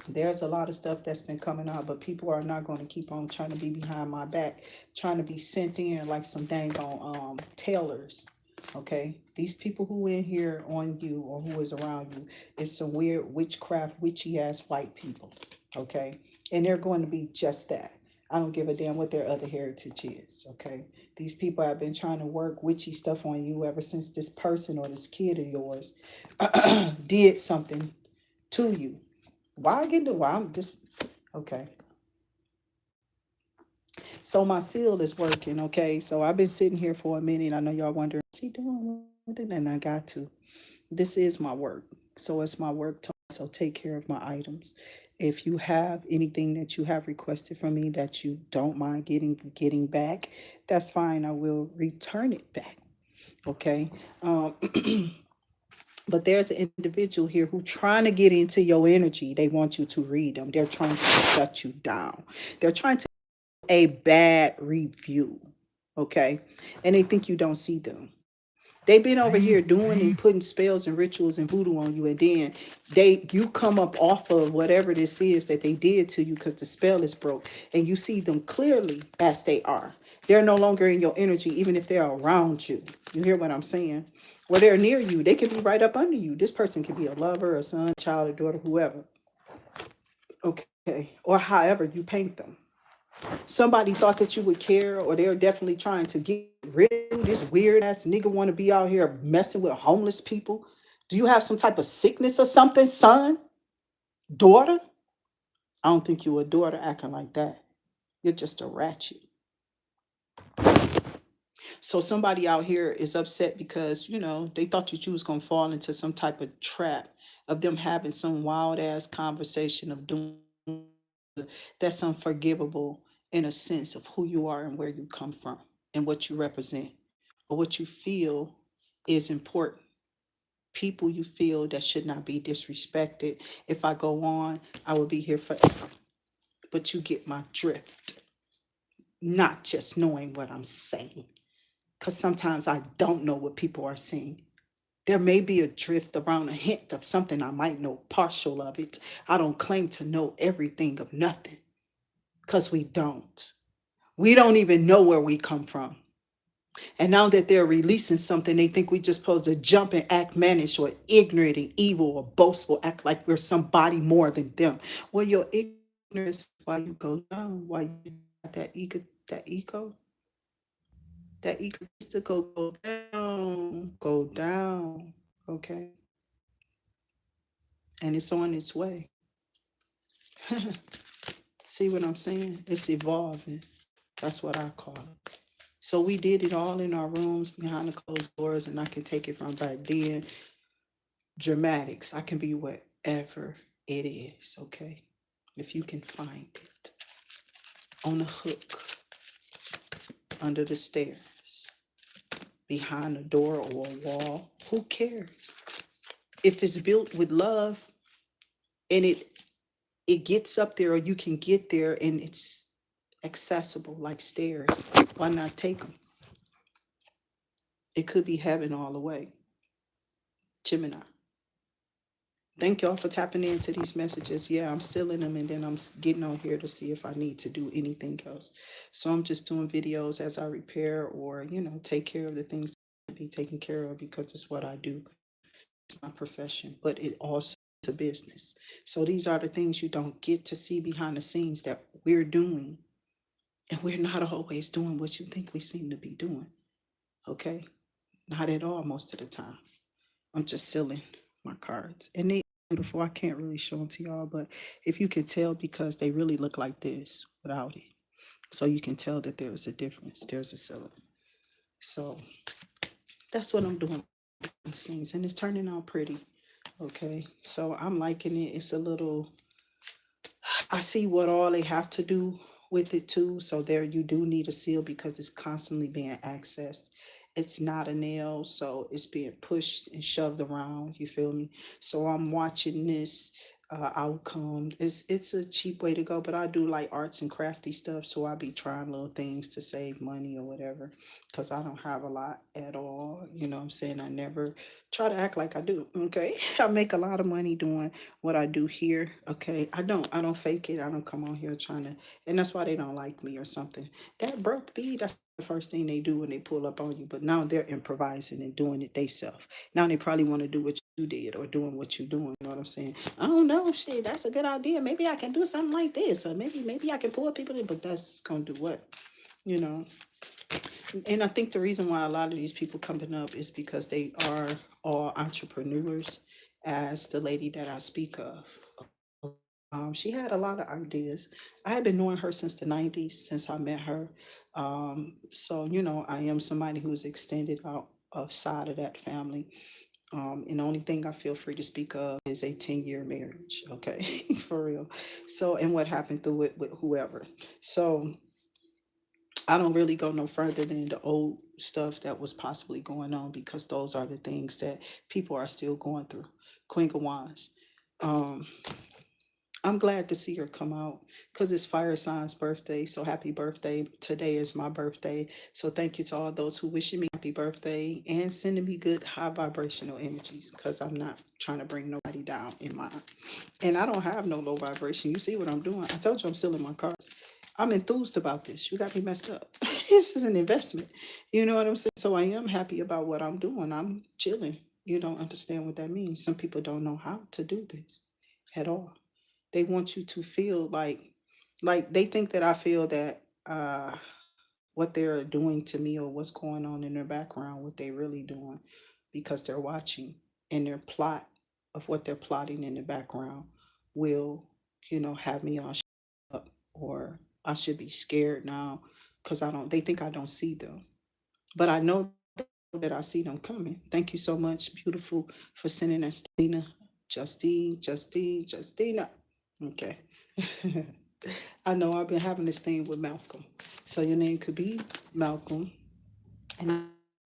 There's a lot of stuff that's been coming out, but people are not going to keep on trying to be behind my back, trying to be sent in like some dang on tailors. Okay, these people who in here on you or who is around you is some weird witchcraft, witchy ass white people. Okay, and they're going to be just that. I don't give a damn what their other heritage is. Okay, these people have been trying to work witchy stuff on you ever since this person or this kid of yours did something to you. Why get the why I'm just okay. So my seal is working, okay? So I've been sitting here for a minute. I know y'all wondering, what's he doing with it? And I got to. This is my work. So it's my work time. So take care of my items. If you have anything that you have requested from me that you don't mind getting back, that's fine. I will return it back. Okay. Um, but there's an individual here who trying to get into your energy. They want you to read them. They're trying to shut you down. They're trying to a bad review. Okay. And they think you don't see them. They've been over here doing and putting spells and rituals and voodoo on you, and then you come up off of whatever this is that they did to you because the spell is broke, and you see them clearly as they are. They're no longer in your energy, even if they're around you. You hear what I'm saying? Well, they're near you. They could be right up under you. This person could be a lover, a son, child, a daughter, whoever. Okay. Or however you paint them. Somebody thought that you would care, or they're definitely trying to get rid of you. This weird ass nigga want to be out here messing with homeless people. Do you have some type of sickness or something, son? Daughter? I don't think you a daughter acting like that. You're just a ratchet. So somebody out here is upset because, they thought that you was gonna fall into some type of trap of them having some wild ass conversation of doing that's unforgivable in a sense of who you are and where you come from and what you represent or what you feel is important. People you feel that should not be disrespected. If I go on, I will be here forever. But you get my drift, not just knowing what I'm saying. Because sometimes I don't know what people are saying. There may be a drift around a hint of something I might know partial of it. I don't claim to know everything of nothing because we don't. We don't even know where we come from. And now that they're releasing something, they think we just supposed to jump and act mannish or ignorant and evil or boastful, act like we're somebody more than them. Well, your ignorance is why you go down, why you got that egotistical go down, okay? And it's on its way. See what I'm saying? It's evolving. That's what I call it. So we did it all in our rooms behind the closed doors, and I can take it from back then. Dramatics. I can be wherever it is, okay? If you can find it on a hook, under the stairs, behind a door or a wall, who cares? If it's built with love and it gets up there, or you can get there and it's accessible like stairs, why not take them? It could be heaven all the way. Gemini. Thank y'all for tapping into these messages. Yeah, I'm sealing them and then I'm getting on here to see if I need to do anything else. So I'm just doing videos as I repair or, take care of the things that be taken care of because it's what I do. It's my profession, but it also is a business. So these are the things you don't get to see behind the scenes that we're doing. And we're not always doing what you think we seem to be doing. Okay? Not at all most of the time. I'm just selling my cards. And they beautiful. I can't really show them to y'all, but if you can tell because they really look like this without it. So you can tell that there's a difference. There's a seller. So that's what I'm doing behind the scenes. And it's turning out pretty. Okay. So I'm liking it. It's a little I see what all they have to do with it too. So there you do need a seal because it's constantly being accessed. It's not a nail, so it's being pushed and shoved around. You feel me? So I'm watching this. outcome. It's a cheap way to go, but I do like arts and crafty stuff, so I be trying little things to save money or whatever, because I don't have a lot at all. You know what I'm saying? I never try to act like I do. Okay, I make a lot of money doing what I do here. Okay, I don't fake it. I don't come on here trying to, and that's why they don't like me or something. That broke beat. That's the first thing they do when they pull up on you. But now they're improvising and doing it themselves. Now they probably want to do what you did or doing what you're doing. You know what I'm saying? I don't know, shit, that's a good idea. Maybe I can do something like this, or maybe I can pull people in, but that's gonna do what, you know. And I think the reason why a lot of these people coming up is because they are all entrepreneurs, as the lady that I speak of. She had a lot of ideas. I had been knowing her since the 90s, since I met her. So, I am somebody who's extended out outside of that family. And the only thing I feel free to speak of is a 10-year marriage, okay? For real. So, and what happened through it with whoever. So, I don't really go no further than the old stuff that was possibly going on, because those are the things that people are still going through. Queen of Wands. Um, I'm glad to see her come out because it's Fire Sign's birthday. So happy birthday. Today is my birthday. So thank you to all those who wishing me happy birthday and sending me good high vibrational energies, because I'm not trying to bring nobody down in mine. And I don't have no low vibration. You see what I'm doing? I told you I'm selling my cards. I'm enthused about this. You got me messed up. This is an investment. You know what I'm saying? So I am happy about what I'm doing. I'm chilling. You don't understand what that means. Some people don't know how to do this at all. They want you to feel like they think that I feel that what they're doing to me, or what's going on in their background, what they really doing, because they're watching, and their plot of what they're plotting in the background will, have me all up, or I should be scared now because I don't they think I don't see them. But I know that I see them coming. Thank you so much, beautiful, for sending us Tina, Justina. Okay. I know I've been having this thing with Malcolm. So your name could be Malcolm. And I know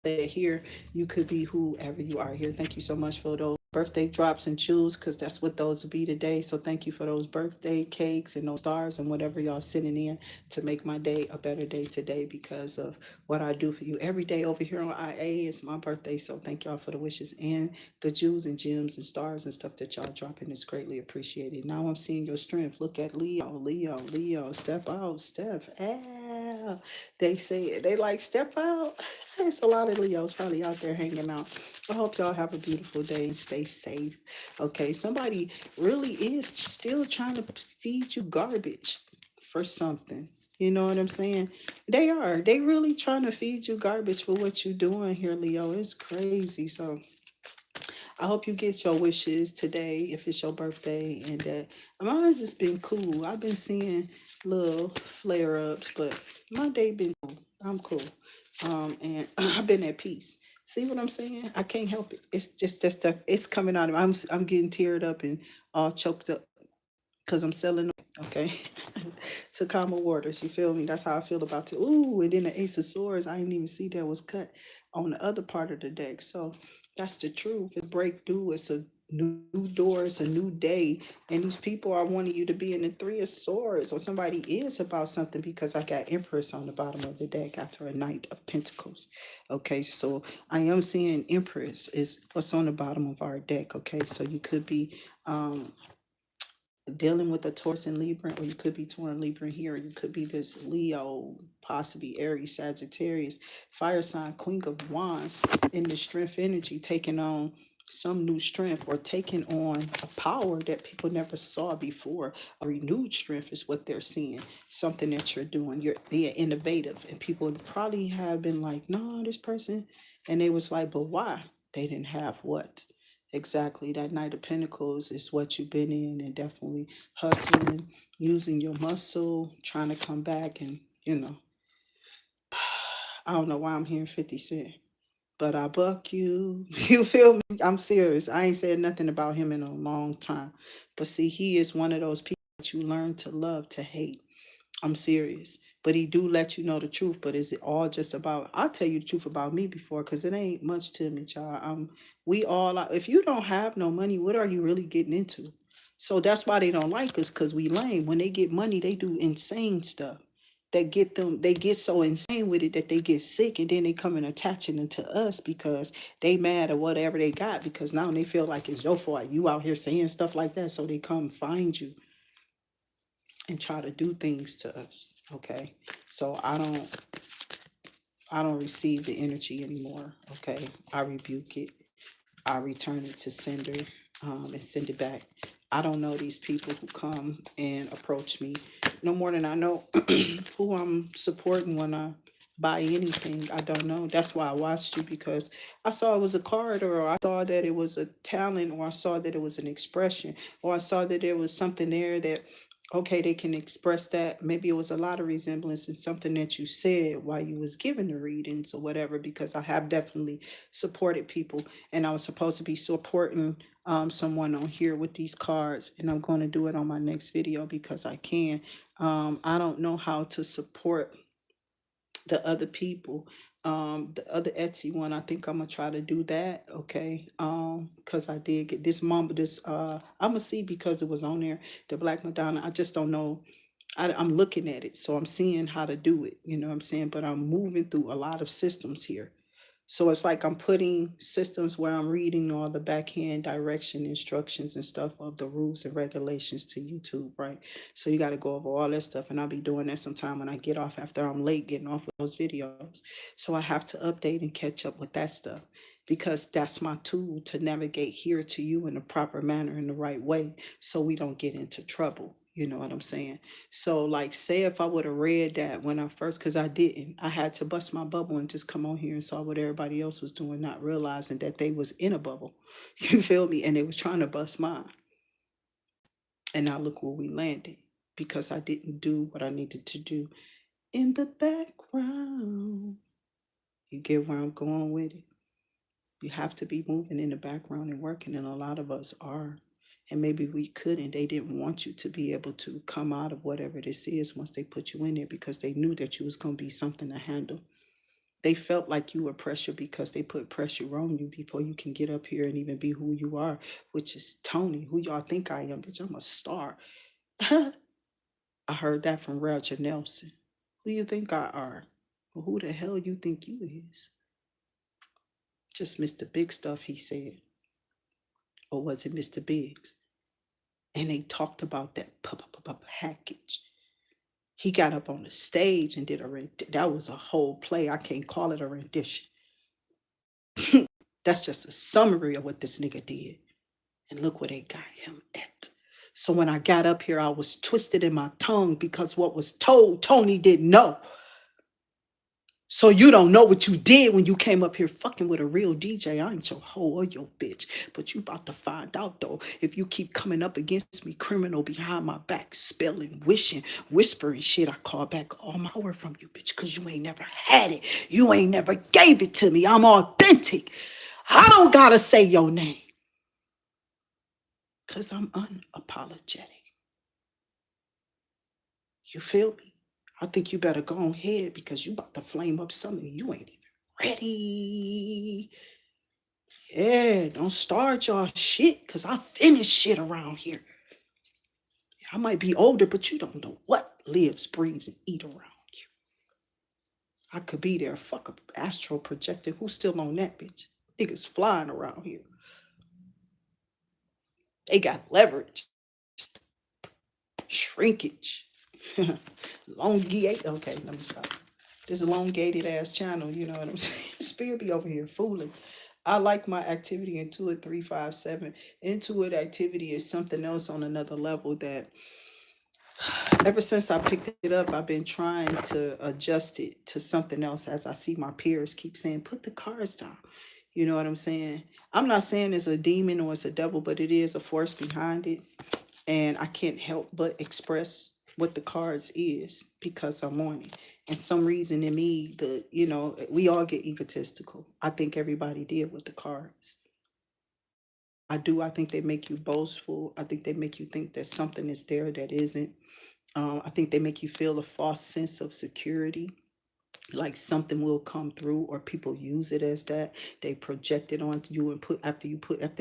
that here you could be whoever you are here. Thank you so much for those birthday drops and chews, because that's what those will be today. So thank you for those birthday cakes and those stars and whatever y'all sending in to make my day a better day today, because of what I do for you every day over here on IA. It's my birthday. So thank y'all for the wishes and the jewels and gems and stars and stuff that y'all dropping. Is greatly appreciated. Now I'm seeing your strength. Look at Leo, Leo, Leo. Step out, step out. They say it. They like step out. There's a lot of Leos probably out there hanging out. I hope y'all have a beautiful day and stay safe. Okay, somebody really is still trying to feed you garbage for something. You know what I'm saying? They are. They really trying to feed you garbage for what you're doing here, Leo. It's crazy. So I hope you get your wishes today if it's your birthday. And mine's just been cool. I've been seeing little flare ups, but my day been cool. I'm cool. And I've been at peace. See what I'm saying? I can't help it. It's just that stuff. It's coming out of me. I'm getting teared up and all choked up because I'm selling. Okay. Takama Waters, you feel me? That's how I feel about it. Ooh, and then the Ace of Swords, I didn't even see that was cut on the other part of the deck. So that's the truth. It's breakthrough. It's a new door. It's a new day. And these people are wanting you to be in the Three of Swords, or somebody is about something, because I got Empress on the bottom of the deck after a Knight of Pentacles. Okay, so I am seeing Empress is what's on the bottom of our deck. Okay, so you could be um dealing with a Taurus and Libra, or you could be Taurus and Libra here. You could be this Leo, possibly Aries, Sagittarius, fire sign, Queen of Wands in the strength energy, taking on some new strength, or taking on a power that people never saw before. A renewed strength is what they're seeing. Something that you're doing. You're being innovative. And people probably have been like, no, this person. And they was like, but why? They didn't have what? Exactly. That Knight of Pentacles is what you've been in, and definitely hustling, using your muscle, trying to come back. And, I don't know why I'm hearing 50 Cent, but I buck you. You feel me? I'm serious. I ain't said nothing about him in a long time. But see, he is one of those people that you learn to love, to hate. I'm serious. But he do let you know the truth. But is it all just about? I'll tell you the truth about me before, because it ain't much to me, child. We all. If you don't have no money, what are you really getting into? So that's why they don't like us, because we lame. When they get money, they do insane stuff that get them, they get so insane with it that they get sick, and then they come and attaching it to us because they mad or whatever they got, because now they feel like it's your fault. You out here saying stuff like that, so they come find you and try to do things to us. Okay. So I don't receive the energy anymore. Okay. I rebuke it. I return it to sender, and send it back. I don't know these people who come and approach me no more than I know who I'm supporting when I buy anything. I don't know. That's why I watched you, because I saw it was a card, or I saw that it was a talent, or I saw that it was an expression, or I saw that there was something there that, okay, they can express that. Maybe it was a lot of resemblance in something that you said while you was giving the readings or whatever, because I have definitely supported people, and I was supposed to be supporting someone on here with these cards, and I'm going to do it on my next video because I can. I don't know how to support the other people. The other Etsy one, I think I'm gonna try to do that. Okay. Because I did get this mom, this I'm gonna see, because it was on there, the Black Madonna. I just don't know. I'm looking at it, so I'm seeing how to do it. You know what I'm saying? But I'm moving through a lot of systems here. So it's like I'm putting systems where I'm reading all the backhand direction instructions and stuff of the rules and regulations to YouTube, right? So you got to go over all that stuff. And I'll be doing that sometime when I get off, after I'm late getting off of those videos. So I have to update and catch up with that stuff, because that's my tool to navigate here to you in the proper manner, in the right way, so we don't get into trouble. You know what I'm saying? So, like, say if I would have read that when I first, because I didn't, I had to bust my bubble and just come on here and saw what everybody else was doing, not realizing that they was in a bubble. You feel me? And they was trying to bust mine. And now look where we landed, because I didn't do what I needed to do in the background. You get where I'm going with it? You have to be moving in the background and working, and a lot of us are. And maybe we couldn't. They didn't want you to be able to come out of whatever this is once they put you in there, because they knew that you was going to be something to handle. They felt like you were pressure because they put pressure on you before you can get up here and even be who you are, which is Toni. Who y'all think I am? Bitch, I'm a star. I heard that from Roger Nelson. Who you think I are? Well, who the hell you think you is? Just Mr. Big Stuff, he said. Or was it Mr. Biggs? And they talked about that package. He got up on the stage and did that was a whole play. I can't call it a rendition. That's just a summary of what this nigga did. And look where they got him at. So when I got up here, I was twisted in my tongue, because what was told, Toni didn't know. So you don't know what you did when you came up here fucking with a real DJ. I ain't your hoe or your bitch. But you about to find out, though. If you keep coming up against me, criminal behind my back, spelling, wishing, whispering shit, I call back all my word from you, bitch. Because you ain't never had it. You ain't never gave it to me. I'm authentic. I don't gotta say your name. Because I'm unapologetic. You feel me? I think you better go ahead, because you about to flame up something you ain't even ready. Yeah, don't start y'all shit, because I finish shit around here. I might be older, but you don't know what lives, breathes, and eat around you. I could be there. Fuck up astral projecting. Who's still on that bitch? Niggas flying around here. They got leverage. Shrinkage. Elongate. Okay, let me stop. This elongated ass channel, you know what I'm saying? Spirit be over here fooling. I like my activity Intuit 357. Intuit activity is something else on another level that ever since I picked it up, I've been trying to adjust it to something else, as I see my peers keep saying, put the cards down. You know what I'm saying? I'm not saying it's a demon or it's a devil, but it is a force behind it. And I can't help but express what the cards is, because I'm on it. And some reason in me, we all get egotistical. I think everybody did with the cards. I do. I think they make you boastful. I think they make you think that something is there that isn't. I think they make you feel a false sense of security. Like something will come through, or people use it as that. They project it onto you and after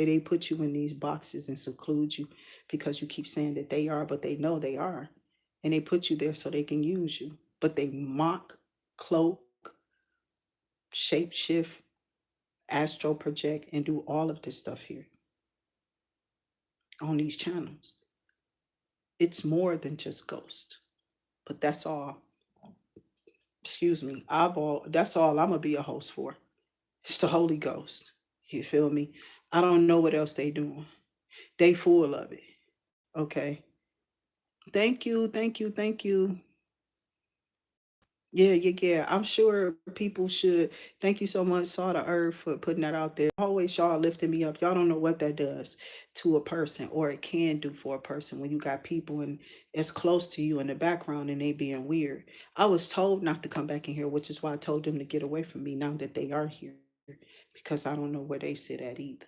they put you in these boxes and seclude you because you keep saying that they are, but they know they are. And they put you there so they can use you. But they mock, cloak, shape shift, astro project, and do all of this stuff here on these channels. It's more than just ghost. But that's all, excuse me, that's all I'm gonna be a host for. It's the Holy Ghost. You feel me? I don't know what else they doing. They full of it. Okay. Thank you, thank you, thank you. Yeah, yeah, yeah. I'm sure people should. Thank you so much, Saw the Earth, for putting that out there. Always y'all lifting me up. Y'all don't know what that does to a person, or it can do for a person when you got people and as close to you in the background and they being weird. I was told not to come back in here, which is why I told them to get away from me now that they are here, because I don't know where they sit at either.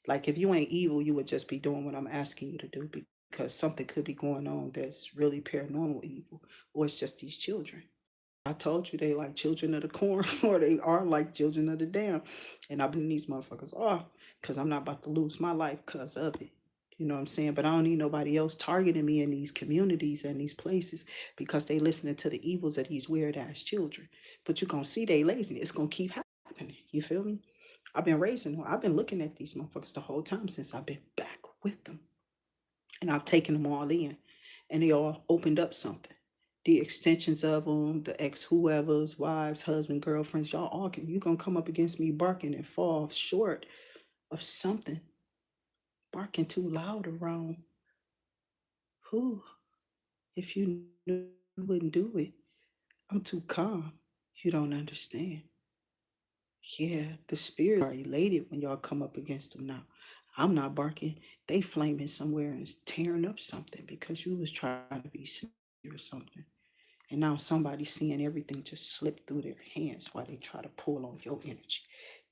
Like if you ain't evil, you would just be doing what I'm asking you to do because something could be going on that's really paranormal evil, or it's just these children. I told you they like children of the corn, or they are like children of the dam. And I've been these motherfuckers off because I'm not about to lose my life because of it. You know what I'm saying? But I don't need nobody else targeting me in these communities and these places because they listening to the evils of these weird ass children. But you're gonna see they lazy. It's gonna keep happening. You feel me? I've been looking at these motherfuckers the whole time since I've been back with them. And I've taken them all in, and they all opened up something. The extensions of them, the ex whoever's wives, husband, girlfriends, y'all all can. You gonna come up against me barking and fall short of something, barking too loud around who? If you knew, you wouldn't do it. I'm too calm. You don't understand. Yeah, the spirits are elated when y'all come up against them now. I'm not barking. They flaming somewhere and tearing up something because you was trying to be sneaky or something. And now somebody's seeing everything just slip through their hands while they try to pull on your energy.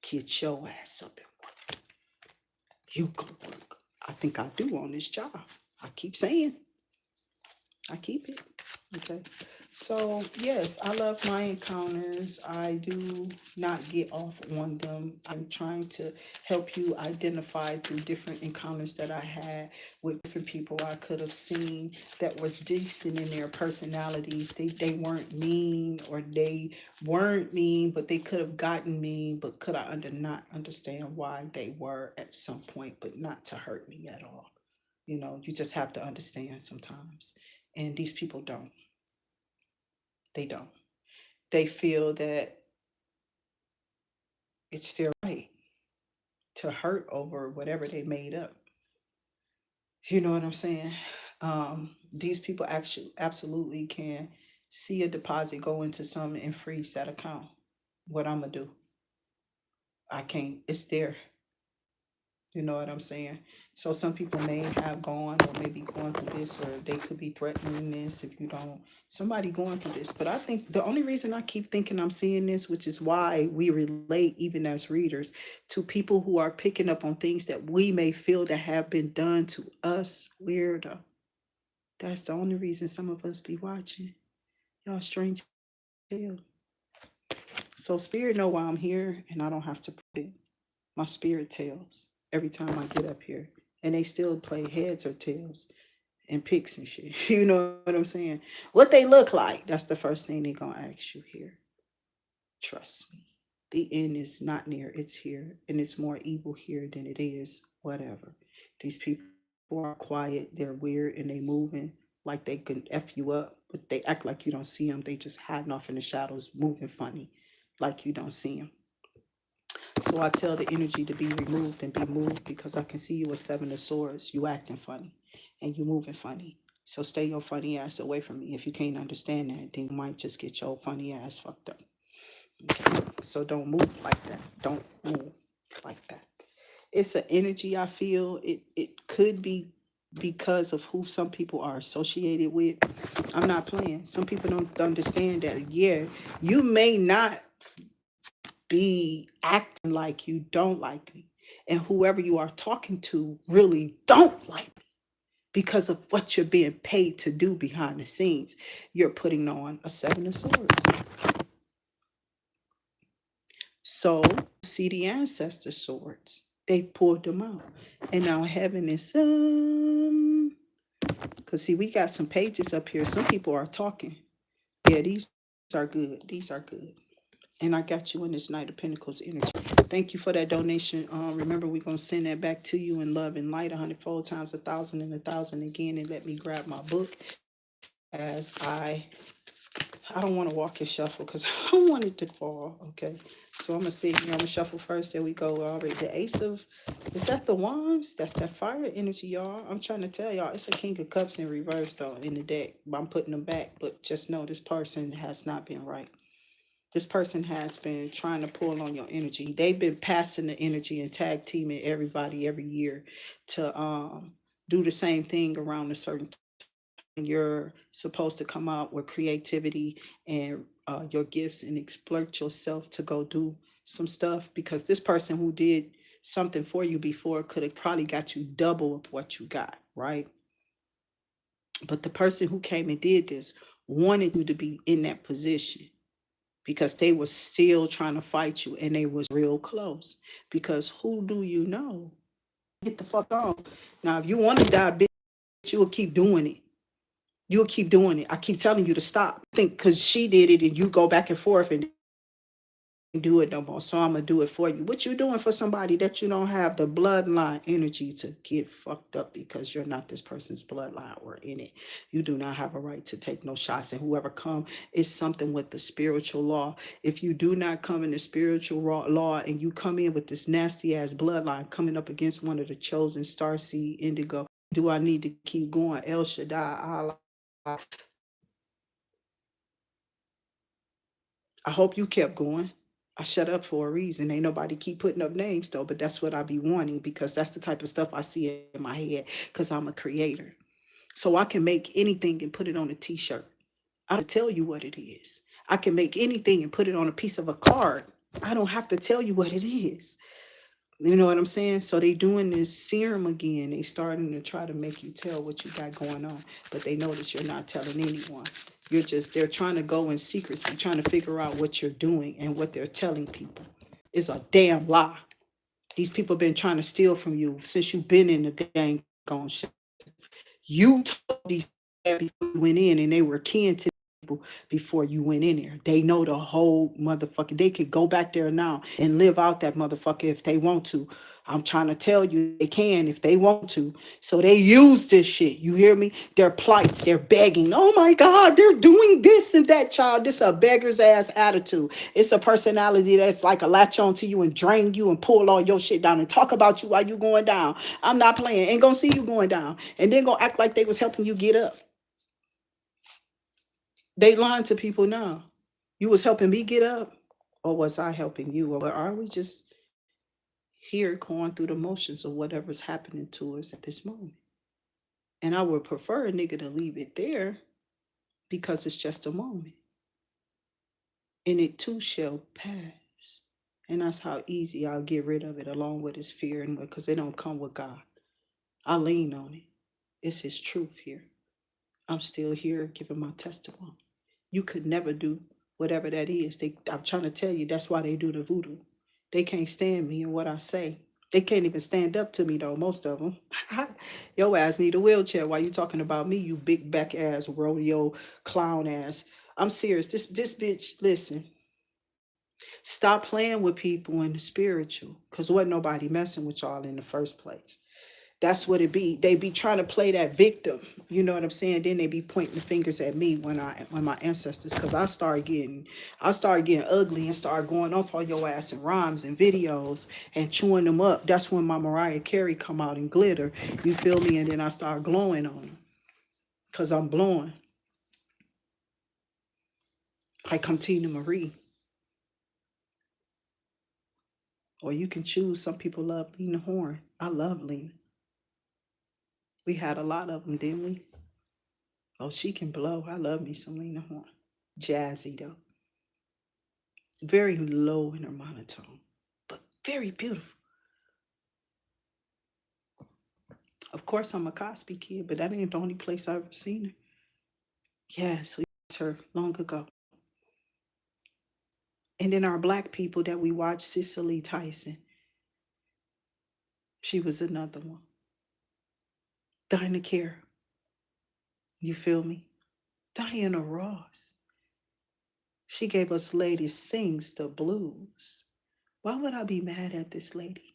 Get your ass up and work. You go work. I think I do on this job. I keep saying, I keep it. Okay. So, yes, I love my encounters. I do not get off on them. I'm trying to help you identify through different encounters that I had with different people I could have seen that was decent in their personalities. They weren't mean, or they weren't mean, but they could have gotten mean, but could I not understand why they were at some point, but not to hurt me at all. You know, you just have to understand sometimes. And these people don't. They don't. They feel that it's their right to hurt over whatever they made up. You know what I'm saying? These people actually absolutely can see a deposit go into something and freeze that account. What I'm gonna do? I can't. It's there. You know what I'm saying? So some people may have gone or maybe going through this, or they could be threatening this if you don't. Somebody going through this. But I think the only reason I keep thinking I'm seeing this, which is why we relate, even as readers, to people who are picking up on things that we may feel that have been done to us weirder. That's the only reason some of us be watching. Y'all strange as hell. So spirit know why I'm here, and I don't have to prove it. My spirit tells every time I get up here. And they still play heads or tails and picks and shit. You know what I'm saying? What they look like, that's the first thing they gonna ask you here. Trust me. The end is not near, it's here. And it's more evil here than it is whatever. These people are quiet, they're weird, and they moving like they can F you up, but they act like you don't see them. They just hiding off in the shadows, moving funny, like you don't see them. So I tell the energy to be removed and be moved because I can see you with seven of swords. You acting funny and you moving funny. So stay your funny ass away from me. If you can't understand that, then you might just get your funny ass fucked up. Okay. So don't move like that. Don't move like that. It's an energy I feel. It could be because of who some people are associated with. I'm not playing. Some people don't understand that. Yeah, you may not be acting like you don't like me. And whoever you are talking to really don't like me because of what you're being paid to do behind the scenes. You're putting on a seven of swords. So see the ancestor swords. They pulled them out. And now heaven is because see, we got some pages up here. Some people are talking. Yeah, these are good. These are good. And I got you in this Knight of Pentacles energy. Thank you for that donation. Remember, we're gonna send that back to you in love and light, 100-fold times 1,000 and 1,000 again. And let me grab my book as I don't want to walk and shuffle because I don't want it to fall. Okay, so I'm gonna sit here. I'm gonna shuffle first. There we go. Already, the Ace of is that the Wands? That's that fire energy, y'all. I'm trying to tell y'all, it's a King of Cups in reverse though in the deck. I'm putting them back, but just know this person has not been right. This person has been trying to pull on your energy. They've been passing the energy and tag teaming everybody every year to do the same thing around a certain time when you're supposed to come out with creativity and your gifts and exploit yourself to go do some stuff, because this person who did something for you before could have probably got you double of what you got, right? But the person who came and did this wanted you to be in that position because they were still trying to fight you and they was real close. Because who do you know? Get the fuck on. Now, if you want to die, bitch, you will keep doing it. You'll keep doing it. I keep telling you to stop. Think because she did it and you go back and forth and do it no more. So I'm gonna do it for you. What you doing for somebody that you don't have the bloodline energy to get fucked up because you're not this person's bloodline or in it. You do not have a right to take no shots. And whoever come is something with the spiritual law. If you do not come in the spiritual law and you come in with this nasty ass bloodline coming up against one of the chosen star seed indigo, do I need to keep going? El Shaddai, Allah. I hope you kept going. I shut up for a reason. Ain't nobody keep putting up names though, but that's what I be wanting because that's the type of stuff I see in my head because I'm a creator. So I can make anything and put it on a t-shirt. I don't have to tell you what it is. I can make anything and put it on a piece of a card. I don't have to tell you what it is. You know what I'm saying? So they doing this serum again. They starting to try to make you tell what you got going on, but they notice you're not telling anyone. They're trying to go in secrecy, trying to figure out what you're doing and what they're telling people. It's a damn lie. These people been trying to steal from you since you've been in the dang on shelter. You told these before you went in, and they were kin to people before you went in there. They know the whole motherfucker. They could go back there now and live out that motherfucker if they want to. I'm trying to tell you they can if they want to. So they use this shit. You hear me? Their plights, they're begging. Oh my God, they're doing this and that, child. This is a beggar's ass attitude. It's a personality that's like a latch on to you and drain you and pull all your shit down and talk about you while you going down. I'm not playing. Ain't gonna see you going down. And then gonna act like they was helping you get up. They lying to people now. You was helping me get up, or was I helping you? Or are we just here going through the motions of whatever's happening to us at this moment? And I would prefer a nigga to leave it there because it's just a moment. And it too shall pass. And that's how easy I'll get rid of it along with his fear and because they don't come with God. I lean on it. It's his truth here. I'm still here giving my testimony. You could never do whatever that is. I'm trying to tell you, that's why they do the voodoo. They can't stand me and what I say. They can't even stand up to me though, most of them. Your ass need a wheelchair while you talking about me, you big back ass rodeo clown ass. I'm serious. This bitch, listen. Stop playing with people in the spiritual. Cause wasn't nobody messing with y'all in the first place. That's what it be. They be trying to play that victim. You know what I'm saying? Then they be pointing the fingers at me when my ancestors, because I started getting ugly and started going off on your ass in rhymes and videos and chewing them up. That's when my Mariah Carey come out in glitter. You feel me? And then I start glowing on them. Cause I'm blowing. Like I'm Tina Marie. Or you can choose. Some people love Lena Horne. I love Lena. We had a lot of them, didn't we? Oh, she can blow. I love me some Lena Horne. Jazzy though. Very low in her monotone, but very beautiful. Of course, I'm a Cosby kid, but that ain't the only place I've ever seen her. Yes, we watched her long ago. And then our black people that we watch, Cicely Tyson, she was another one. Dinah Care, you feel me? Diana Ross, she gave us Lady Sings the Blues. Why would I be mad at this lady?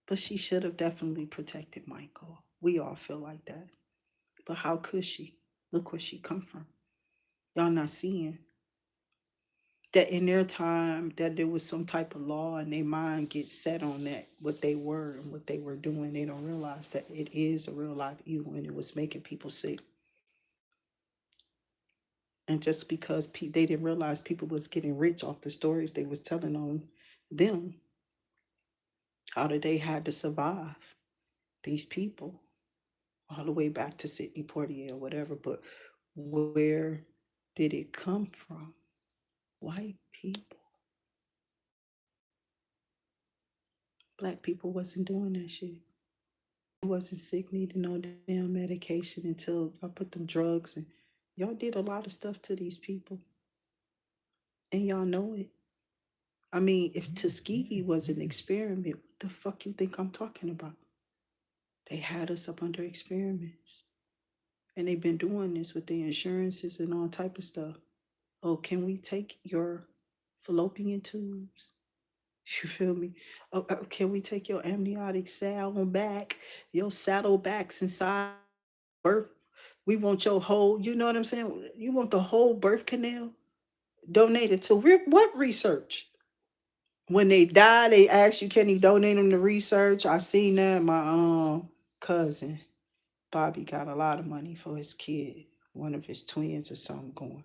But she should have definitely protected Michael. We all feel like that. But how could she? Look where she come from. Y'all not seeing that in their time that there was some type of law and their mind gets set on that what they were and what they were doing. They don't realize that it is a real life evil and it was making people sick. And just because they didn't realize people was getting rich off the stories they was telling on them, how did they had to survive, these people, all the way back to Sidney Poitier or whatever. But where did it come from? White people. Black people wasn't doing that shit. They wasn't sick, needing no damn medication until I put them drugs and y'all did a lot of stuff to these people. And y'all know it. I mean, if Tuskegee was an experiment, what the fuck you think I'm talking about? They had us up under experiments. And they've been doing this with the insurances and all type of stuff. Oh, can we take your fallopian tubes? You feel me? Oh, can we take your amniotic saddle back, your saddlebacks inside birth? We want your whole, you know what I'm saying? You want the whole birth canal donated to what research? When they die, they ask you, can you donate them to research? I seen that. My cousin Bobby got a lot of money for his kid, one of his twins or something going.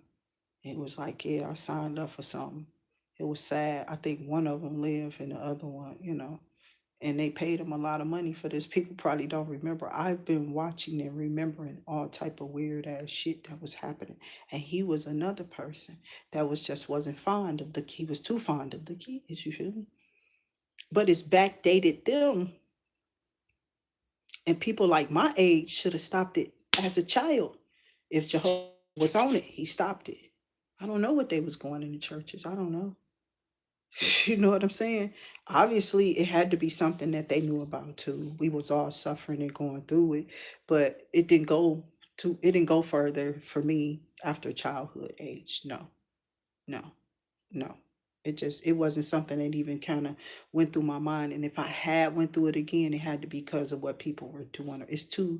It was like, yeah, I signed up for something. It was sad. I think one of them lived and the other one, and they paid him a lot of money for this. People probably don't remember. I've been watching and remembering all type of weird ass shit that was happening. And he was another person that was just wasn't fond of he was too fond of the kids, you feel me? But it's backdated them, and people like my age should have stopped it as a child. If Jehovah was on it, he stopped it. I don't know what they was going in the churches. I don't know. You know what I'm saying? Obviously, it had to be something that they knew about too. We was all suffering and going through it, but it didn't go further for me after childhood age. No, no, no. It wasn't something that even kind of went through my mind. And if I had went through it again, it had to be because of what people were doing. It's too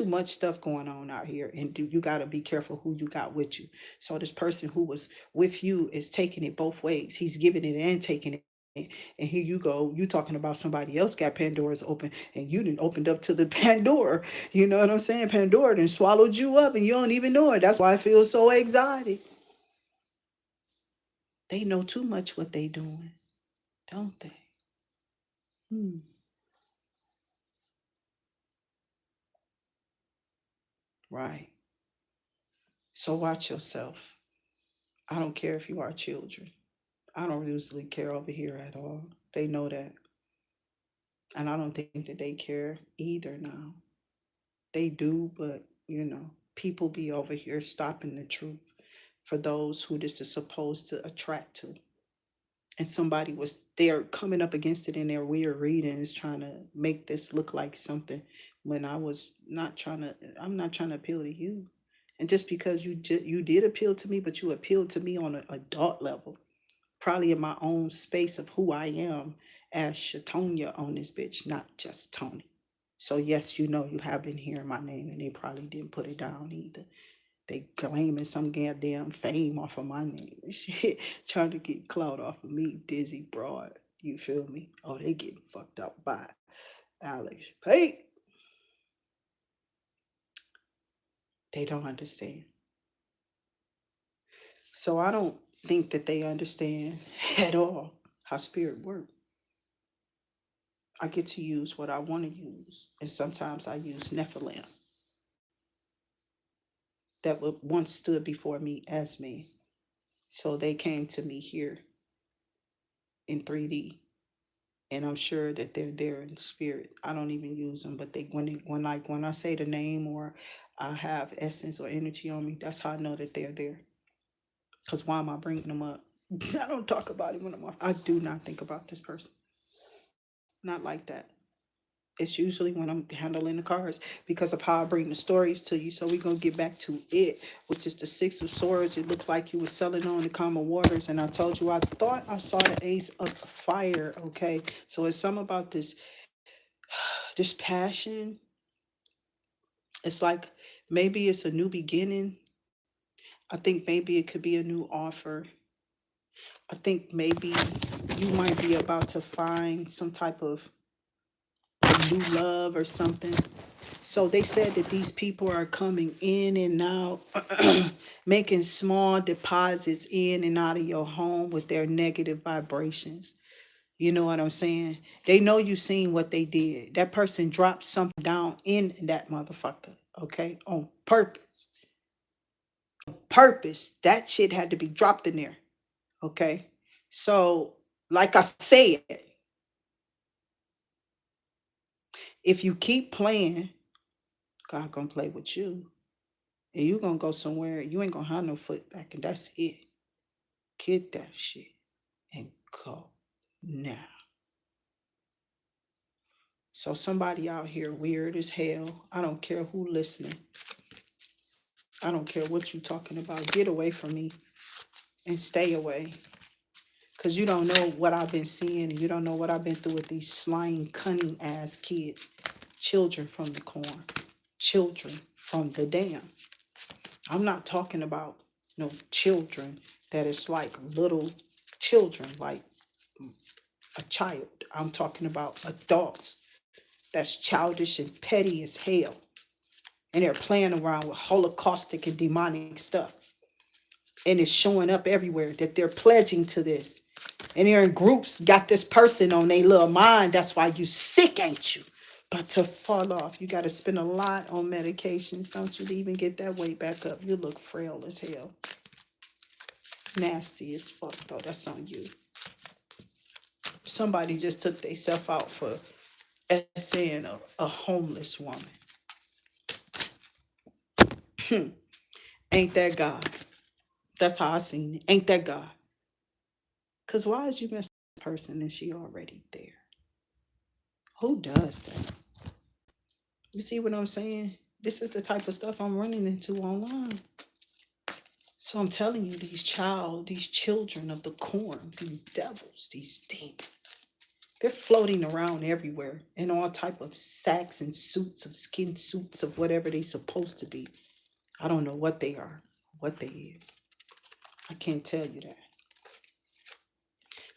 much stuff going on out here, and you got to be careful who you got with you. So this person who was with you is taking it both ways. He's giving it and taking it. And here you go, you talking about somebody else got Pandora's open, and you didn't opened up to the Pandora. You know what I'm saying? Pandora then swallowed you up, and you don't even know it. That's why I feel so excited. They know too much what they doing, don't they? Hmm. Right. So watch yourself. I don't care if you are children. I don't usually care over here at all. They know that. And I don't think that they care either now. They do, but people be over here stopping the truth for those who this is supposed to attract to. And somebody was there coming up against it in their weird readings, trying to make this look like something when I'm not trying to appeal to you. And just because you did appeal to me, but you appealed to me on an adult level, probably in my own space of who I am as Shatonia on this bitch, not just Toni. So yes, you have been hearing my name, and they probably didn't put it down either. They claiming some goddamn fame off of my name and shit, trying to get clout off of me, Dizzy Broad. You feel me? Oh, they getting fucked up by Alex Pate. They don't understand. So I don't think that they understand at all how spirit works. I get to use what I want to use, and sometimes I use Nephilim that once stood before me as me. So they came to me here in 3D, and I'm sure that they're there in spirit. I don't even use them, but when I say the name or I have essence or energy on me, that's how I know that they're there. Cause why am I bringing them up? I don't talk about it when I'm off. I do not think about this person. Not like that. It's usually when I'm handling the cards because of how I bring the stories to you. So we're gonna get back to it, which is the Six of Swords. It looks like you were selling on the common waters, and I told you I thought I saw the Ace of Fire. Okay, so it's something about this passion. It's like maybe it's a new beginning. I think maybe it could be a new offer. I think maybe you might be about to find some type of new love or something. So they said that these people are coming in and out, making small deposits in and out of your home with their negative vibrations. You know what I'm saying? They know you seen what they did. That person dropped something down in that motherfucker, okay? On purpose. Purpose. That shit had to be dropped in there, okay? So, like I said, if you keep playing, God gonna play with you. And you gonna go somewhere, you ain't gonna have no foot back, and that's it. Get that shit and go now. So somebody out here weird as hell. I don't care who listening. I don't care what you talking about. Get away from me and stay away. Cause you don't know what I've been seeing and you don't know what I've been through with these slime, cunning ass kids. Children from the corn. Children from the dam. I'm not talking about no children that is like little children, like a child. I'm talking about adults that's childish and petty as hell. And they're playing around with holocaustic and demonic stuff. And it's showing up everywhere that they're pledging to this. And they're in groups, got this person on their little mind. That's why you sick, ain't you? But to fall off, you got to spend a lot on medications. Don't you even get that weight back up. You look frail as hell. Nasty as fuck, though. That's on you. Somebody just took themselves out for saying a homeless woman. Ain't that God? That's how I seen it. Ain't that God? Because why is you messing with a person and she already there? Who does that? You see what I'm saying? This is the type of stuff I'm running into online. So I'm telling you, these children of the corn, these devils, these demons, they're floating around everywhere in all type of sacks and suits of skin suits of whatever they supposed to be. I don't know what they are, what they is. I can't tell you that.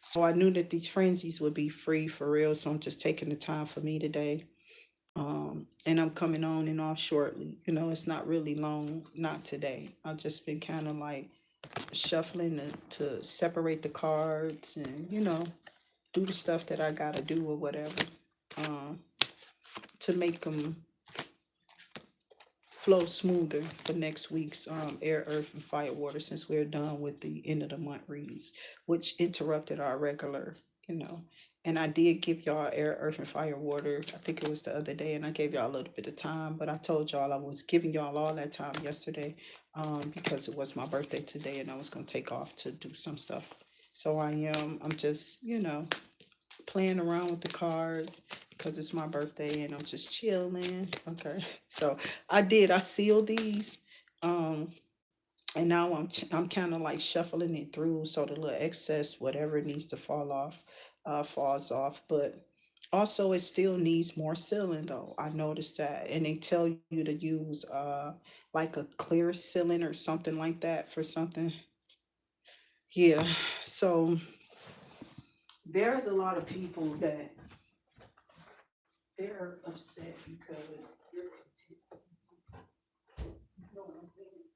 So I knew that these frenzies would be free for real. So I'm just taking the time for me today. And I'm coming on and off shortly. You know, it's not really long, not today. I've just been kind of like shuffling to separate the cards and, do the stuff that I got to do or whatever um, to make them flow smoother for next week's air, earth, and fire water since we're done with the end of the month reads, which interrupted our regular, you know. And I did give y'all air, earth, and fire water. I think it was the other day, and I gave y'all a little bit of time. But I told y'all I was giving y'all all that time yesterday because it was my birthday today, and I was gonna take off to do some stuff. So I am. I'm just, playing around with the cards because it's my birthday and I'm just chilling. Okay. So I sealed these. Um and now I'm kind of like shuffling it through so the little excess whatever needs to fall off falls off, but also it still needs more sealing though. I noticed that, and they tell you to use like a clear sealing or something like that for something. Yeah. So there's a lot of people that they're upset because you're content. You know what I'm saying?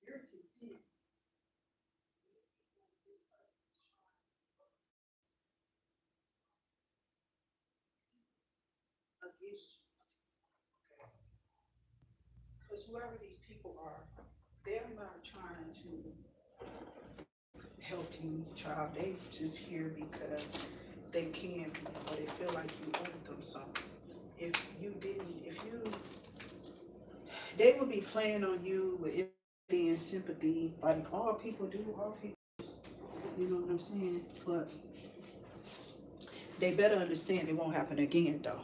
You're content against you. Because whoever these people are, they're not trying to help you, child. They just here because they can, or they feel like you owe them something. If you didn't, if you, they would be playing on you with and sympathy, like all people do, all people, you know what I'm saying? But they better understand it won't happen again, though,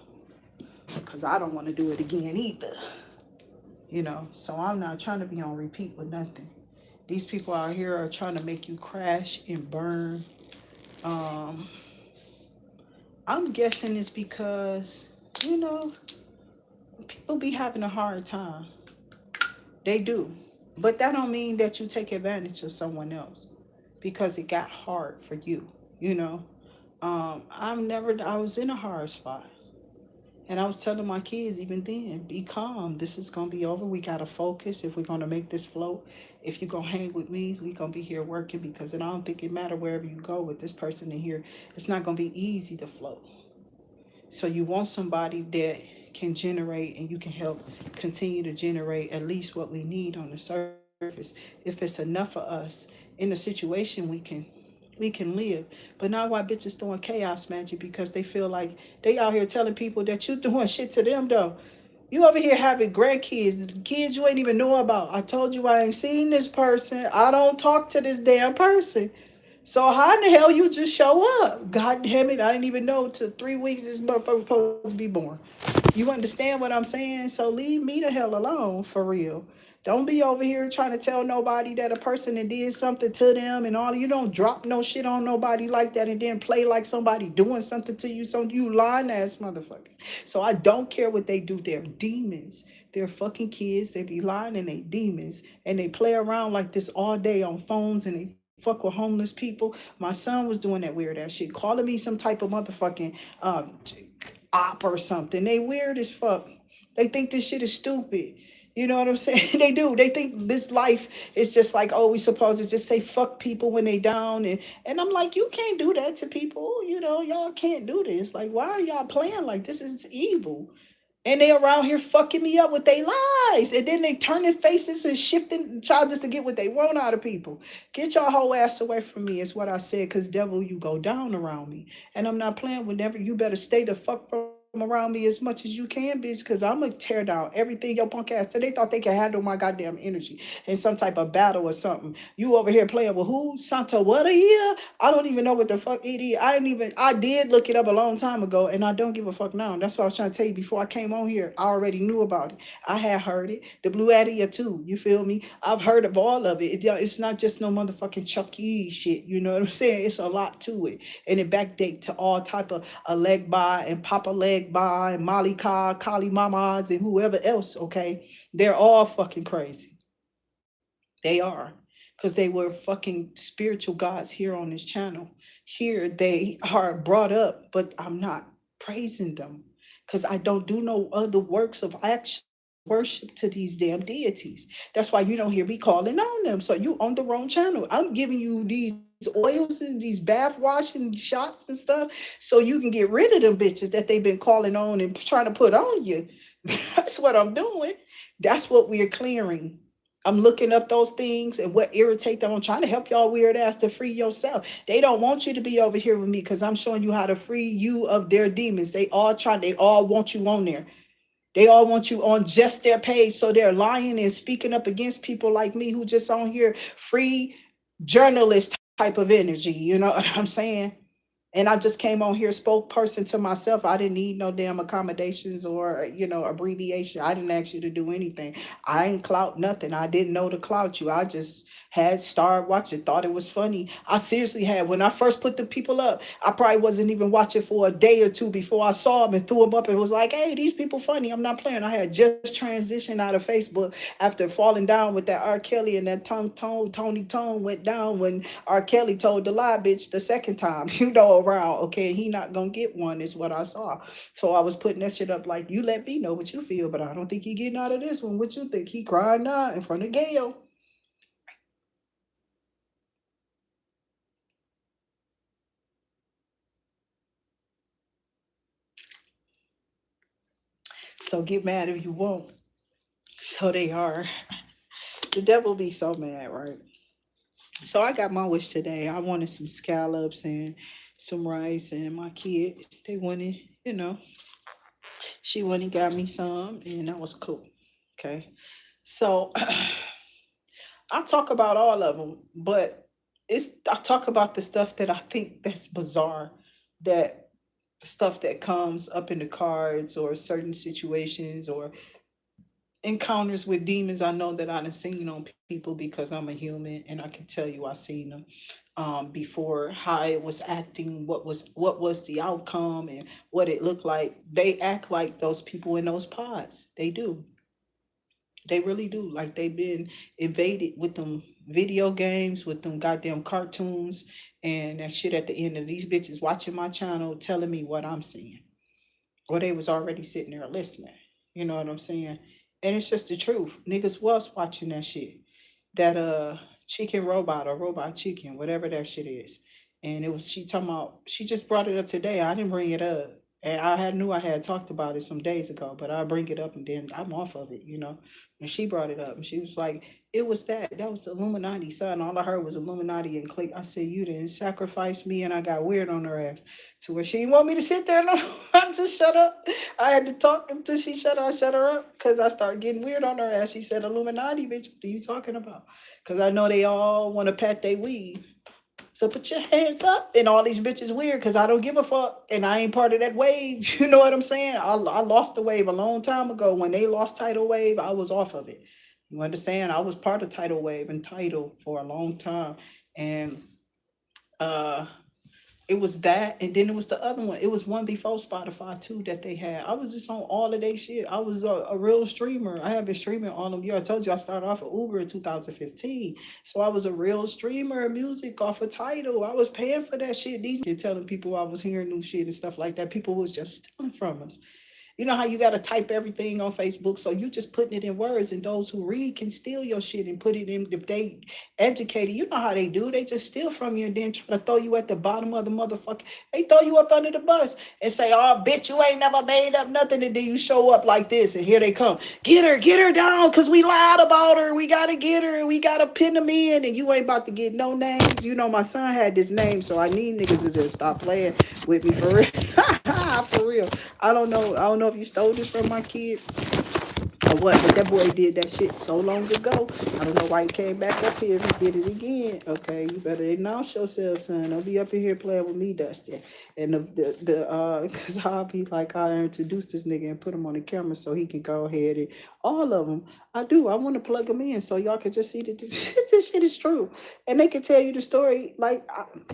because I don't want to do it again either, you know? So I'm not trying to be on repeat with nothing. These people out here are trying to make you crash and burn. Um, I'm guessing it's because, you know, people be having a hard time. They do. But that don't mean that you take advantage of someone else because it got hard for you, you know. I was in a hard spot. And I was telling my kids even then, be calm. This is gonna be over. We gotta focus if we're gonna make this float. If you're gonna hang with me, we gonna be here working because I don't think it matter wherever you go with this person in here. It's not gonna be easy to float. So you want somebody that can generate and you can help continue to generate at least what we need on the surface. If it's enough for us in a situation, we can live. But now why bitches doing chaos magic because they feel like they out here telling people that you doing shit to them though. You over here having grandkids, kids you ain't even know about. I told you I ain't seen this person. I don't talk to this damn person. So how in the hell you just show up? God damn it, I didn't even know till 3 weeks this motherfucker was supposed to be born. You understand what I'm saying? So leave me the hell alone for real. Don't be over here trying to tell nobody that a person that did something to them and all. You don't drop no shit on nobody like that and then play like somebody doing something to you. So you lying ass motherfuckers. So I don't care what they do. They're demons. They're fucking kids. They be lying and they demons. And they play around like this all day on phones and they fuck with homeless people. My son was doing that weird ass shit, calling me some type of motherfucking op or something. They weird as fuck. They think this shit is stupid. You know what I'm saying? They do. They think this life is just like, oh, we supposed to just say fuck people when they down. And I'm like, you can't do that to people. You know, y'all can't do this. Like, why are y'all playing like this? Is evil. And they around here fucking me up with their lies. And then they turning faces and shifting child just to get what they want out of people. Get your whole ass away from me is what I said. Cause devil, you go down around me. And I'm not playing whenever you better stay the fuck from around me as much as you can, bitch. Cause I'm gonna tear down everything your punk ass. So they thought they could handle my goddamn energy in some type of battle or something. You over here playing with who? Santa what a year? I don't even know what the fuck it is. I did look it up a long time ago and I don't give a fuck now. That's what I was trying to tell you before I came on here. I already knew about it. I had heard it. The Blue Addia too. You feel me? I've heard of all of it. It's not just no motherfucking Chuck E. shit. You know what I'm saying? It's a lot to it. And it backdate to all type of a leg by and Papa leg by and Molly Ka, Kali Mamas and whoever else, okay? They're all fucking crazy. They are. Because they were fucking spiritual gods here on this channel. Here they are brought up, but I'm not praising them. Because I don't do no other works of actual worship to these damn deities. That's why you don't hear me calling on them. So you on the wrong channel. I'm giving you these oils and these bath washing shots and stuff so you can get rid of them bitches that they've been calling on and trying to put on you. That's what I'm doing. That's what we're clearing. I'm looking up those things and what irritate them. I'm trying to help y'all weird ass to free yourself. They don't want you to be over here with me because I'm showing you how to free you of their demons. They all want you on there. They all want you on just their page. So they're lying and speaking up against people like me who just on here free journalist type of energy. You know what I'm saying? And I just came on here spokesperson to myself. I didn't need no damn accommodations or abbreviation. I didn't ask you to do anything. I ain't clout nothing. I didn't know to clout you. I just had started watching, thought it was funny. I seriously had when I first put the people up. I probably wasn't even watching for a day or two before I saw them and threw them up and was like, "Hey, these people funny. I'm not playing." I had just transitioned out of Facebook after falling down with that R. Kelly and that Tony Tone went down when R. Kelly told the lie, bitch, the second time, around. Okay, he not gonna get one, is what I saw. So I was putting that shit up like, you let me know what you feel, but I don't think he getting out of this one. What you think? He crying now in front of Gail. So get mad if you want. So they are. The devil be so mad, right? So I got my wish today. I wanted some scallops and some rice, and my kid, they wanted, she went and got me some, and that was cool. Okay. So I talk about all of them, but I talk about the stuff that I think that's bizarre, that stuff that comes up in the cards or certain situations or encounters with demons. I know that I done seen on people because I'm a human and I can tell you I seen them before, how it was acting, what was the outcome and what it looked like. They act like those people in those pods. They do. They really do. Like they've been invaded with them video games, with them goddamn cartoons and that shit at the end of these bitches watching my channel telling me what I'm seeing. Or they was already sitting there listening. You know what I'm saying? And it's just the truth. Niggas was watching that shit. That chicken robot or robot chicken, whatever that shit is. And it was she talking about she just brought it up today. I didn't bring it up. And I had knew I had talked about it some days ago, but I bring it up and then I'm off of it, you know. And she brought it up and she was like, it was that was the Illuminati, son. All I heard was Illuminati and click. I said, you didn't sacrifice me, and I got weird on her ass to where she didn't want me to sit there. No, I just shut up. I had to talk until she shut up. I shut her up because I started getting weird on her ass. She said, Illuminati, bitch, what are you talking about? Because I know they all want to pat their weave. So put your hands up. And all these bitches weird because I don't give a fuck. And I ain't part of that wave. You know what I'm saying? I lost the wave a long time ago. When they lost Tidal Wave, I was off of it. You understand? I was part of Tidal Wave and Tidal for a long time. And uh it was that, and then it was the other one. It was one before Spotify too that they had. I was just on all of their shit. I was a real streamer. I have been streaming all of year. I told you I started off at Uber in 2015, so I was a real streamer of music off of Tidal. I was paying for that shit. These telling people I was hearing new shit and stuff like that. People was just stealing from us. You know how you got to type everything on Facebook, so you just putting it in words, and those who read can steal your shit and put it in. If they educated, you know how they do. They just steal from you and then try to throw you at the bottom of the motherfucker. They throw you up under the bus and say, "Oh, bitch, you ain't never made up nothing," and then you show up like this, and here they come. Get her down, cause we lied about her. We gotta get her. We gotta pin them in, and you ain't about to get no names. You know my son had this name, so I need niggas to just stop playing with me for real. For real. I don't know. I don't know if you stole this from my kid or what, but that boy did that shit so long ago. I don't know why he came back up here if he did it again. Okay, you better announce yourself, son. Don't be up in here playing with me, Dusty. And cause I'll be like, I introduce this nigga and put him on the camera so he can go ahead and all of them. I do. I want to plug them in so y'all can just see that this shit is true, and they can tell you the story like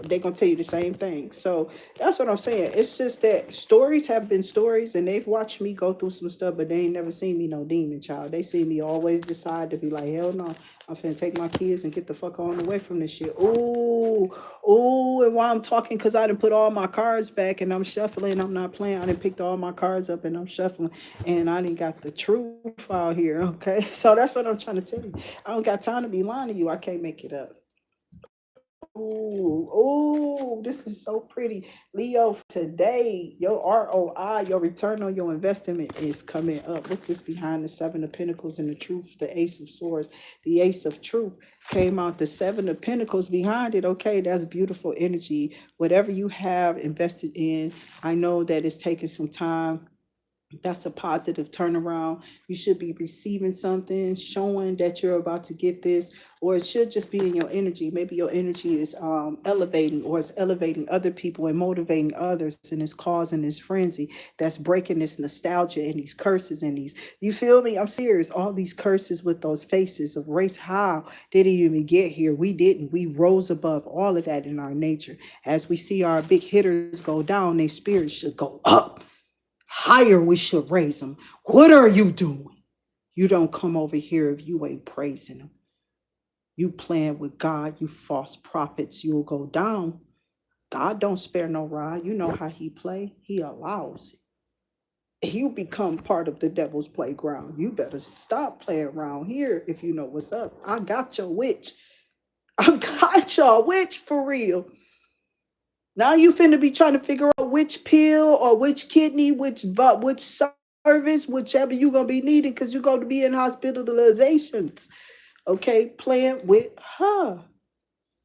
they gonna tell you the same thing. So that's what I'm saying. It's just that stories have been stories, and they've watched me go through some stuff, but they ain't never seen me no demon child. They see me always decide to be like, hell no, I'm finna take my kids and get the fuck on away from this shit. Ooh, ooh, and while I'm talking, because I done put all my cards back and I'm shuffling, I'm not playing. I done picked all my cards up and I'm shuffling, and I done got the truth out here, okay? So that's what I'm trying to tell you. I don't got time to be lying to you. I can't make it up. Ooh, ooh, this is so pretty. Leo, today, your ROI, your return on your investment is coming up. What's this behind the Seven of Pentacles and the Truth, the Ace of Swords, the Ace of Truth came out, the Seven of Pentacles behind it. Okay, that's beautiful energy. Whatever you have invested in, I know that it's taking some time. That's a positive turnaround. You should be receiving something showing that you're about to get this, or it should just be in your energy. Maybe your energy is elevating, or it's elevating other people and motivating others, and it's causing this frenzy that's breaking this nostalgia and these curses and these, you feel me? I'm serious. All these curses with those faces of race, how did it even get here? We didn't. We rose above all of that in our nature. As we see our big hitters go down, their spirits should go up higher. We should raise them. What are you doing? You don't come over here if you ain't praising him. You playing with God, you false prophets, you'll go down. God don't spare no rod. You know how he play. He allows it. You become part of the devil's playground. You better stop playing around here if you know what's up. I got your witch. I got your witch for real. Now you finna be trying to figure out which pill or which kidney, which service, whichever you gonna be needing, because you're gonna be in hospitalizations. Okay, playing with her.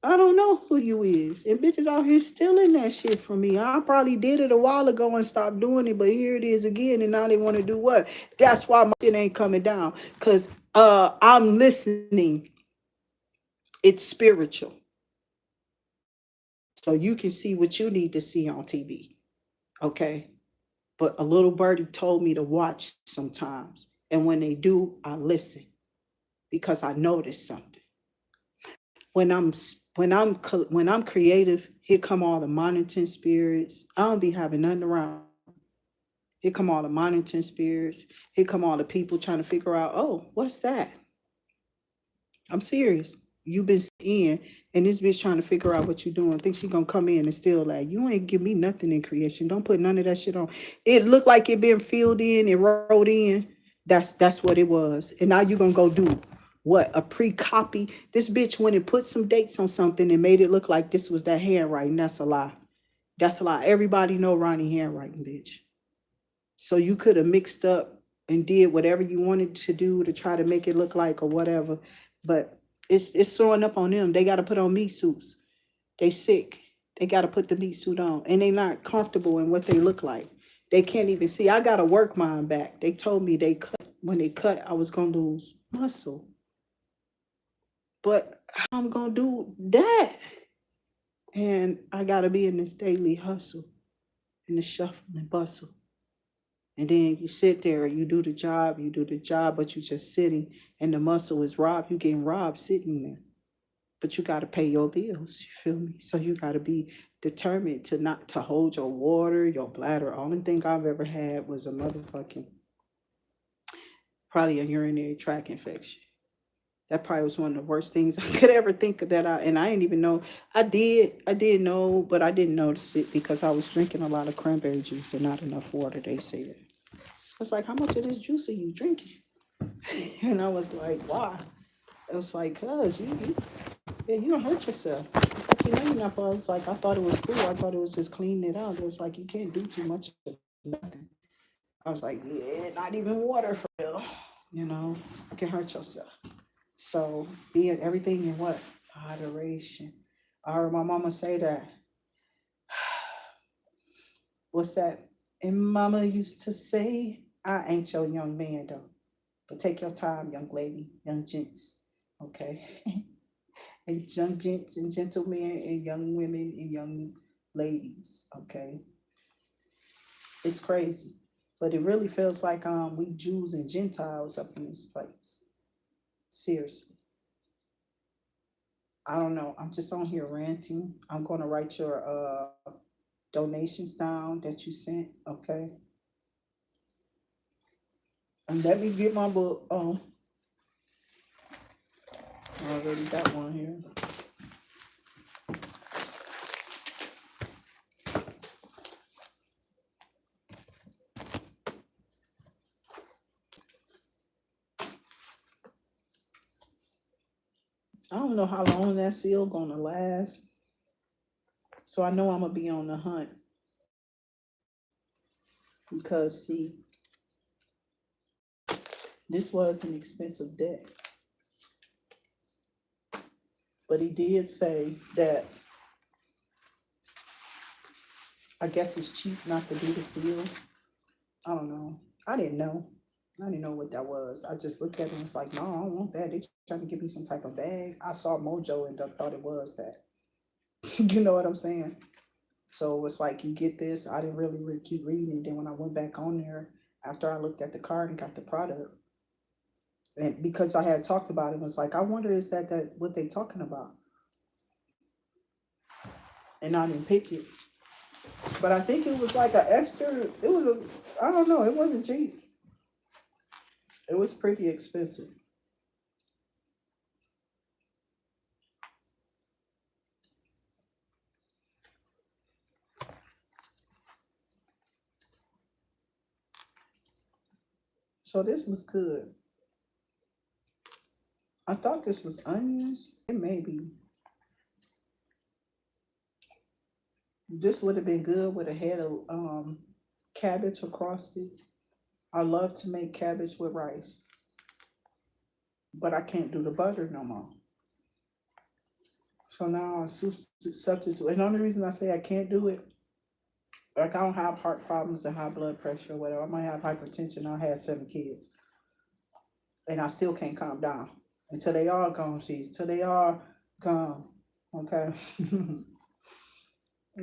I don't know who you is. And bitches out here stealing that shit from me. I probably did it a while ago and stopped doing it, but here it is again, and now they want to do what? That's why my shit ain't coming down. Cause I'm listening. It's spiritual. So you can see what you need to see on TV. Okay. But a little birdie told me to watch sometimes. And when they do, I listen because I notice something. When I'm when I'm creative, here come all the monitoring spirits. I don't be having nothing around. Here come all the monitoring spirits. Here come all the people trying to figure out, oh, what's that? I'm serious. You been in, and this bitch trying to figure out what you doing. Think she gonna come in and still like, you ain't give me nothing in creation. Don't put none of that shit on. It looked like it been filled in and wrote in. That's what it was. And now you gonna go do what? A pre-copy. This bitch went and put some dates on something and made it look like this was that handwriting. That's a lie. That's a lie. Everybody know Ronnie handwriting, bitch. So you could have mixed up and did whatever you wanted to do to try to make it look like or whatever. But it's throwing up on them. They got to put on meat suits. They sick. They got to put the meat suit on, and they not comfortable in what they look like. They can't even see. I got to work mine back. They told me they cut when they cut. I was gonna lose muscle, but how I'm gonna do that? And I got to be in this daily hustle, in the shuffle and bustle. And then you sit there, you do the job, but you just sitting and the muscle is robbed. You getting robbed sitting there. But you gotta pay your bills, you feel me? So you gotta be determined to not to hold your water, your bladder. Only thing I've ever had was a motherfucking probably a urinary tract infection. That probably was one of the worst things I could ever think of that and I didn't even know. I did know, but I didn't notice it because I was drinking a lot of cranberry juice and not enough water, they said. It's like, how much of this juice are you drinking? And I was like, why? It was like, cuz yeah, you gonna hurt yourself. It's like, you're not. I was like, I thought it was cool. I thought it was just cleaning it out. It was like, you can't do too much of nothing. I was like, yeah, not even water for real. You know, you can hurt yourself. So, being everything in what? Moderation. I heard my mama say that. What's that? And mama used to say, I ain't your young man though. But take your time, young lady, young gents. Okay. And young gents and gentlemen and young women and young ladies. Okay. It's crazy. But it really feels like we Jews and Gentiles up in this place. Seriously. I don't know. I'm just on here ranting. I'm gonna write your donations down that you sent, okay? And let me get my book. Oh, I already got one here. I don't know how long that seal gonna last. So I know I'm gonna be on the hunt because see, this was an expensive debt. But he did say that I guess it's cheap not to do the seal. I don't know. I didn't know. I didn't know what that was. I just looked at it and was like, no, I don't want that. They trying to give me some type of bag. I saw Mojo and thought it was that. You know what I'm saying? So it's like you get this. I didn't really keep reading. Then when I went back on there after I looked at the card and got the product, and because I had talked about it, it was like I wonder is that what they talking about? And I didn't pick it. But I think it was like an extra. It was a. I don't know. It wasn't cheap. It was pretty expensive. So this was good. I thought this was onions. It may be. This would have been good with a head of cabbage across it. I love to make cabbage with rice, but I can't do the butter no more. So now I substitute. And the only reason I say I can't do it, like I don't have heart problems and high blood pressure or whatever. I might have hypertension. I had 7 kids, and I still can't calm down until they all gone. Until they all Gone. Okay.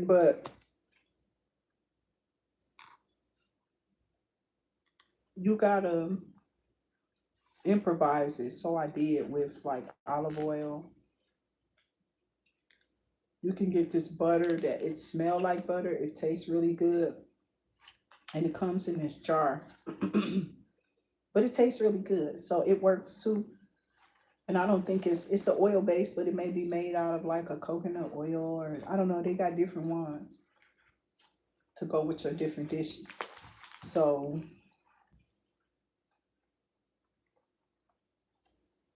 But you gotta improvise it. So I did with like olive oil. You can get this butter that it smell like butter. It tastes really good, and it comes in this jar. But it tastes really good, so it works too. And I don't think it's an oil base, but it may be made out of like a coconut oil, or I don't know. They got different ones to go with your different dishes. So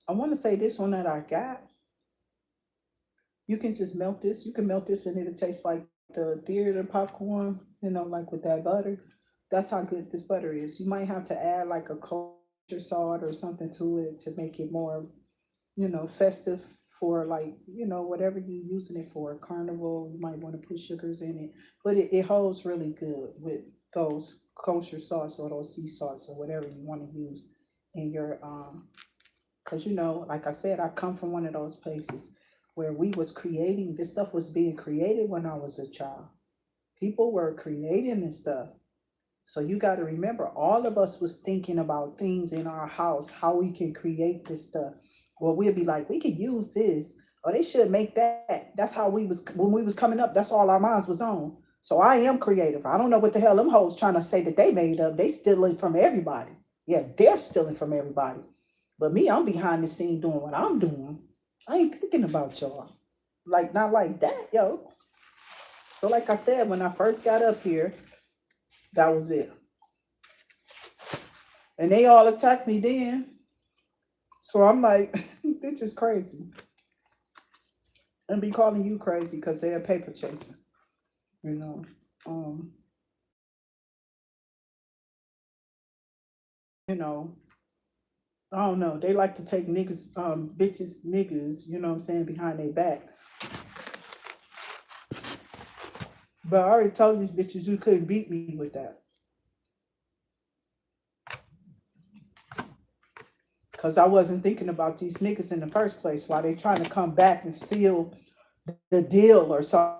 I want to say this one that I got. You can just melt this. You can melt this, and it'll taste like the theater popcorn. You know, like with that butter. That's how good this butter is. You might have to add like a kosher salt or something to it to make it more, festive for like, whatever you're using it for. Carnival, you might want to put sugars in it, but it holds really good with those kosher sauce or those sea salts or whatever you want to use in your because like I said, I come from one of those places where we was creating this stuff was being created when I was a child. People were creating this stuff. So you got to remember, all of us was thinking about things in our house, how we can create this stuff. Well, we'll be like, we could use this, or they should make that. That's how we was when we was coming up. That's all our minds was on. So I am creative. I don't know what the hell them hoes trying to say that they made up. They stealing from everybody. Yeah, they're stealing from everybody. But me, I'm behind the scene doing what I'm doing. I ain't thinking about y'all. Like not like that, yo. So like I said, when I first got up here, that was it. And they all attacked me then. So I'm like, bitch is crazy. And be calling you crazy because they're paper chasing, you know. Um, you know, I don't know. They like to take niggas, bitches, niggas, you know what I'm saying, behind their back. But I already told these bitches you couldn't beat me with that. Because I wasn't thinking about these niggas in the first place while they trying to come back and steal the deal or something.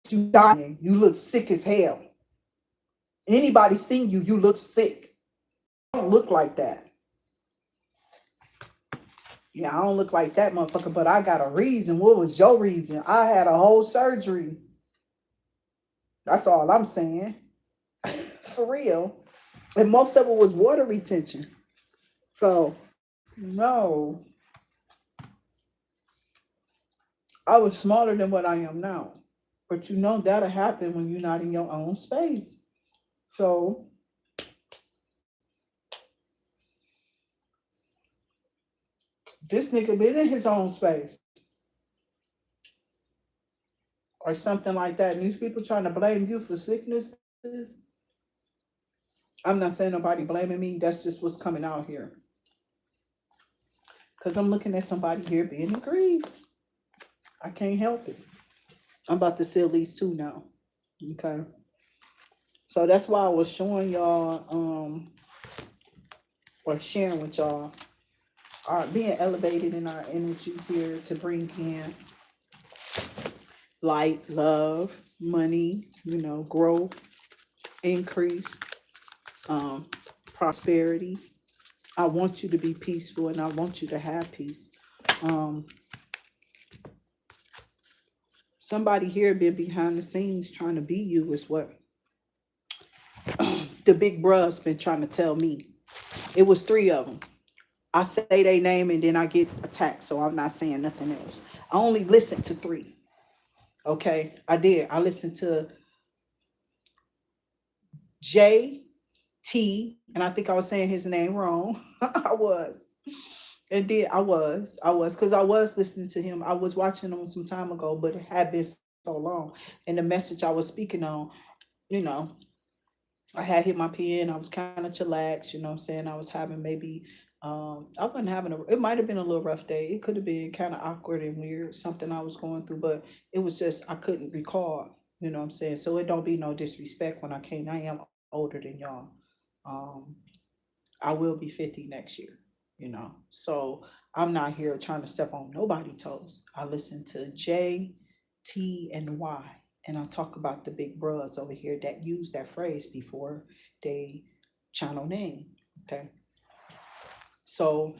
You dying. You look sick as hell. Anybody seen you, you look sick. I don't look like that. Yeah, I don't look like that motherfucker, but I got a reason. What was your reason? I had a whole surgery. That's all I'm saying. For real. And most of it was water retention. So, no, I was smaller than what I am now. But that'll happen when you're not in your own space. So, this nigga been in his own space or something like that. And these people trying to blame you for sicknesses. I'm not saying nobody blaming me. That's just what's coming out here. Because I'm looking at somebody here being aggrieved. I can't help it. I'm about to sell these two now. Okay. So that's why I was showing y'all, or sharing with y'all, our being elevated in our energy here to bring in light, love, money, growth, increase, um, prosperity. I want you to be peaceful and I want you to have peace. Um, Somebody here been behind the scenes trying to be you is what the big bruh's been trying to tell me. It was three of them. I say their name and then I get attacked, so I'm not saying nothing else. I only listened to three. Okay, I did. I listened to JT, and I think I was saying his name wrong. I was. And then because I was listening to him. I was watching him some time ago, but it had been so long. And the message I was speaking on, you know, I had hit my pen. I was kind of chillaxed, you know what I'm saying? I was having maybe, I wasn't having it might have been a little rough day. It could have been kind of awkward and weird, something I was going through, but it was just, I couldn't recall, you know what I'm saying? So it don't be no disrespect when I came. I am older than y'all. Um, I will be 50 next year. So I'm not here trying to step on nobody's toes. I listen to J, T, and Y, and I talk about the big bros over here that use that phrase before they channel name. Okay, so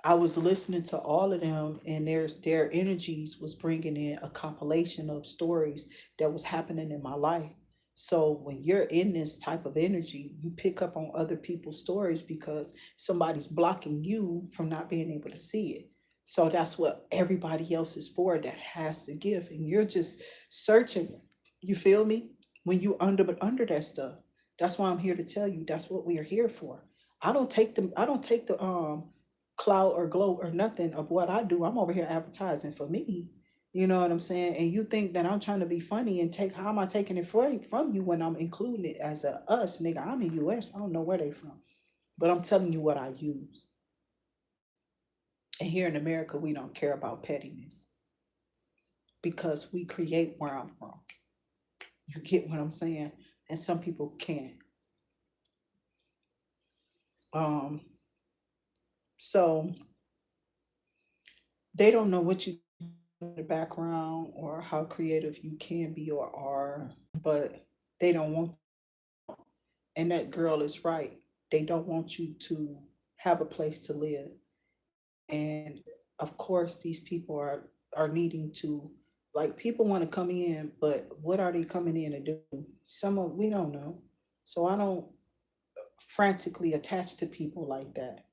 I was listening to all of them, and their energies was bringing in a compilation of stories that was happening in my life. So when you're in this type of energy, you pick up on other people's stories because somebody's blocking you from not being able to see it. So that's what everybody else is for, that has to give, and you're just searching. You feel me? When you under that stuff, that's why I'm here to tell you. That's what we are here for. I don't take the clout or gloat or nothing of what I do. I'm over here advertising for me. You know what I'm saying? And you think that I'm trying to be funny and take, how am I taking it from you when I'm including it as a us, nigga? I'm in US. I don't know where they from. But I'm telling you what I use. And here in America, we don't care about pettiness because we create where I'm from. You get what I'm saying? And some people can't. Um, so they don't know what you in the background or how creative you can be or are, but they don't want, and that girl is right. They don't want you to have a place to live. And of course these people are needing to, like, people want to come in, but what are they coming in to do? Some of we don't know. So I don't frantically attach to people like that.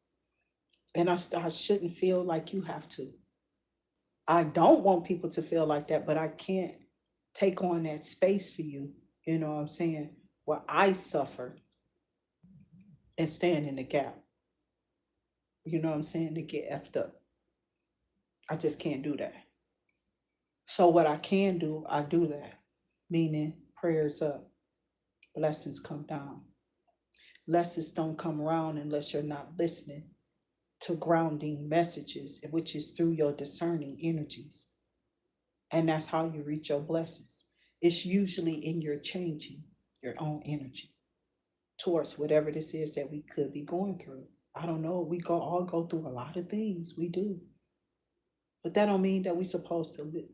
And I shouldn't feel like you have to. I don't want people to feel like that, but I can't take on that space for you. You know what I'm saying? Where I suffer and stand in the gap. You know what I'm saying? To get effed up. I just can't do that. So what I can do, I do that. Meaning prayers up, blessings come down. Blessings don't come around unless you're not listening to grounding messages, which is through your discerning energies. And that's how you reach your blessings. It's usually in your changing your own energy towards whatever this is that we could be going through. I don't know. We all go through a lot of things. We do, but that don't mean that we're supposed to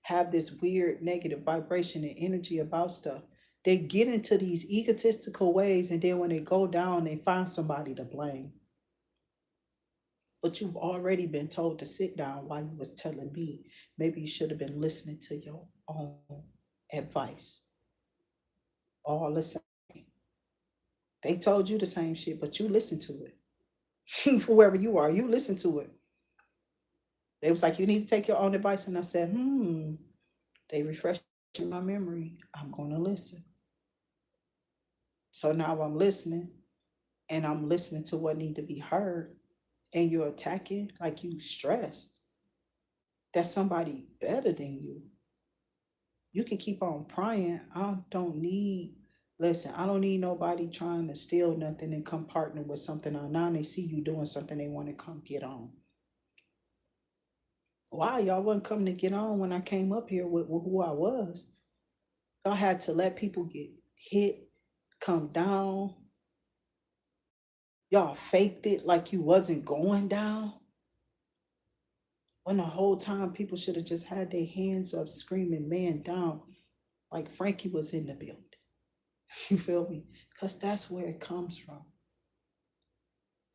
have this weird negative vibration and energy about stuff. They get into these egotistical ways, and then when they go down, they find somebody to blame. But you've already been told to sit down while you was telling me maybe you should have been listening to your own advice. All the same. They told you the same shit, but you listened to it. Whoever you are, you listen to it. They was like, you need to take your own advice. And I said, they refreshing my memory. I'm gonna listen. So now I'm listening, and I'm listening to what need to be heard. And you're attacking like you stressed. That's somebody better than you. You can keep on prying. I don't need, listen, I don't need nobody trying to steal nothing and come partner with something on. Now they see you doing something, they want to come get on. Why y'all wasn't coming to get on when I came up here with who I was? Y'all had to let people get hit, come down. Y'all faked it like you wasn't going down. When the whole time people should have just had their hands up screaming man down like Frankie was in the building. You feel me? Because that's where it comes from.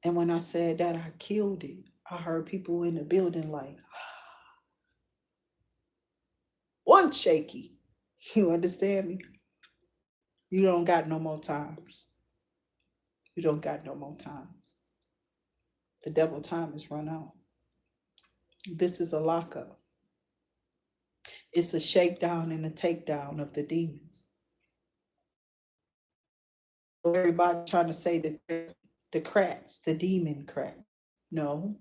And when I said that I killed it, I heard people in the building like, one shaky. You understand me? You don't got no more times. You don't got no more times. The devil time is run out. This is a lockup. It's a shakedown and a takedown of the demons. So everybody trying to say that they're the cracks, the demon cracks. No,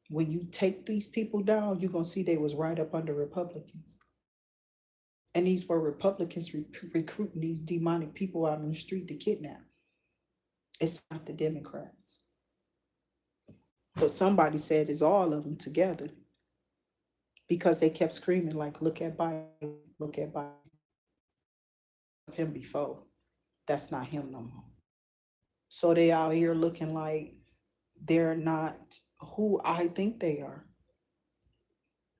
when you take these people down, you're gonna see they was right up under Republicans. And these were Republicans recruiting these demonic people out on the street to kidnap. It's not the Democrats. But somebody said it's all of them together because they kept screaming like, look at Biden, look at Biden. Him before. That's not him no more. So they out here looking like They're not who I think they are.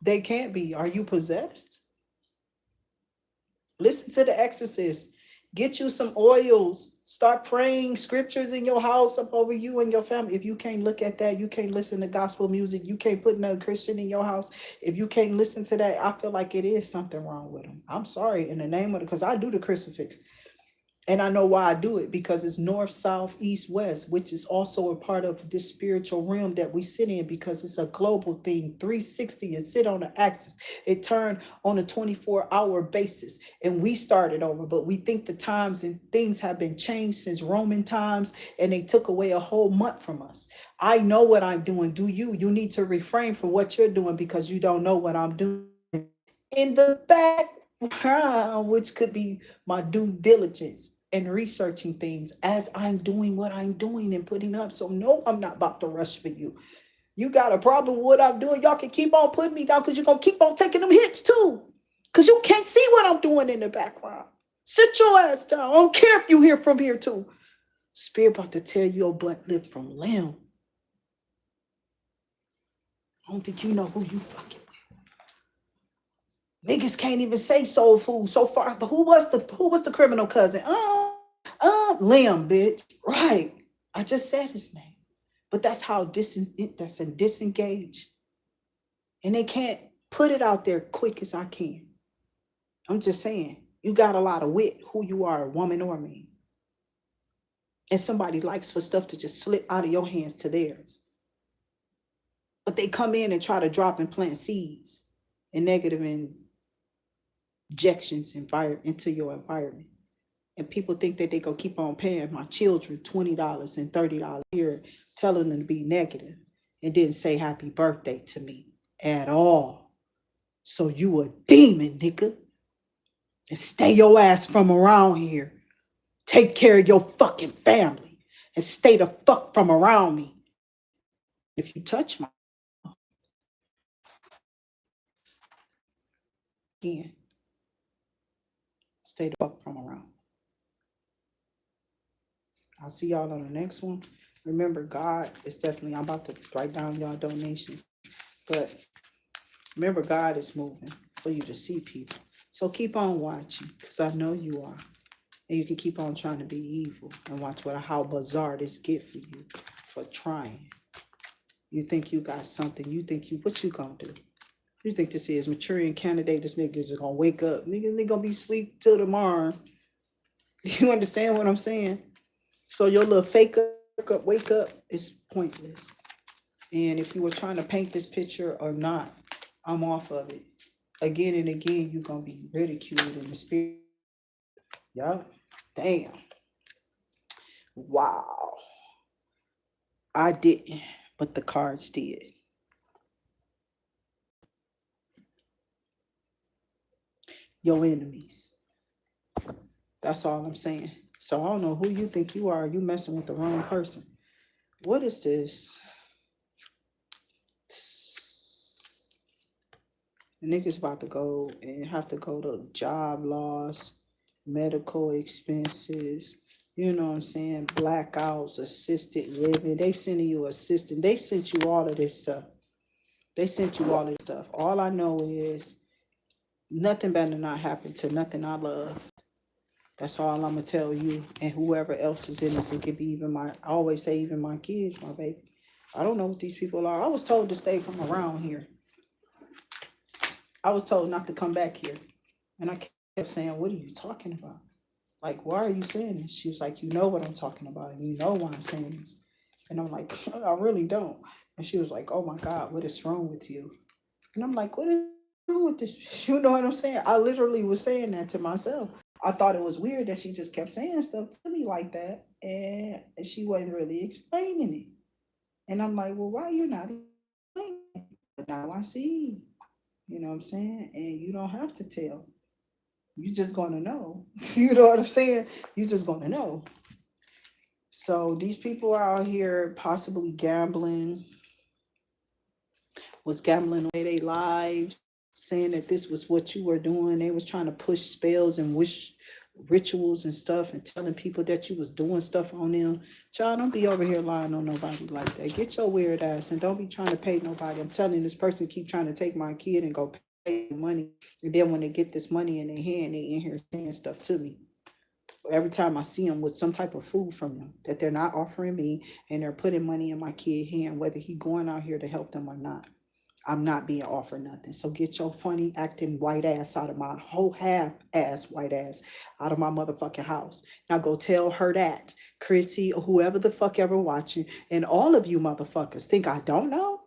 They can't be. Are you possessed? Listen to The Exorcist. Get you some oils. Start praying scriptures in your house up over you and your family. If you can't look at that, you can't listen to gospel music. You can't put no Christian in your house. If you can't listen to that, I feel like it is something wrong with them. I'm sorry in the name of it, because I do the crucifix. And I know why I do it, because it's north, south, east, west, which is also a part of this spiritual realm that we sit in, because it's a global thing. 360, it sit on the axis. It turned on a 24-hour basis. And we started over, but we think the times and things have been changed since Roman times, and they took away a whole month from us. I know what I'm doing. Do you? You need to refrain from what you're doing, because you don't know what I'm doing in the background, which could be my due diligence and researching things as I'm doing what I'm doing and putting up. So no, I'm not about to rush for you. You got a problem with what I'm doing, y'all can keep on putting me down, because you're gonna keep on taking them hits too. Because you can't see what I'm doing in the background. Sit your ass down. I don't care if you hear from here too. Spirit about to tear your butt lift from limb. I don't think you know who you fucking with. Niggas can't even say soul food so far. Who was the criminal cousin? Limb, bitch. Right. I just said his name. But that's how that's a disengage. And they can't put it out there quick as I can. I'm just saying, you got a lot of wit, who you are, woman or man. And somebody likes for stuff to just slip out of your hands to theirs. But they come in and try to drop and plant seeds and negative injections into your environment. And people think that they go keep on paying my children $20 and $30 a year, telling them to be negative, and didn't say happy birthday to me at all. So you a demon, nigga. And stay your ass from around here. Take care of your fucking family and stay the fuck from around me. If you touch my again, stay the fuck from around. I'll see y'all on the next one. Remember, God is definitely, I'm about to write down y'all donations, but remember, God is moving for you to see people. So keep on watching, because I know you are. And you can keep on trying to be evil and watch how bizarre this get for you for trying. You think you got something. What you gonna do? You think this is Manchurian candidate? This nigga is gonna wake up. Nigga gonna be asleep till tomorrow. You understand what I'm saying? So your little wake up is pointless. And if you were trying to paint this picture or not, I'm off of it. Again and again, you're gonna be ridiculed in the spirit. Yup. Damn. Wow. I didn't, but the cards did. Your enemies. That's all I'm saying. So I don't know who you think you are. You messing with the wrong person. What is this? The nigga's about to go and have to go to job loss, medical expenses, you know what I'm saying? Blackouts, assisted living. They sending you assistant. They sent you all of this stuff. All I know is nothing better not happen to nothing I love. That's all I'm gonna tell you, and whoever else is in this. It could be even I always say even my kids, my baby. I don't know what these people are. I was told to stay from around here. I was told not to come back here. And I kept saying, what are you talking about? Like, why are you saying this? She was like, you know what I'm talking about, and you know why I'm saying this. And I'm like, I really don't. And she was like, oh my God, what is wrong with you? And I'm like, what is wrong with this? You know what I'm saying? I literally was saying that to myself. I thought it was weird that she just kept saying stuff to me like that, and she wasn't really explaining it. And I'm like, well, why are you not explaining it? But now I see, you know what I'm saying? And you don't have to tell. You just gonna know. You know what I'm saying? You just gonna know. So these people are out here possibly was gambling away their lives, saying that this was what you were doing. They was trying to push spells and rituals and stuff and telling people that you was doing stuff on them. Child, don't be over here lying on nobody like that. Get your weird ass and don't be trying to pay nobody. I'm telling this person keep trying to take my kid and go pay money. And then when they get this money in their hand, they in here saying stuff to me. Every time I see them with some type of food from them that they're not offering me and they're putting money in my kid's hand, whether he going out here to help them or not. I'm not being offered nothing. So get your funny acting white ass out of my whole half ass white ass out of my motherfucking house. Now go tell her that. Chrissy or whoever the fuck ever watching. And all of you motherfuckers think I don't know?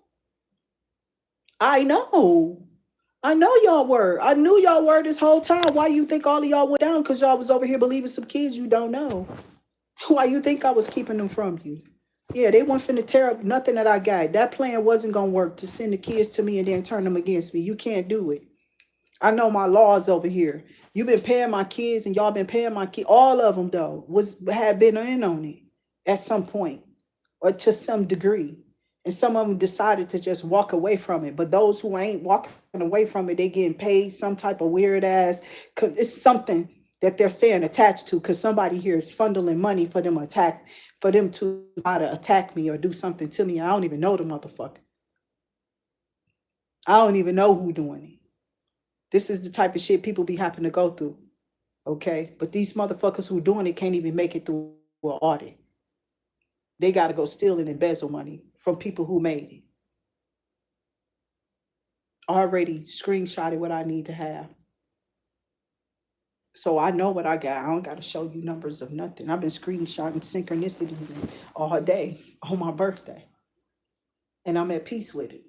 I know. I know y'all were. I knew y'all were this whole time. Why you think all of y'all went down? Because y'all was over here believing some kids you don't know. Why you think I was keeping them from you? Yeah, they weren't finna tear up nothing that I got. That plan wasn't gonna work to send the kids to me and then turn them against me. You can't do it. I know my laws over here. You've been paying my kids and y'all been paying my kids. All of them though had been in on it at some point or to some degree. And some of them decided to just walk away from it. But those who ain't walking away from it, they getting paid some type of weird ass. It's something that they're staying attached to because somebody here is funneling money for them to try to attack me or do something to me. I don't even know the motherfucker. I don't even know who doing it. This is the type of shit people be having to go through. Okay? But these motherfuckers who doing it can't even make it through an audit. They got to go steal and embezzle money from people who made it. Already screenshotted what I need to have. So I know what I got. I don't got to show you numbers of nothing. I've been screenshotting synchronicities all day on my birthday. And I'm at peace with it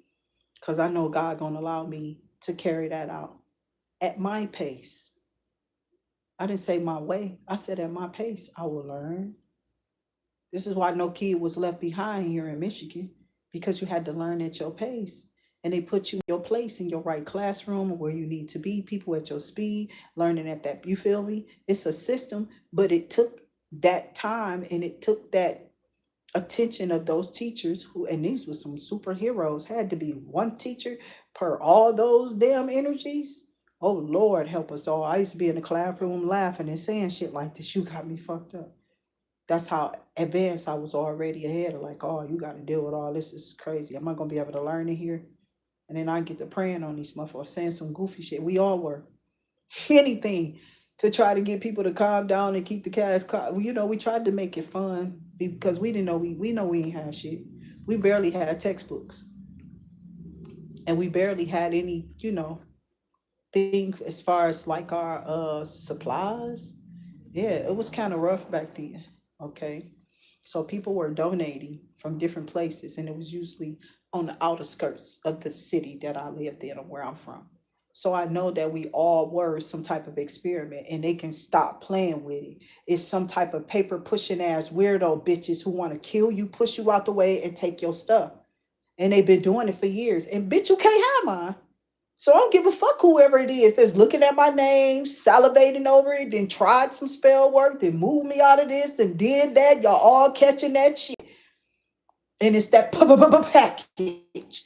because I know God going to allow me to carry that out at my pace. I didn't say my way. I said at my pace, I will learn. This is why no kid was left behind here in Michigan because you had to learn at your pace. And they put you in your place in your right classroom where you need to be, people at your speed, learning at that. You feel me? It's a system, but it took that time and it took that attention of those teachers who, and these were some superheroes, had to be one teacher per all those damn energies. Oh Lord, help us all. I used to be in the classroom laughing and saying shit like this. You got me fucked up. That's how advanced I was already ahead of like, oh, you got to deal with all this. This is crazy. Am I going to be able to learn it here? And then I get to praying on these motherfuckers, saying some goofy shit. We all were. Anything to try to get people to calm down and keep the cats calm. You know, we tried to make it fun because we didn't know we know we ain't have shit. We barely had textbooks. And we barely had any, thing as far as like our supplies. Yeah, it was kind of rough back then. Okay. So people were donating from different places, and it was usually on the outer skirts of the city that I lived in or where I'm from. So I know that we all were some type of experiment, and they can stop playing with it. It's some type of paper pushing ass weirdo bitches who want to kill you, push you out the way, and take your stuff. And they've been doing it for years. And bitch, you can't have mine. So I don't give a fuck whoever it is that's looking at my name, salivating over it, then tried some spell work, then moved me out of this, then did that. Y'all all catching that shit. And it's that package.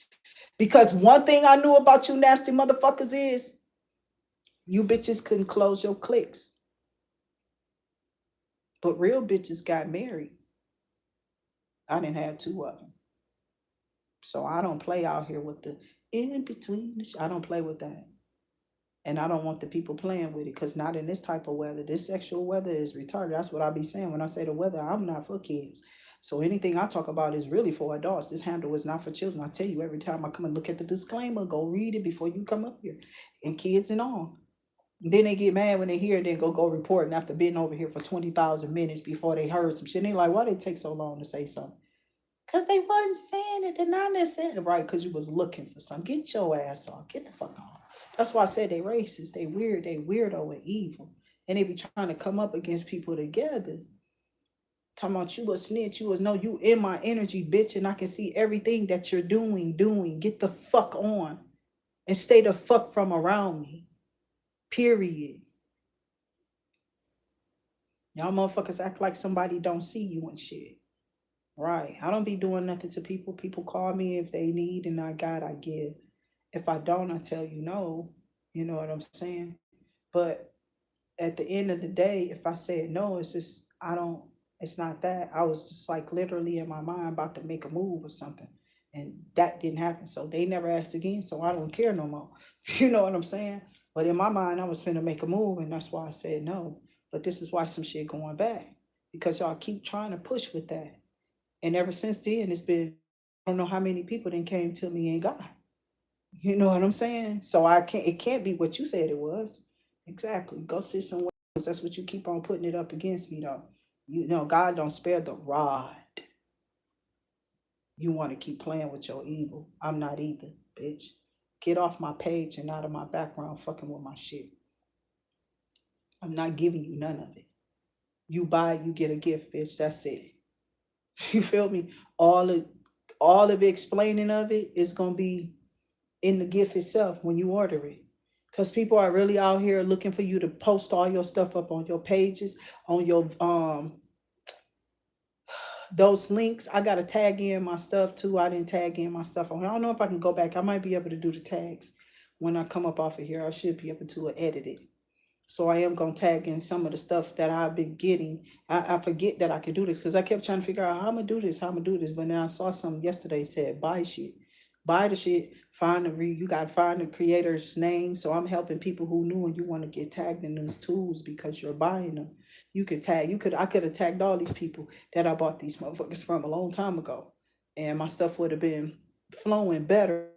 Because one thing I knew about you nasty motherfuckers is you bitches couldn't close your clicks. But real bitches got married. I didn't have two of them. So I don't play out here with the in between. I don't play with that. And I don't want the people playing with it because not in this type of weather. This sexual weather is retarded. That's what I be saying when I say the weather. I'm not for kids. So anything I talk about is really for adults. This handle is not for children. I tell you every time I come and look at the disclaimer, go read it before you come up here. And kids and all. And then they get mad when they hear it, then go reporting after being over here for 20,000 minutes before they heard some shit. And they like, why did it take so long to say something? Because they wasn't saying it. They're not saying it right because you was looking for something. Get your ass on. Get the fuck on. That's why I said they racist. They weird. They weirdo and evil. And they be trying to come up against people together. Talking about you a snitch. You was no, you in my energy, bitch. And I can see everything that you're doing. Get the fuck on. And stay the fuck from around me. Period. Y'all motherfuckers act like somebody don't see you and shit. Right. I don't be doing nothing to people. People call me if they need and I got, I give. If I don't, I tell you no. You know what I'm saying? But at the end of the day, if I said no, it's just I don't. It's not that. I was just like literally in my mind about to make a move or something, and that didn't happen. So they never asked again. So I don't care no more. You know what I'm saying? But in my mind, I was finna make a move, and that's why I said no. But this is why some shit going back because y'all keep trying to push with that, and ever since then, it's been I don't know how many people then came to me and got. You know what I'm saying? So I can't. It can't be what you said it was. Exactly. Go sit somewhere else. That's what you keep on putting it up against me, though. You know, God don't spare the rod. You want to keep playing with your evil. I'm not either, bitch. Get off my page and out of my background, fucking with my shit. I'm not giving you none of it. You buy, you get a gift, bitch. That's it. You feel me? All of, all of the explaining of it is gonna be in the gift itself when you order it. Because people are really out here looking for you to post all your stuff up on your pages, on your those links. I gotta tag in my stuff too. I didn't tag in my stuff. I don't know if I can go back. I might be able to do the tags when I come up off of here. I should be able to edit it. So I am gonna tag in some of the stuff that I've been getting. I forget that I could do this because I kept trying to figure out how I'm gonna do this, how I'm gonna do this. But then I saw something yesterday said buy shit. Buy the shit, find you gotta find the creator's name. So I'm helping people who knew and you want to get tagged in those tools because you're buying them. You could tag, I could have tagged all these people that I bought these motherfuckers from a long time ago. And my stuff would have been flowing better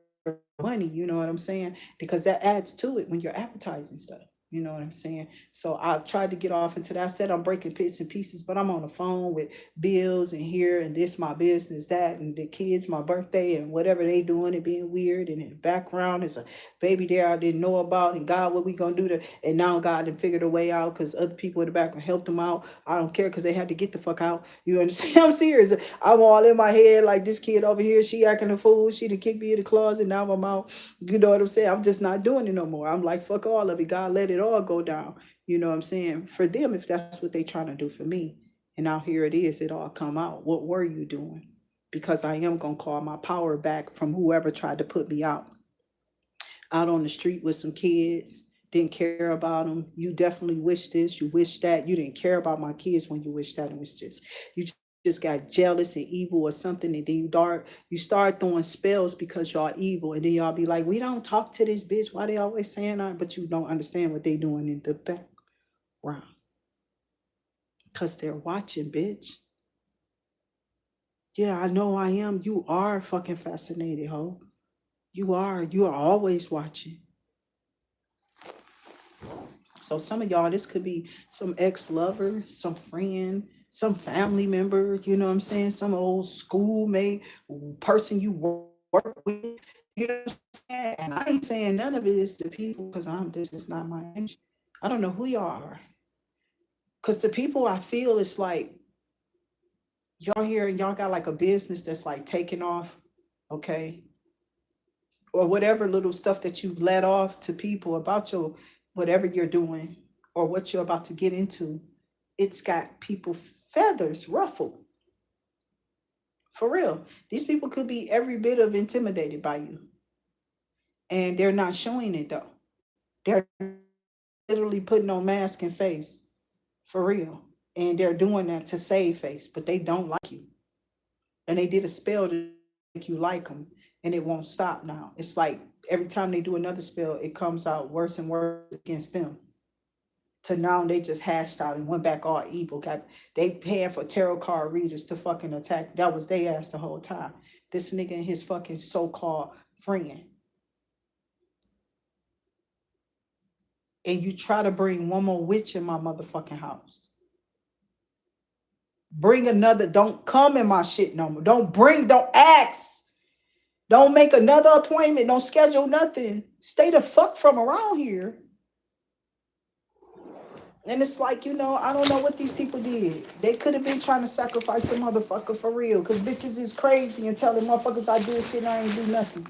money, you know what I'm saying? Because that adds to it when you're advertising stuff. You know what I'm saying? So I tried to get off into that. I said I'm breaking bits and pieces, but I'm on the phone with bills and here and this my business, that and the kids, my birthday and whatever they doing, it being weird. And in the background is a baby there I didn't know about. And God, what we gonna do to? And now God done figured a way out because other people in the background helped them out. I don't care because they had to get the fuck out. You understand? I'm serious. I'm all in my head like this kid over here. She acting a fool. She done kicked me in the closet. Now I'm out. You know what I'm saying? I'm just not doing it no more. I'm like, fuck all of it. God, let it all go down. You know what I'm saying? For them, if that's what they trying to do for me. And now here it is. It all come out. What were you doing? Because I am going to call my power back from whoever tried to put me out on the street with some kids, didn't care about them. You definitely wish this, you wish that. You didn't care about my kids when you wish that. It was just you just got jealous and evil or something, and then you start throwing spells because y'all evil, and then y'all be like, we don't talk to this bitch. Why they always saying that? But you don't understand what they doing in the background because they're watching, bitch. Yeah, I know I am. You are fucking fascinated, ho. You are. You are always watching. So some of y'all, this could be some ex-lover, some friend, some family member, you know what I'm saying? Some old schoolmate, person you work with, you know what I'm saying? And I ain't saying none of it is to people because this is not my energy. I don't know who y'all are. Because the people I feel it's like y'all here and y'all got like a business that's like taking off, okay? Or whatever little stuff that you've let off to people about your whatever you're doing or what you're about to get into, it's got people feathers ruffled. For real. These people could be every bit of intimidated by you. And they're not showing it though. They're literally putting on mask and face. For real. And they're doing that to save face, but they don't like you. And they did a spell to make you like them, and it won't stop now. It's like every time they do another spell, it comes out worse and worse against them. To now they just hashed out and went back all evil. Got they paying for tarot card readers to fucking attack. That was they ass the whole time. This nigga and his fucking so-called friend. And you try to bring one more witch in my motherfucking house. Bring another, don't come in my shit no more. Don't ask. Don't make another appointment. Don't schedule nothing. Stay the fuck from around here. And it's like, I don't know what these people did. They could have been trying to sacrifice a motherfucker for real. Because bitches is crazy and telling motherfuckers I did shit and I ain't do nothing.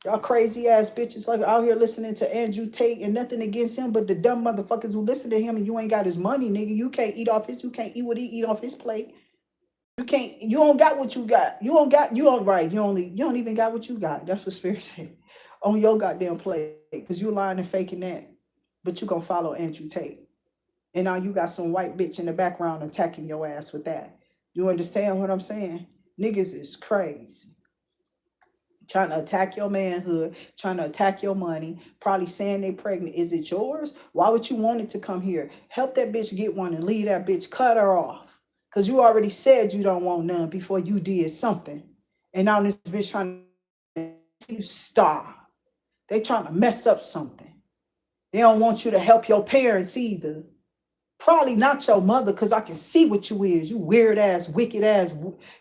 Y'all crazy ass bitches like out here listening to Andrew Tate and nothing against him, but the dumb motherfuckers who listen to him and you ain't got his money, nigga. You can't eat what he eat off his plate. You don't got what you got. You don't even got what you got. That's what Spirit said. On your goddamn plate. Because you lying and faking that. But you gonna follow Andrew Tate. And now you got some white bitch in the background attacking your ass with that. You understand what I'm saying? Niggas is crazy. Trying to attack your manhood, trying to attack your money, probably saying they pregnant. Is it yours? Why would you want it to come here? Help that bitch get one and leave that bitch, cut her off. Because you already said you don't want none before you did something. And now this bitch trying to stop. They trying to mess up something. They don't want you to help your parents either. Probably not your mother, because I can see what you is. You weird ass, wicked ass.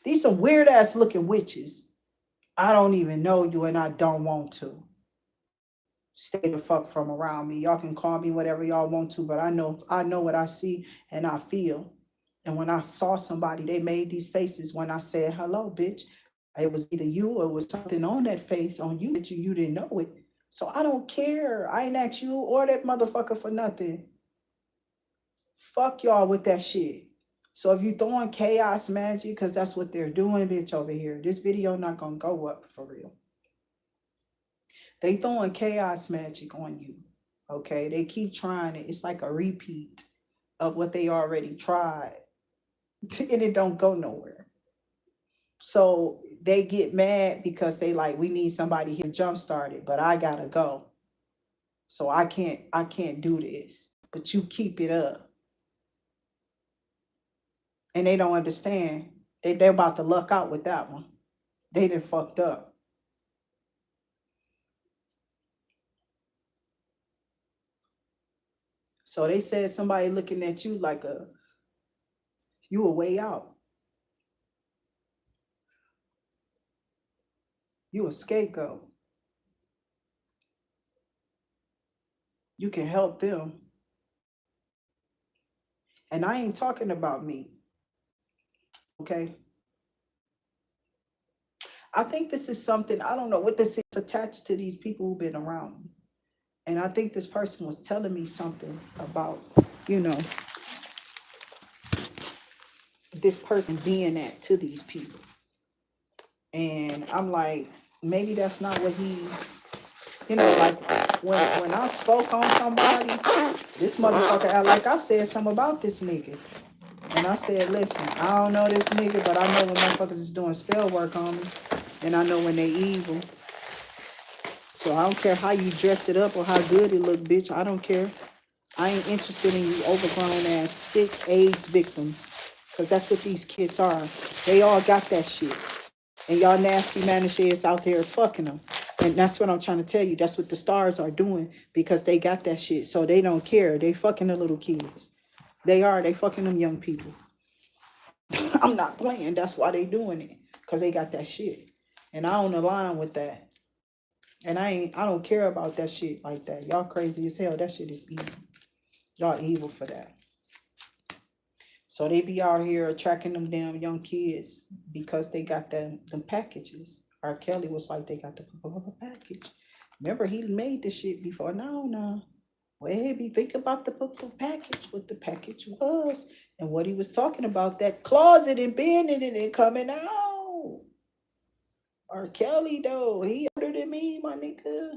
These some weird ass looking witches. I don't even know you and I don't want to. Stay the fuck from around me. Y'all can call me whatever y'all want to, but I know what I see and I feel. And when I saw somebody, they made these faces when I said hello, bitch. It was either you or it was something on that face on you that you didn't know it. So I don't care. I ain't asked you or that motherfucker for nothing. Fuck y'all with that shit. So if you throwing chaos magic, because that's what they're doing, bitch, over here, this video not gonna go up for real. They throwing chaos magic on you. Okay, they keep trying it. It's like a repeat of what they already tried, and it don't go nowhere. So they get mad because they like, we need somebody here jump started, but I gotta go. So I can't do this. But you keep it up. And they don't understand. They're about to luck out with that one. They done fucked up. So they said somebody looking at you like you a way out. You a scapegoat. You can help them. And I ain't talking about me. Okay. I think this is something, I don't know what this is attached to these people who've been around me. And I think this person was telling me something about, you know, this person being that to these people. And I'm like, maybe that's not what he, like when I spoke on somebody, this motherfucker, like I said something about this nigga. And I said, listen, I don't know this nigga, but I know when motherfuckers is doing spell work on me. And I know when they evil. So I don't care how you dress it up or how good it look, bitch. I don't care. I ain't interested in you overgrown ass sick AIDS victims. Because that's what these kids are. They all got that shit. And y'all nasty managers out there fucking them. And that's what I'm trying to tell you. That's what the stars are doing because they got that shit. So they don't care. They fucking the little kids. They fucking them young people. I'm not playing. That's why they doing it. Because they got that shit. And I don't align with that. And I don't care about that shit like that. Y'all crazy as hell. That shit is evil. Y'all evil for that. So they be out here attracting them damn young kids because they got them packages. R. Kelly was like, they got the package. Remember, he made this shit before. No. Well, be think about the package, what the package was, and what he was talking about, that closet and being in it and coming out. R. Kelly, though, he older than me, my nigga.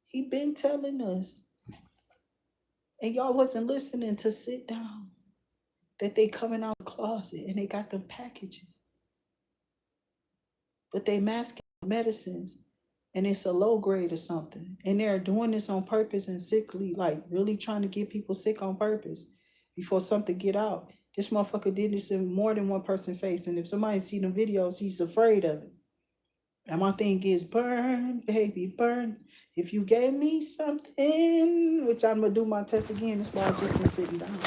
He been telling us. And y'all wasn't listening to sit down. That they coming out of the closet and they got them packages. But they masking medicines and it's a low grade or something. And they're doing this on purpose and sickly, like really trying to get people sick on purpose before something get out. This motherfucker did this in more than one person's face. And if somebody see the videos, he's afraid of it. And my thing is, burn, baby, burn. If you gave me something, which I'm gonna do my test again, that's why I just been sitting down.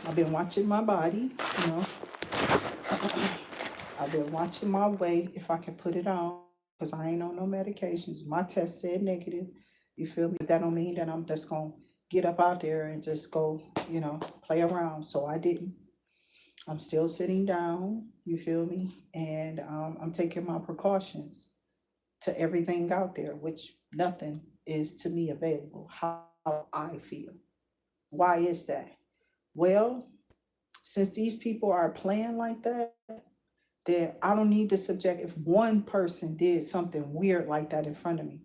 I've been watching my body, you know. I've been watching my weight, if I can put it on, because I ain't on no medications. My test said negative. You feel me? That don't mean that I'm just going to get up out there and just go, play around. So I didn't. I'm still sitting down, you feel me? And I'm taking my precautions to everything out there, which nothing is to me available, how I feel. Why is that? Well, since these people are playing like that, then I don't need to subject. If one person did something weird like that in front of me,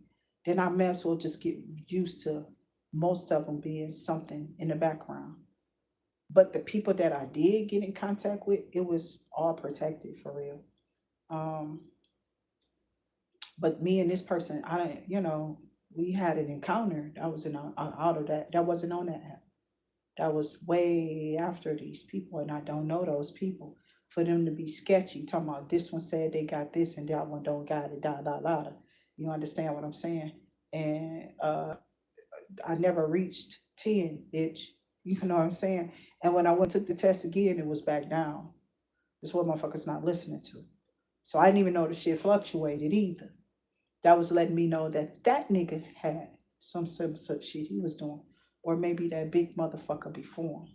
then I may as well just get used to most of them being something in the background. But the people that I did get in contact with, it was all protected for real. Um, but me and this person, I don't, we had an encounter. That was out of that. That wasn't on that app. That was way after these people, and I don't know those people. For them to be sketchy, talking about this one said they got this and that one don't got it, da da da. You understand what I'm saying? And I never reached 10, bitch. You know what I'm saying? And when I went took the test again, it was back down. That's what motherfuckers not listening to. So I didn't even know the shit fluctuated either. That was letting me know that that nigga had some shit he was doing, or maybe that big motherfucker before him.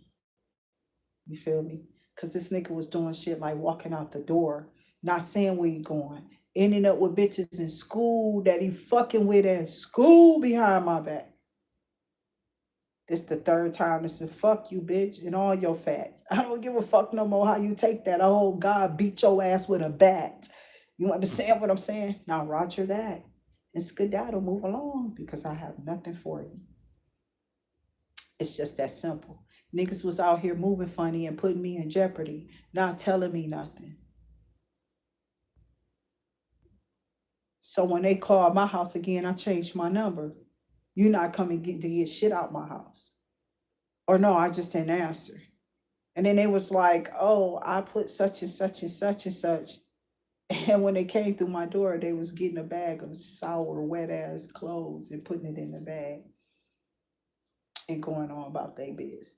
You feel me? Because this nigga was doing shit like walking out the door, not saying where he going, ending up with bitches in school that he fucking with at school behind my back. This the third time this is fuck you, bitch, and all your fat. I don't give a fuck no more how you take that. Oh, God beat your ass with a bat. You understand what I'm saying? Now, Roger that. And skedaddle, move along because I have nothing for you. It's just that simple. Niggas was out here moving funny and putting me in jeopardy, not telling me nothing. So when they called my house again, I changed my number. You not coming to get shit out my house. Or no, I just didn't answer. And then they was like, oh, I put such and such and such and such. And when they came through my door, they was getting a bag of sour, wet ass clothes and putting it in the bag and going on about their business.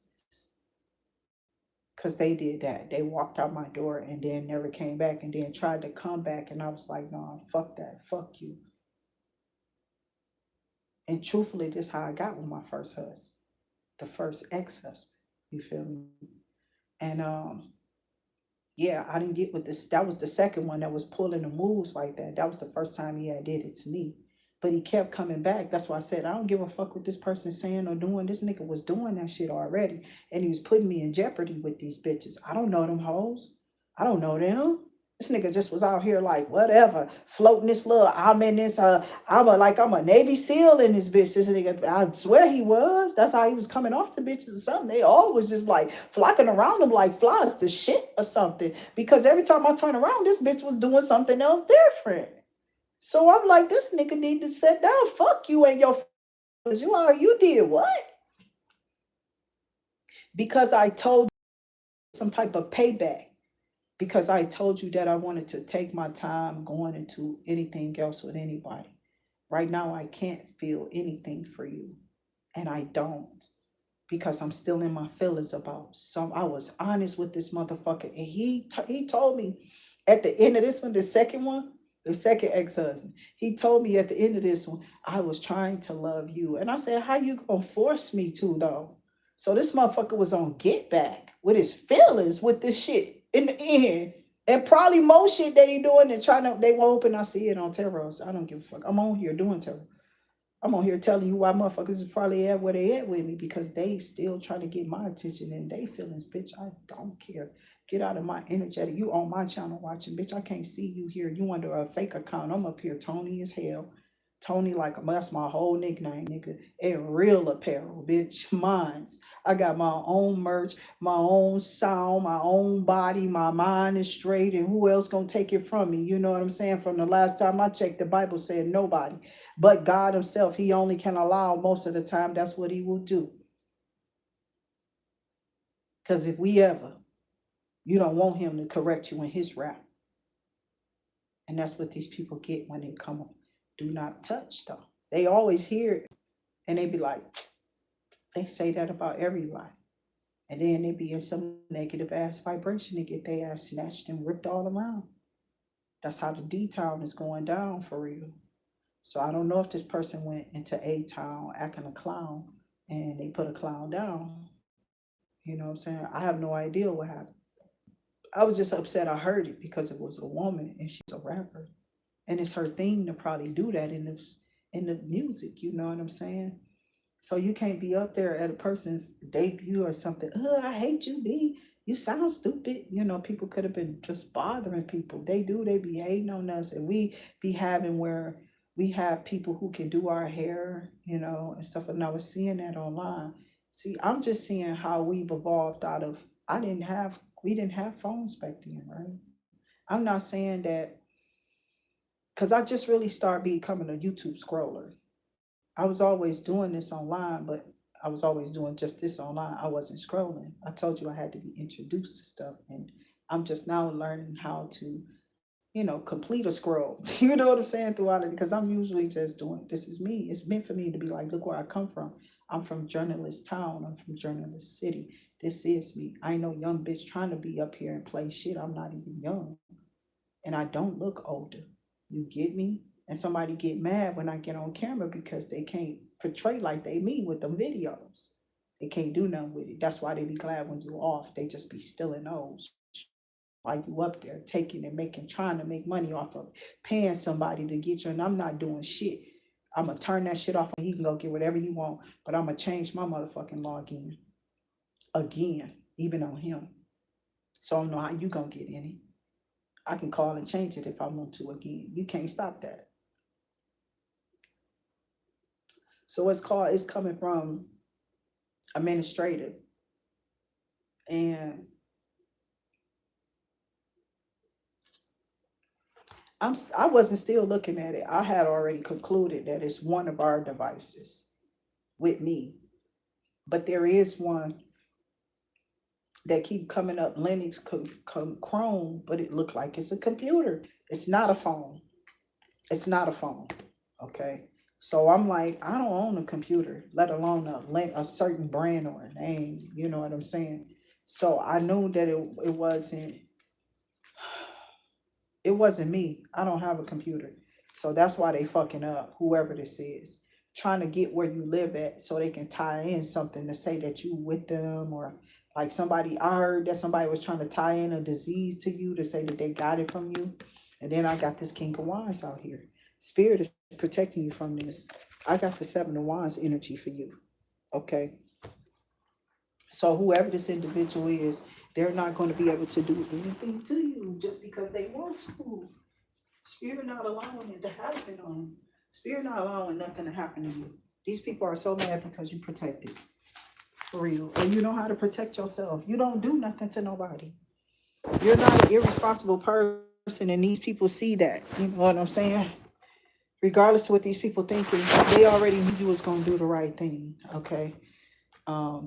Because they did that. They walked out my door and then never came back and then tried to come back. And I was like, no, fuck that. Fuck you. And truthfully, this is how I got with my first husband, the first ex-husband. You feel me? And yeah, I didn't get with this. That was the second one that was pulling the moves like that. That was the first time he had did it to me. But he kept coming back. That's why I said I don't give a fuck what this person saying or doing. This nigga was doing that shit already, and he was putting me in jeopardy with these bitches. I don't know them hoes. I don't know them. This nigga just was out here like whatever, floating this little. I'm in this. I'm a Navy SEAL in this bitch. This nigga, I swear he was. That's how he was coming off to bitches or something. They all was just like flocking around him like flies to shit or something. Because every time I turn around, this bitch was doing something else different. So I'm like, this nigga need to sit down. Fuck you and your you did what? Because I told you some type of payback. Because I told you that I wanted to take my time going into anything else with anybody. Right now, I can't feel anything for you. And I don't. Because I'm still in my feelings about some. I was honest with this motherfucker. And he told me at the end of this one, the second one, the second ex-husband, he told me at the end of this one, I was trying to love you. And I said, how you gonna force me to though? So this motherfucker was on get back with his feelings with this shit in the end. And probably more shit that he doing and trying to, they won't open. I see it on tarot. So I don't give a fuck. I'm on here doing tarot. I'm on here telling you why motherfuckers is probably at where they at with me because they still trying to get my attention and they feelings, bitch. I don't care. Get out of my energetic. You on my channel watching, bitch. I can't see you here. You under a fake account. I'm up here, Toni as hell. Toni like that's my whole nickname, nigga. And real apparel, bitch. Mine's. I got my own merch, my own sound, my own body. My mind is straight, and who else gonna take it from me? You know what I'm saying? From the last time I checked, the Bible said nobody, but God Himself. He only can allow most of the time. That's what He will do. Because if we ever, you don't want Him to correct you in His wrath, and that's what these people get when they come up. Do not touch though. They always hear it, and they be like, they say that about everybody. And then they be in some negative ass vibration and get their ass snatched and ripped all around. That's how the D town is going down for real. So I don't know if this person went into A town acting a clown and they put a clown down. You know what I'm saying? I have no idea what happened. I was just upset I heard it because it was a woman and she's a rapper. And it's her thing to probably do that in the music, you know what I'm saying? So you can't be up there at a person's debut or something. I hate you, B. You sound stupid. You know, people could have been just bothering people. They do. They be hating on us, and we be having where We have people who can do our hair, and stuff. And I was seeing that online. See, I'm just seeing how we've evolved out of. We didn't have phones back then, right? I'm not saying that because I just really started becoming a YouTube scroller. I was always doing this online, but I was always doing just this online. I wasn't scrolling. I told you I had to be introduced to stuff, and I'm just now learning how to, complete a scroll. You know what I'm saying throughout it, because I'm usually just doing this is me. It's meant for me to be like, look where I come from. I'm from journalist town. I'm from journalist city. This is me. I ain't no young bitch trying to be up here and play shit. I'm not even young, and I don't look older. You get me? And somebody get mad when I get on camera because they can't portray like they me with them videos. They can't do nothing with it. That's why they be glad when you off. They just be stealing those while you up there taking and making, trying to make money off of paying somebody to get you. And I'm not doing shit. I'm gonna turn that shit off and he can go get whatever you want. But I'm gonna change my motherfucking login again, even on him. So I don't know how you gonna get in it. I can call and change it if I want to again. You can't stop that. So it's coming from administrative, and I wasn't still looking at it. I had already concluded that it's one of our devices with me, but there is one that keep coming up Linux Chrome, but it looked like it's a computer. It's not a phone. It's not a phone. Okay. So I'm like, I don't own a computer, let alone a certain brand or a name. You know what I'm saying? So I knew that it wasn't me. I don't have a computer. So that's why they fucking up, whoever this is. Trying to get where you live at so they can tie in something to say that you with them, or like I heard that somebody was trying to tie in a disease to you to say that they got it from you. And then I got this King of Wands out here. Spirit is protecting you from this. I got the Seven of Wands energy for you. Okay. So whoever this individual is, they're not going to be able to do anything to you just because they want to. Spirit not allowing it to happen on them. Spirit not allowing nothing to happen to you. These people are so mad because you protected. For real. And you know how to protect yourself. You don't do nothing to nobody. You're not an irresponsible person, and these people see that. You know what I'm saying? Regardless of what these people thinking, they already knew you was gonna do the right thing. Okay.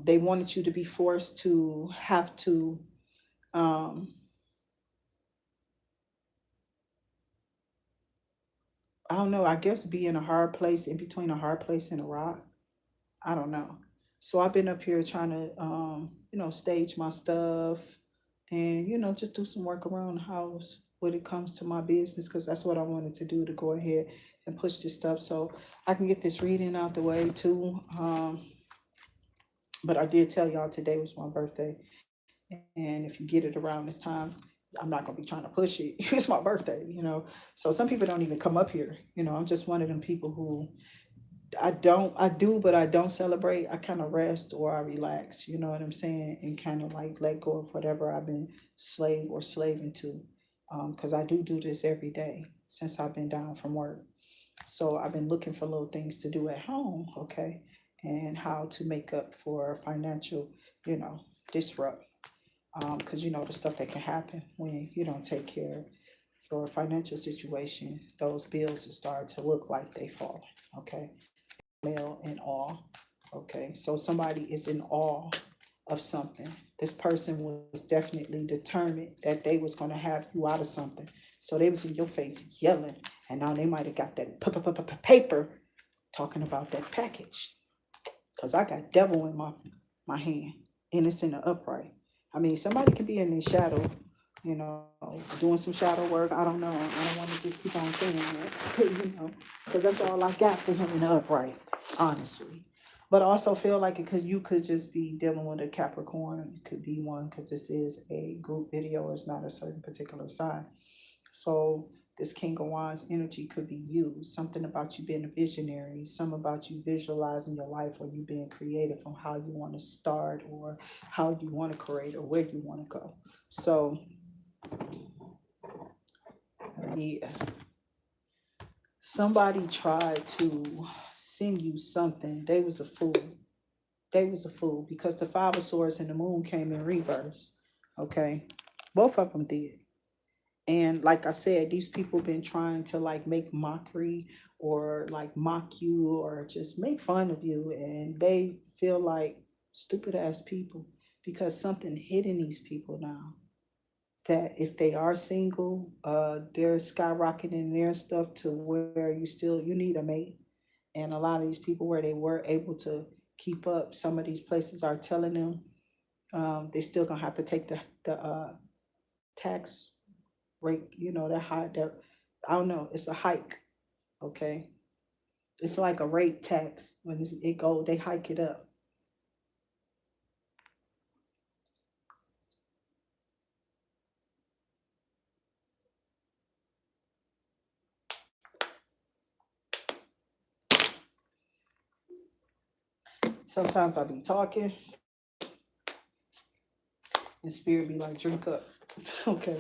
They wanted you to be forced to have to um, I don't know, I guess be in a hard place, in between a hard place and a rock. I don't know. So I've been up here trying to, stage my stuff and, just do some work around the house when it comes to my business, because that's what I wanted to do, to go ahead and push this stuff so I can get this reading out the way too. But I did tell y'all today was my birthday. And if you get it around this time, I'm not gonna be trying to push it. It's my birthday. So some people don't even come up here. I'm just one of them people who I do, but I don't celebrate. I kind of rest or I relax, you know what I'm saying? And kind of like let go of whatever I've been slaving to. Because I do this every day since I've been down from work. So I've been looking for little things to do at home, okay? And how to make up for financial, you know, disrupt. Because the stuff that can happen when you don't take care of your financial situation, those bills will start to look like they falling, okay? Male in awe. Okay, so somebody is in awe of something. This person was definitely determined that they was gonna have you out of something. So they was in your face yelling, and now they might have got that paper talking about that package. Cause I got devil in my hand, and it's in the upright. I mean, somebody could be in the shadow, doing some shadow work. I don't know. I don't want to just keep on saying that, because that's all I got for him in the upright, honestly. But I also feel like you could just be dealing with a Capricorn. It could be one because this is a group video. It's not a certain particular sign. So this King of Wands energy could be you. Something about you being a visionary, some about you visualizing your life, or you being creative on how you want to start, or how you want to create, or where you want to go. So yeah. Somebody tried to send you something. They was a fool. They was a fool because the five of swords and the moon came in reverse. Okay. Both of them did. And like I said, these people been trying to like make mockery or like mock you or just make fun of you, and they feel like stupid ass people because something hidden these people now. That if they are single, they're skyrocketing their stuff to where you need a mate. And a lot of these people where they were able to keep up, some of these places are telling them they still gonna have to take the tax rate, that high, that I don't know, it's a hike, okay? It's like a rate tax when they hike it up. Sometimes I be talking and spirit be like, drink up, okay?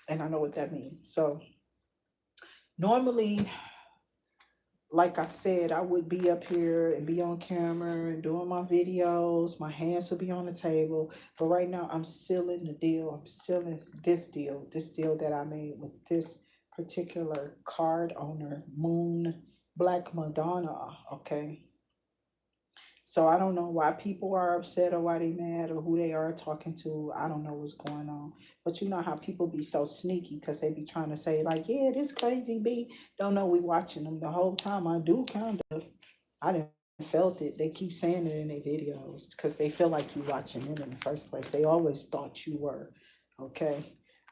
And I know what that means. So normally, like I said, I would be up here and be on camera and doing my videos. My hands would be on the table. But right now, I'm sealing the deal. I'm sealing this deal that I made with this particular card owner, Moon Black Madonna. Okay. So I don't know why people are upset or why they mad or who they are talking to. I don't know what's going on. But you know how people be so sneaky because they be trying to say like, yeah, this crazy B. Don't know we watching them the whole time. I do kind of. I didn't felt it. They keep saying it in their videos because they feel like you watching it in the first place. They always thought you were. Okay.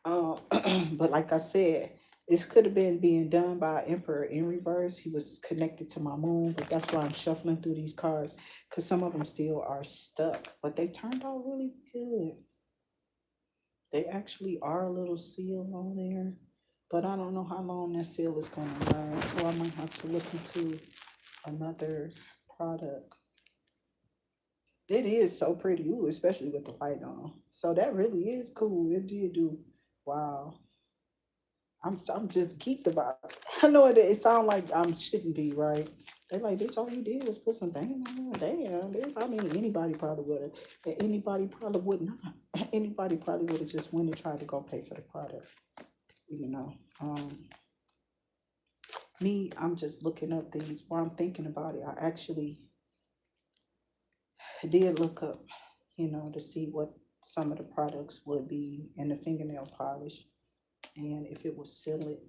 But like I said, this could have been being done by Emperor in reverse. He was connected to my moon, but that's why I'm shuffling through these cards because some of them still are stuck, but they turned out really good. They actually are a little seal on there, but I don't know how long that seal is going to last, so I might have to look into another product. It is so pretty, ooh, especially with the light on. So that really is cool. It did do. Wow. I'm just geeked about it. I know it sounds like I shouldn't be, right? They like, bitch, all you did was put some thing on there. Damn, bitch. I mean, anybody probably would have. And anybody probably would not. Anybody probably would have just went and tried to go pay for the product. You know. Me, I'm just looking up things while I'm thinking about it. I actually did look up, to see what some of the products would be in the fingernail polish and if it was silly,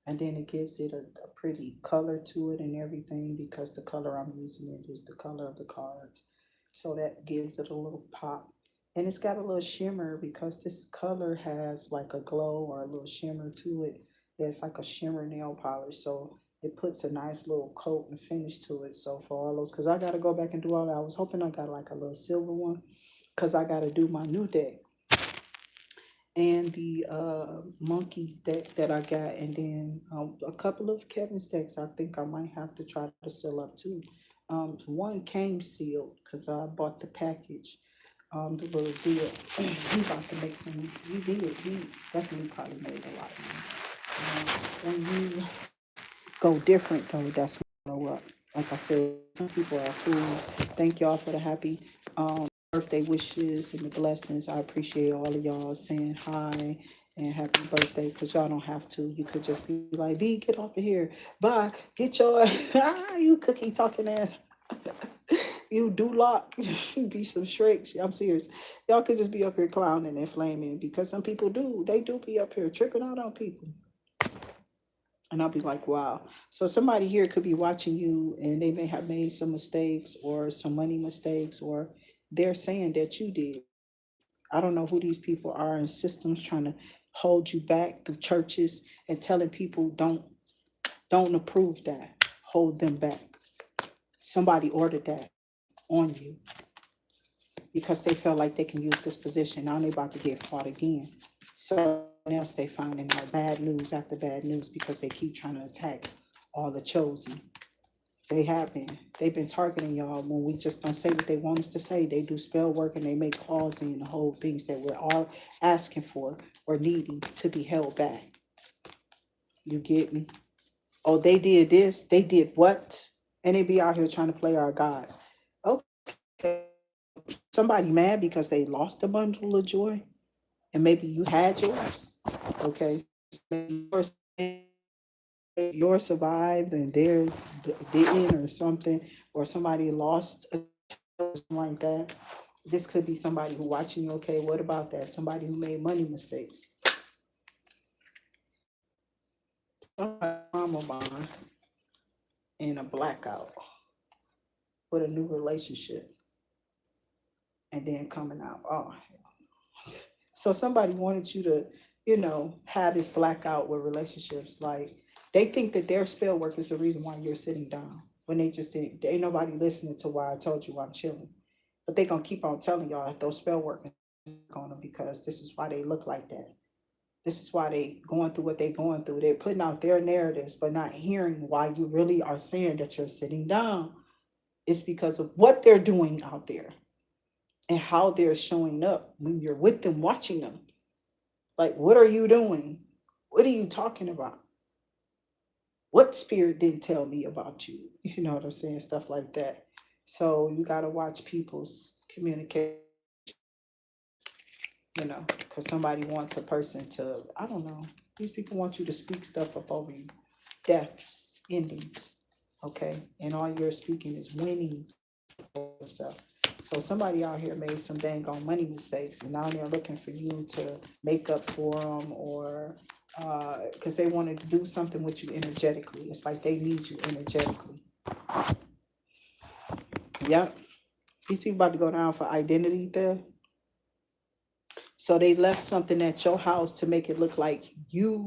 and then it gives it a pretty color to it and everything because the color I'm using it is the color of the cards. So that gives it a little pop. And it's got a little shimmer because this color has like a glow or a little shimmer to it. There's like a shimmer nail polish. So it puts a nice little coat and finish to it. So for all those, because I got to go back and do all that. I was hoping I got like a little silver one because I got to do my new deck and the monkeys deck that I got, and then a couple of Kevin's decks. I think I might have to try to seal up too. One came sealed because I bought the package, the little deal. He about to make some. He did. He definitely probably made a lot of money. When you go different though, that's what. Like I said, some people are fools. Thank y'all for the happy birthday wishes and the blessings. I appreciate all of y'all saying hi and happy birthday because y'all don't have to. You could just be like, B, get off of here. Bye. Get your you cookie talking ass. You do lock. Be some Shrek. I'm serious. Y'all could just be up here clowning and flaming because some people do. They do be up here tripping out on people. And I'll be like, wow. So somebody here could be watching you and they may have made some mistakes or some money mistakes, or they're saying that you did. I don't know who these people are in systems trying to hold you back through churches and telling people don't approve that. Hold them back. Somebody ordered that on you because they felt like they can use this position. Now they're about to get fought again. Something else they finding out bad news after bad news because they keep trying to attack all the chosen. They have been. They've been targeting y'all when we just don't say what they want us to say. They do spell work and they make calls in the whole things that we're all asking for or needing to be held back. You get me? Oh, they did this, they did what? And they be out here trying to play our gods. Okay, somebody mad because they lost a bundle of joy, and maybe you had yours. Okay, yours survived and theirs didn't, or something, or somebody lost a child, or something like that. This could be somebody who watching you. Okay, what about that? Somebody who made money mistakes. Somebody trauma bond in a blackout with a new relationship, and then coming out. Oh, so somebody wanted you to, have this blackout with relationships. Like they think that their spell work is the reason why you're sitting down. When they just didn't, ain't nobody listening to why I told you I'm chilling. But they gonna keep on telling y'all that those spell work is on them because this is why they look like that. This is why they going through what they going through. They're putting out their narratives, but not hearing why you really are saying that you're sitting down. It's because of what they're doing out there and how they're showing up when you're with them, watching them. Like, what are you doing? What are you talking about? What spirit didn't tell me about you? You know what I'm saying? Stuff like that. So you got to watch people's communication, because somebody wants a person to, I don't know, these people want you to speak stuff up over you. Deaths, endings, okay? And all you're speaking is winnings for yourself. So somebody out here made some dang on money mistakes, and now they're looking for you to make up for them, or because they wanted to do something with you energetically. It's like they need you energetically. Yep. These people about to go down for identity theft. So they left something at your house to make it look like you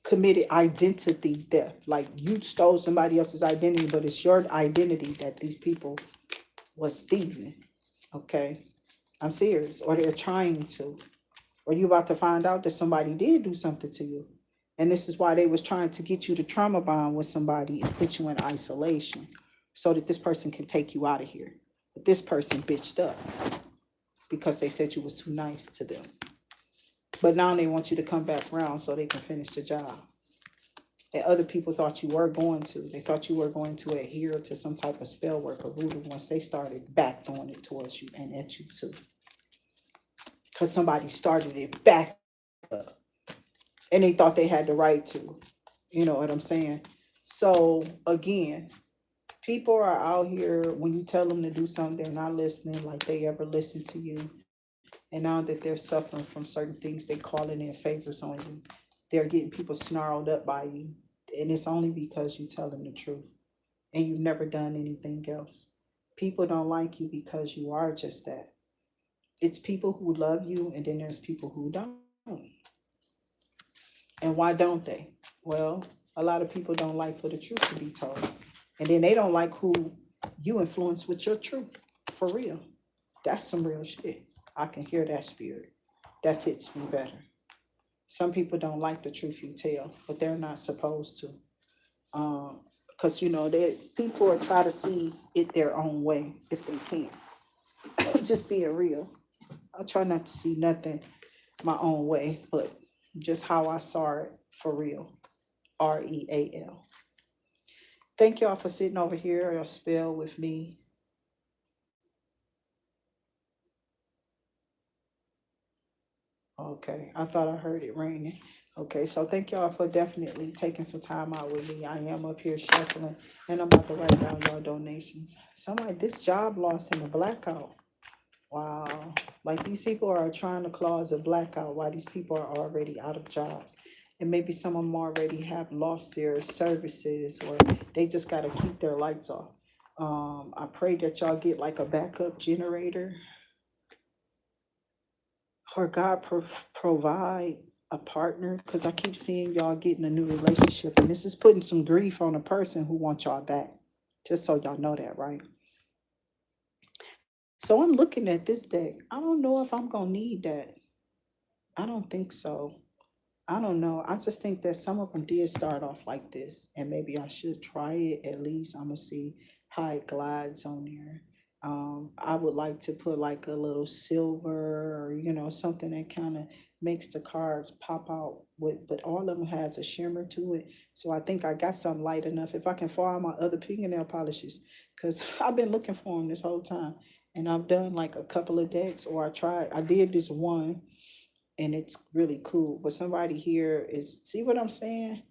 committed identity theft. Like you stole somebody else's identity, but it's your identity that these people was thieving. Okay. I'm serious. Or they're trying to. Or you about to find out that somebody did do something to you. And this is why they was trying to get you to trauma bond with somebody and put you in isolation so that this person can take you out of here. But this person bitched up because they said you was too nice to them. But now they want you to come back around so they can finish the job. And other people thought you were going to. They thought you were going to adhere to some type of spell work or voodoo once they started back throwing it towards you and at you too. Because somebody started it back up. And they thought they had the right to. You know what I'm saying? So again, people are out here when you tell them to do something, they're not listening like they ever listened to you. And now that they're suffering from certain things, they calling in favors on you. They're getting people snarled up by you. And it's only because you tell them the truth and you've never done anything else. People don't like you because you are just that. It's people who love you, and then there's people who don't. And why don't they? Well, a lot of people don't like for the truth to be told. And then they don't like who you influence with your truth. For real. That's some real shit. I can hear that spirit. That fits me better. Some people don't like the truth you tell, but they're not supposed to. Because they people are trying to see it their own way if they can. Just being real. I try not to see nothing my own way, but just how I saw it for real. REAL. Thank y'all for sitting over here or spell with me. Okay, I thought I heard it raining. Okay, so thank y'all for definitely taking some time out with me. I am up here shuffling, and I'm about to write down y'all donations. Somebody, this job loss in the blackout. Wow, like these people are trying to cause a blackout while these people are already out of jobs. And maybe some of them already have lost their services or they just got to keep their lights off. I pray that y'all get like a backup generator or God provide a partner because I keep seeing y'all getting a new relationship and this is putting some grief on a person who wants y'all back. Just so y'all know that, right? So I'm looking at this deck. I don't know if I'm gonna need that. I don't think so. I don't know. I just think that some of them did start off like this, and maybe I should try it at least. I'm gonna see how it glides on there. I would like to put like a little silver or something that kind of makes the cards pop out with, but all of them has a shimmer to it. So I think I got some light enough. If I can find my other fingernail polishes, because I've been looking for them this whole time, and I've done like a couple of decks, or I did this one, and it's really cool. But somebody here is, see what I'm saying?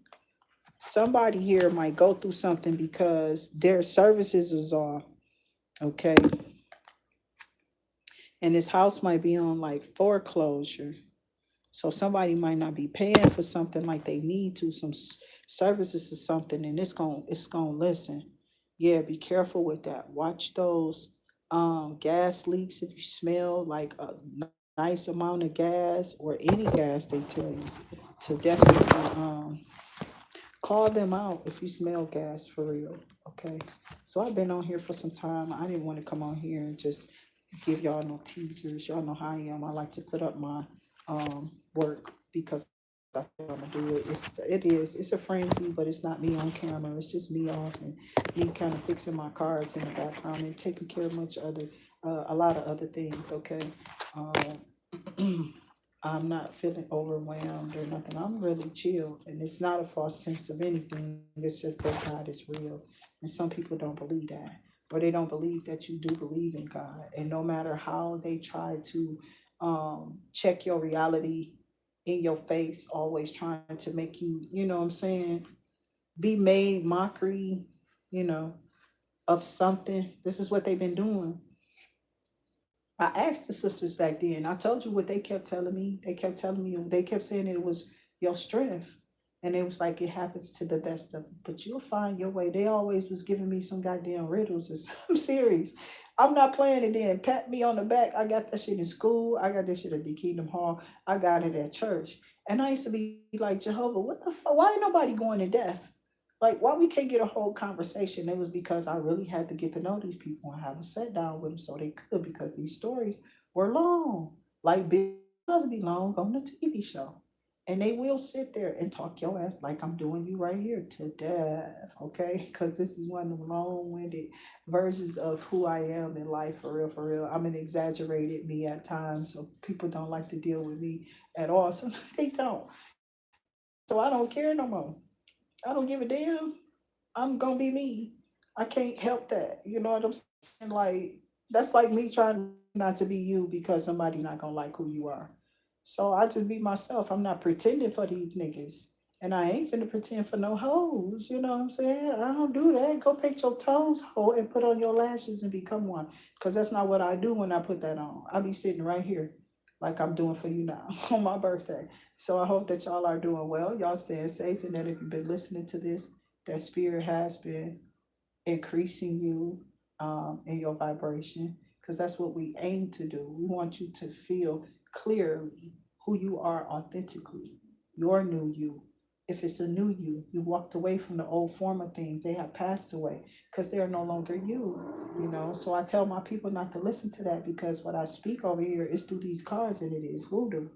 Somebody here might go through something because their services is off, okay? And this house might be on like foreclosure. So somebody might not be paying for something like they need to, some services or something, and it's gonna listen. Yeah, be careful with that. Watch those gas leaks if you smell like a nice amount of gas or any gas they tell you to definitely call them out if you smell gas for real. Okay. So I've been on here for some time. I didn't want to come on here and just give y'all no teasers. Y'all know how I am. I like to put up my work because I feel like I'm gonna do it. It's a frenzy, but it's not me on camera. It's just me off and me kind of fixing my cards in the background and taking care of a lot of other things. Okay. I'm not feeling overwhelmed or nothing. I'm really chill, and it's not a false sense of anything. It's just that God is real, and some people don't believe that, or they don't believe that you do believe in God. And no matter how they try to check your reality in your face, always trying to make you, you know what I'm saying, be made mockery, you know, of something. This is what they've been doing. I asked the sisters back then. I told you what they kept telling me. They kept saying it was your strength. And it was like it happens to the best of them. But you'll find your way. They always was giving me some goddamn riddles or some series. I'm not playing it then. Pat me on the back. I got that shit in school. I got that shit at the Kingdom Hall. I got it at church. And I used to be like, Jehovah, what the fuck? Why ain't nobody going to death? Like, why we can't get a whole conversation? It was because I really had to get to know these people and have a sit down with them so they could, because these stories were long, like Bill Cosby long on the TV show. And they will sit there and talk your ass like I'm doing you right here to death, okay? Because this is one of the long-winded versions of who I am in life, for real, for real. I'm an exaggerated me at times, so people don't like to deal with me at all. So they don't. So I don't care no more. I don't give a damn. I'm gonna be me. I can't help that. You know what I'm saying? Like, that's like me trying not to be you because somebody not gonna like who you are. So I just be myself. I'm not pretending for these niggas. And I ain't finna pretend for no hoes. You know what I'm saying? I don't do that. Go paint your toes, hoe, and put on your lashes and become one. Because that's not what I do when I put that on. I be sitting right here like I'm doing for you now on my birthday. So I hope that y'all are doing well. Y'all staying safe, and that if you've been listening to this, that spirit has been increasing you in your vibration, because that's what we aim to do. We want you to feel clearly who you are authentically, your new you. If it's a new you, you walked away from the old form of things. They have passed away because they are no longer you, you know. So I tell my people not to listen to that, because what I speak over here is through these cards, and it is voodoo.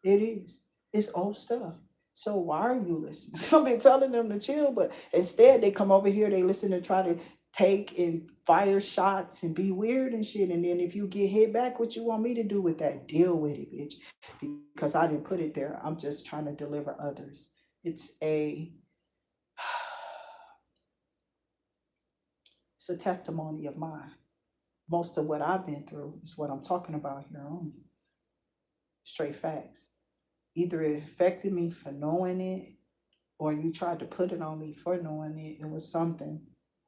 It is. It's old stuff. So why are you listening? I've been telling them to chill, but instead they come over here, they listen to try to take and fire shots and be weird and shit. And then if you get hit back, what you want me to do with that? Deal with it, bitch. Because I didn't put it there. I'm just trying to deliver others. It's a it's a testimony of mine. Most of what I've been through is what I'm talking about here on straight facts. Either it affected me for knowing it, or you tried to put it on me for knowing it. It was something.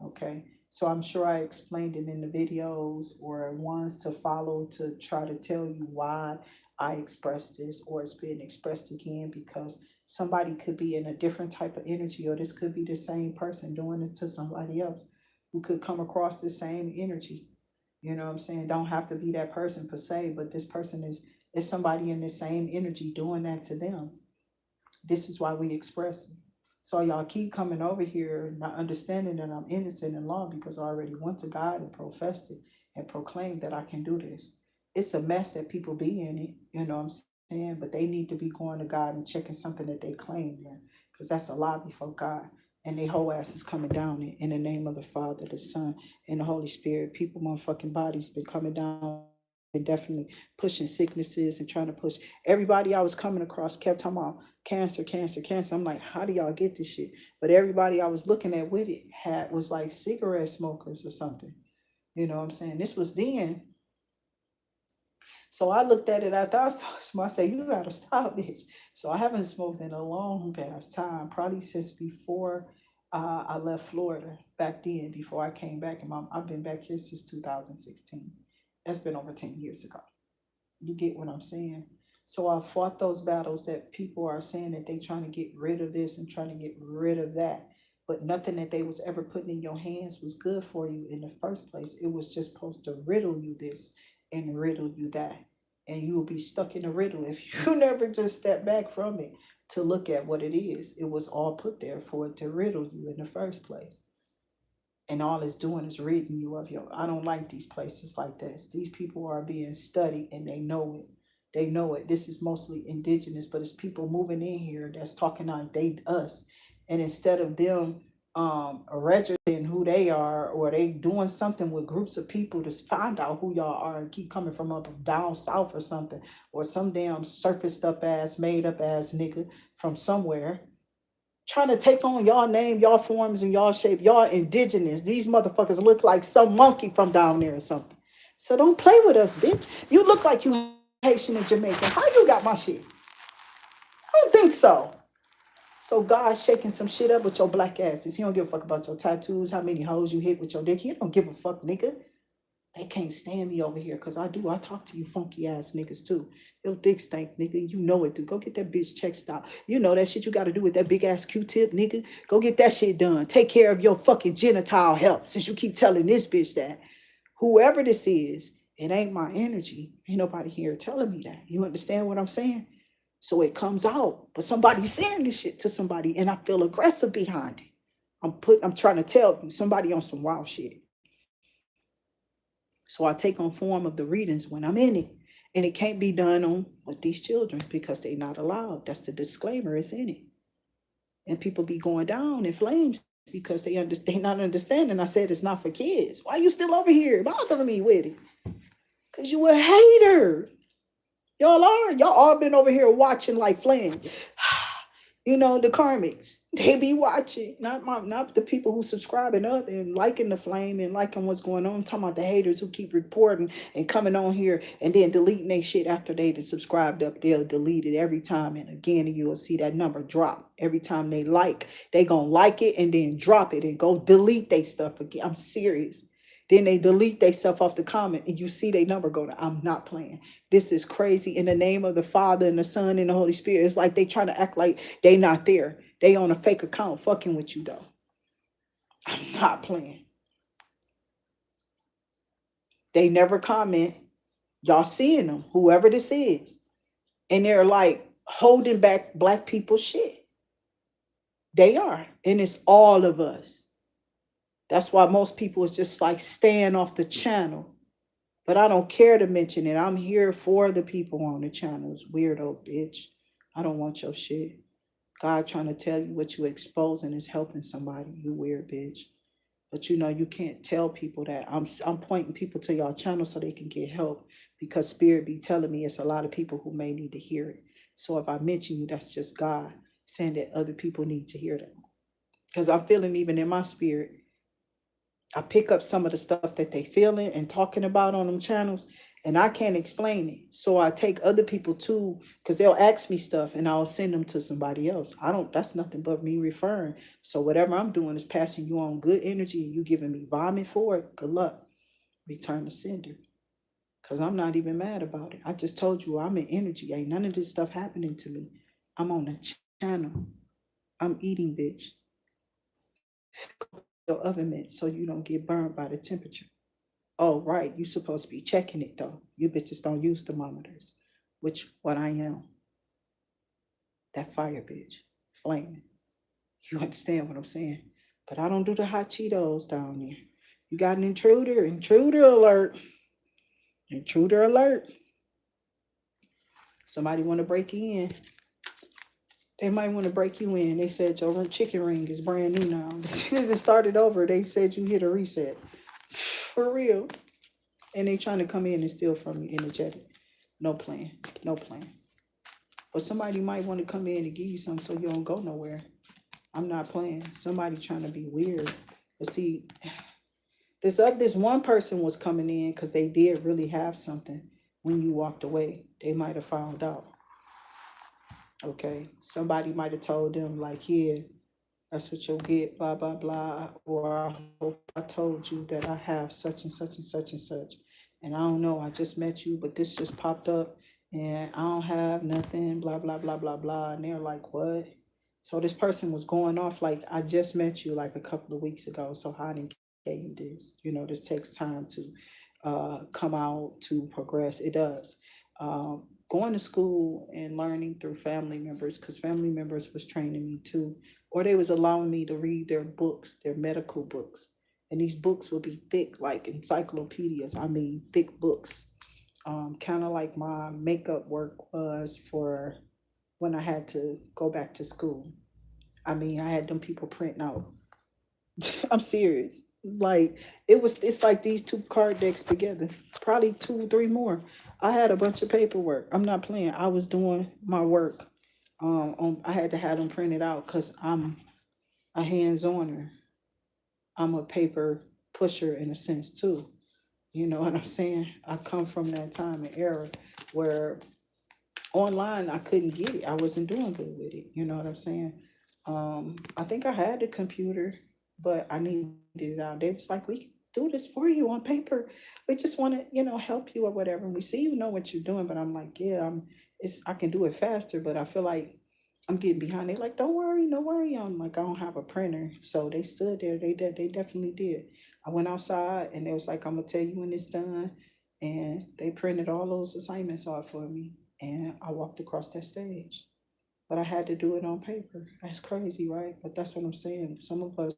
Okay. So I'm sure I explained it in the videos or ones to follow to try to tell you why I expressed this, or it's being expressed again, because somebody could be in a different type of energy, or this could be the same person doing this to somebody else who could come across the same energy. You know what I'm saying? Don't have to be that person per se, but this person is somebody in the same energy doing that to them. This is why we express it. So y'all keep coming over here, not understanding that I'm innocent in law, because I already went to God and professed it and proclaimed that I can do this. It's a mess that people be in it, you know what I'm saying? But they need to be going to God and checking something that they claim there, because that's a lie before God. And their whole ass is coming down it in the name of the Father, the Son, and the Holy Spirit. People, motherfucking bodies been coming down with them. been definitely pushing sicknesses and trying to push everybody I was coming across kept talking about cancer, cancer, cancer. I'm like, how do y'all get this shit? But everybody I was looking at with it had was like cigarette smokers or something. You know what I'm saying? This was then. So I looked at it after I saw, I said, you gotta stop this. So I haven't smoked in a long ass time, probably since before I left Florida back then, before I came back. And I've been back here since 2016. That's been over 10 years ago. You get what I'm saying? So I fought those battles that people are saying that they trying to get rid of this and trying to get rid of that. But nothing that they was ever putting in your hands was good for you in the first place. It was just supposed to riddle you this and riddle you that. And you will be stuck in a riddle if you never just step back from it to look at what it is. It was all put there for it to riddle you in the first place, and all it's doing is ridding you of your. I don't like these places like this. These people are being studied and they know it. They know it. This is mostly indigenous, but it's people moving in here that's talking like they us, and instead of them registering who they are, or they doing something with groups of people to find out who y'all are and keep coming from up down south or something, or some damn surfaced up ass made up ass nigga from somewhere trying to take on y'all name, y'all forms, and y'all shape. Y'all indigenous. These motherfuckers look like some monkey from down there or something. So don't play with us, bitch. You look like you Haitian and Jamaican. How you got my shit? I don't think so. So God's shaking some shit up with your black asses. He don't give a fuck about your tattoos, how many hoes you hit with your dick. He don't give a fuck, nigga. They can't stand me over here because I do. I talk to you funky ass niggas too. Your dick stank, nigga. You know it, dude. Go get that bitch checked out. You know that shit you got to do with that big ass Q-tip, nigga. Go get that shit done. Take care of your fucking genital health since you keep telling this bitch that. Whoever this is, it ain't my energy. Ain't nobody here telling me that. You understand what I'm saying? So it comes out. But somebody's saying this shit to somebody and I feel aggressive behind it. I'm trying to tell you, somebody on some wild shit. So I take on form of the readings when I'm in it. And it can't be done on with these children because they're not allowed. That's the disclaimer, it's in it. And people be going down in flames because they not understanding. I said it's not for kids. Why you still over here bothering me with it? Because you a hater. Y'all are. Y'all all been over here watching like flames. You know, the karmics, they be watching, not the people who subscribing up and liking the flame and liking what's going on. I'm talking about the haters who keep reporting and coming on here and then deleting their shit after they subscribed up. They'll delete it every time, and again, and you'll see that number drop every time they like. They gonna like it and then drop it and go delete their stuff again. I'm serious. Then they delete themselves off the comment and you see their number go down. I'm not playing. This is crazy. In the name of the Father and the Son and the Holy Spirit. It's like they trying to act like they not there. They on a fake account fucking with you though. I'm not playing. They never comment. Y'all seeing them, whoever this is. And they're like holding back black people's shit. They are. And it's all of us. That's why most people is just like staying off the channel. But I don't care to mention it. I'm here for the people on the channels. Weirdo bitch. I don't want your shit. God trying to tell you what you exposing is helping somebody. You weird bitch. But you know you can't tell people that. I'm pointing people to y'all channel so they can get help because spirit be telling me it's a lot of people who may need to hear it. So if I mention you, that's just God saying that other people need to hear that. Because I'm feeling even in my spirit I pick up some of the stuff that they feeling and talking about on them channels, and I can't explain it. So I take other people too, because they'll ask me stuff and I'll send them to somebody else. I don't, that's nothing but me referring. So whatever I'm doing is passing you on good energy and you giving me vomit for it. Good luck. Return the sender. Because I'm not even mad about it. I just told you I'm in energy. Ain't none of this stuff happening to me. I'm on a channel. I'm eating, bitch. Your oven mitt so you don't get burned by the temperature. Oh, right. You supposed to be checking it though. You bitches don't use thermometers, which what I am. That fire bitch, flaming. You understand what I'm saying? But I don't do the hot Cheetos down there. You got an intruder? Intruder alert! Intruder alert! Somebody want to break you in? They might want to break you in. They said your chicken ring is brand new now. They just started over. They said you hit a reset. For real. And they trying to come in and steal from you energetic. No plan. No plan. But somebody might want to come in and give you something so you don't go nowhere. I'm not playing. Somebody trying to be weird. But see, this one person was coming in because they did really have something when you walked away. They might have found out. Okay. Somebody might have told them, like, yeah, that's what you'll get, blah, blah, blah. Or I hope I told you that I have such and such and such and such. And I don't know, I just met you, but this just popped up and I don't have nothing, blah, blah, blah, blah, blah. And they're like, what? So this person was going off like, I just met you like a couple of weeks ago. So how didn't get you this? This takes time to come out to progress. It does. Going to school and learning through family members, because family members was training me too, or they was allowing me to read their books, their medical books. And these books would be thick, like encyclopedias. I mean, thick books. Kind of like my makeup work was for when I had to go back to school. I mean, I had them people printing out. I'm serious. Like it's like these two card decks together, probably two, three more. I had a bunch of paperwork. I'm not playing. I was doing my work. I had to have them printed out because I'm a hands-oner. I'm a paper pusher in a sense too. You know what I'm saying? I come from that time and era where online I couldn't get it. I wasn't doing good with it. You know what I'm saying? I think I had the computer, but I needed it out. They was like, we can do this for you on paper. We just want to, help you or whatever. And we see you know what you're doing, but I'm like, yeah, I can do it faster, but I feel like I'm getting behind. They like, don't worry, no worry. I'm like, I don't have a printer. So they stood there. They definitely did. I went outside and they was like, I'm gonna tell you when it's done. And they printed all those assignments off for me. And I walked across that stage. But I had to do it on paper. That's crazy, right? But that's what I'm saying. Some of us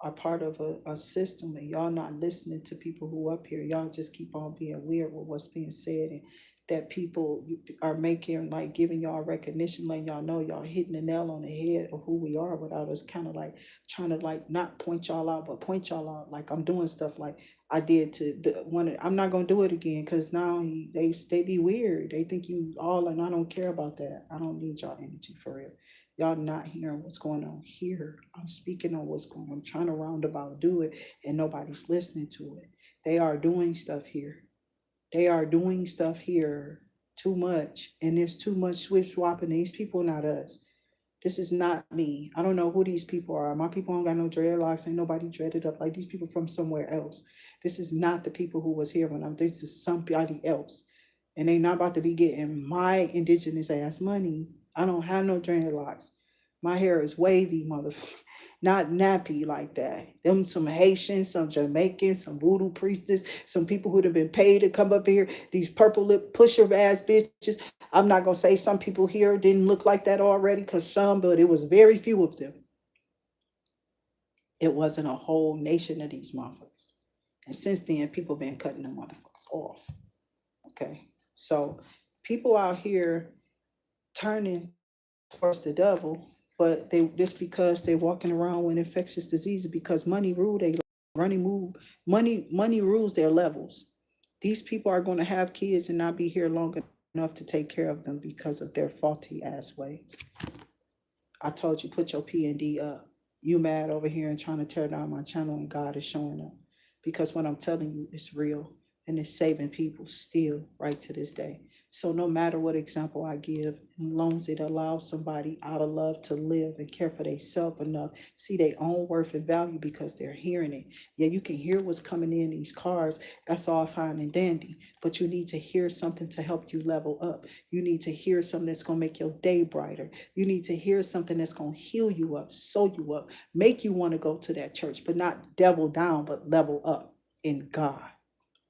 are part of a system and y'all not listening to people who up here. Y'all just keep on being weird with what's being said and that people are making, like, giving y'all recognition, letting y'all know y'all hitting the nail on the head of who we are without us kind of like trying to like not point y'all out, but point y'all out. Like I'm doing stuff like I did to the one. I'm not gonna do it again because now they be weird. They think you all, and I don't care about that. I don't need y'all energy for real. Y'all not hearing what's going on here. I'm speaking on what's going on. I'm trying to roundabout do it, and nobody's listening to it. They are doing stuff here. They are doing stuff here too much, and there's too much switch swapping. These people, not us. This is not me. I don't know who these people are. My people don't got no dreadlocks. Ain't nobody dreaded up like these people from somewhere else. This is not the people who was here when I'm. This is somebody else, and they not about to be getting my indigenous ass money. I don't have no dreadlocks. My hair is wavy, motherfucker. Not nappy like that. Them some Haitians, some Jamaicans, some voodoo priestess, some people who'd have been paid to come up here. These purple lip pusher ass bitches. I'm not gonna say some people here didn't look like that already, cause some, but it was very few of them. It wasn't a whole nation of these motherfuckers. And since then, people been cutting them motherfuckers off. Okay, so people out here turning towards the devil, but they just because they walking around with infectious diseases because money rule they money move money rules their levels. These people are going to have kids and not be here long enough to take care of them because of their faulty ass ways. I told you, put your P and D up. You mad over here and trying to tear down my channel, and God is showing up because what I'm telling you is real and it's saving people still right to this day. So no matter what example I give, as long as it allows somebody out of love to live and care for themselves enough, see their own worth and value because they're hearing it. Yeah, you can hear what's coming in these cars. That's all fine and dandy. But you need to hear something to help you level up. You need to hear something that's going to make your day brighter. You need to hear something that's going to heal you up, sew you up, make you want to go to that church, but not devil down, but level up in God.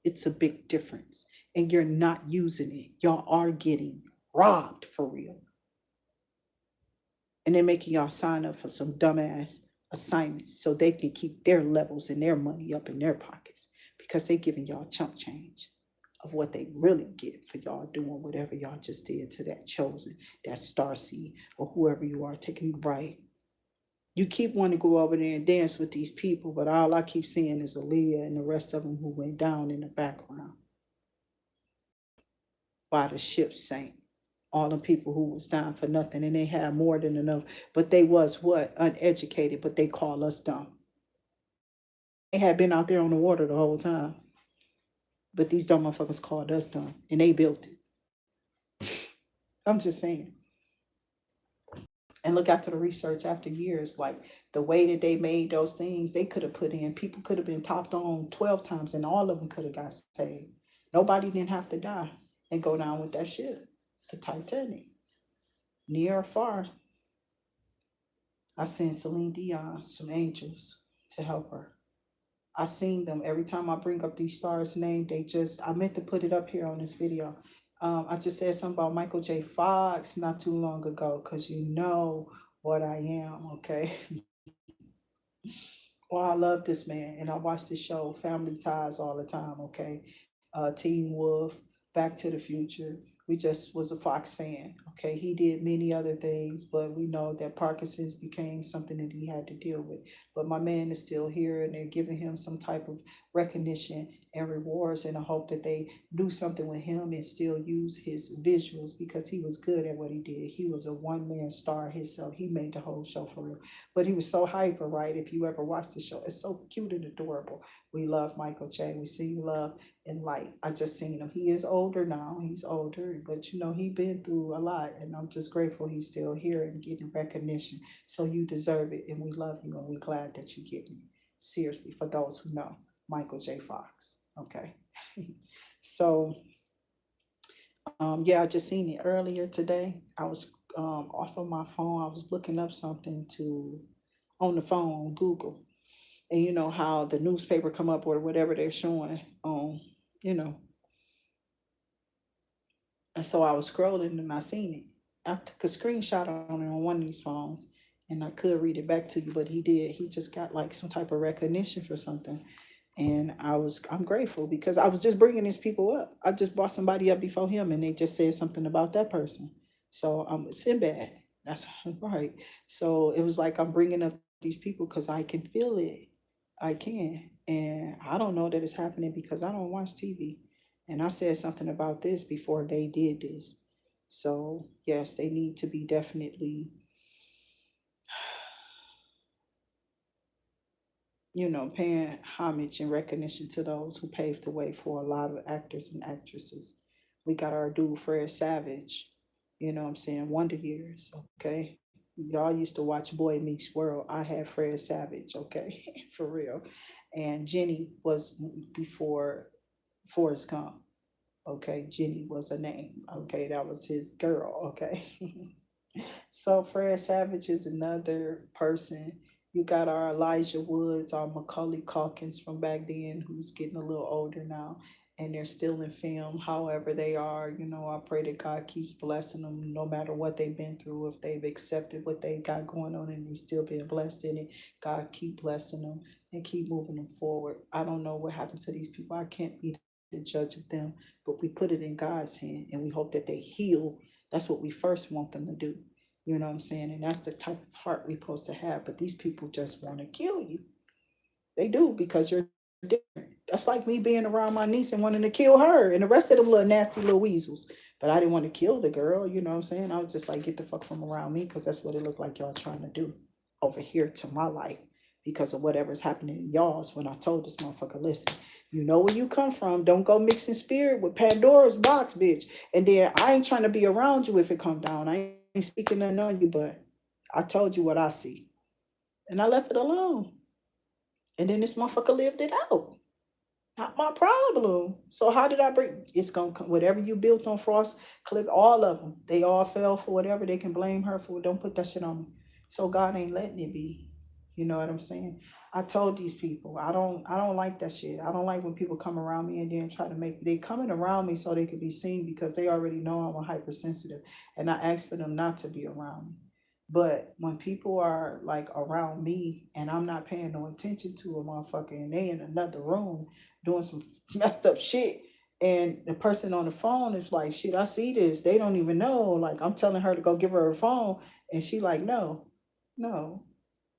It's a big difference. And you're not using it. Y'all are getting robbed for real. And they're making y'all sign up for some dumbass assignments so they can keep their levels and their money up in their pockets because they're giving y'all chump change of what they really get for y'all doing whatever y'all just did to that chosen, that star seed, or whoever you are, taking you right. You keep wanting to go over there and dance with these people, but all I keep seeing is Aaliyah and the rest of them who went down in the background while the ship sank. All the people who was down for nothing, and they had more than enough, but they was what? Uneducated, but they call us dumb. They had been out there on the water the whole time, but these dumb motherfuckers called us dumb, and they built it. I'm just saying. And look after the research after years, like the way that they made those things, they could have put in, people could have been topped on 12 times and all of them could have got saved. Nobody didn't have to die and go down with that ship, the Titanic. Near or far, I sent Celine Dion some angels to help her. I seen them every time I bring up these stars' name. They just, I meant to put it up here on this video. I just said something about Michael J. Fox not too long ago, because you know what I am, okay? Well, I love this man, and I watch the show Family Ties all the time. Okay, Teen Wolf, Back to the Future. We just was a Fox fan. Okay, he did many other things, but we know that Parkinson's became something that he had to deal with. But my man is still here, and they're giving him some type of recognition and rewards, and I hope that they do something with him and still use his visuals because he was good at what he did. He was a one man star himself. He made the whole show for real. But he was so hyper, right? If you ever watched the show, it's so cute and adorable. We love Michael J. We see love and light. I just seen him. He is older now. He's older, but you know, he been through a lot. And I'm just grateful he's still here and getting recognition. So you deserve it. And we love you and we're glad that you get me. Seriously, for those who know, Michael J. Fox. Okay. So yeah, I just seen it earlier today. I was off of my phone. I was looking up something to on the phone on Google, and you know how the newspaper come up or whatever they're showing on, you know. And so I was scrolling and I seen it. I took a screenshot on it on one of these phones, and I could read it back to you, but he did. He just got like some type of recognition for something, and I'm grateful because I was just bringing these people up. I just brought somebody up before him, and they just said something about that person. So I'm Sinbad. That's right. So it was like I'm bringing up these people because I can feel it. I can, and I don't know that it's happening because I don't watch TV. And I said something about this before they did this. So yes, they need to be definitely, you know, paying homage and recognition to those who paved the way for a lot of actors and actresses. We got our dude Fred Savage, you know what I'm saying, Wonder Years, okay? Y'all used to watch Boy Meets World. I had Fred Savage, okay, for real. And Jenny was before Forrest Gump, okay? Jenny was a name, okay? That was his girl, okay? So Fred Savage is another person. You got our Elijah Woods, our Macaulay Calkins from back then, who's getting a little older now, and they're still in film. However, they are. You know, I pray that God keeps blessing them, no matter what they've been through. If they've accepted what they got going on and they still being blessed in it, God keep blessing them and keep moving them forward. I don't know what happened to these people. I can't be the judge of them, but we put it in God's hand and we hope that they heal. That's what we first want them to do. You know what I'm saying? And that's the type of heart we're supposed to have. But these people just want to kill you. They do because you're different. That's like me being around my niece and wanting to kill her and the rest of them little nasty little weasels. But I didn't want to kill the girl. You know what I'm saying? I was just like, get the fuck from around me because that's what it looked like y'all trying to do over here to my life because of whatever's happening in y'all's. When I told this motherfucker, listen, you know where you come from. Don't go mixing spirit with Pandora's box, bitch. And then I ain't trying to be around you if it come down. I ain't speaking nothing on you, but I told you what I see. And I left it alone. And then this motherfucker lived it out. Not my problem. So how did I bring? It's gonna come. Whatever you built on Frost Clip, all of them, they all fell for whatever. They can blame her for. Don't put that shit on me. So God ain't letting it be. You know what I'm saying? I told these people I don't like that shit. I don't like when people come around me and then try to make they coming around me so they could be seen because they already know I'm a hypersensitive, and I ask for them not to be around me. But when people are like around me and I'm not paying no attention to a motherfucker and they in another room doing some messed up shit, and the person on the phone is like, shit, I see this. They don't even know. Like I'm telling her to go give her phone, and she like, no, no.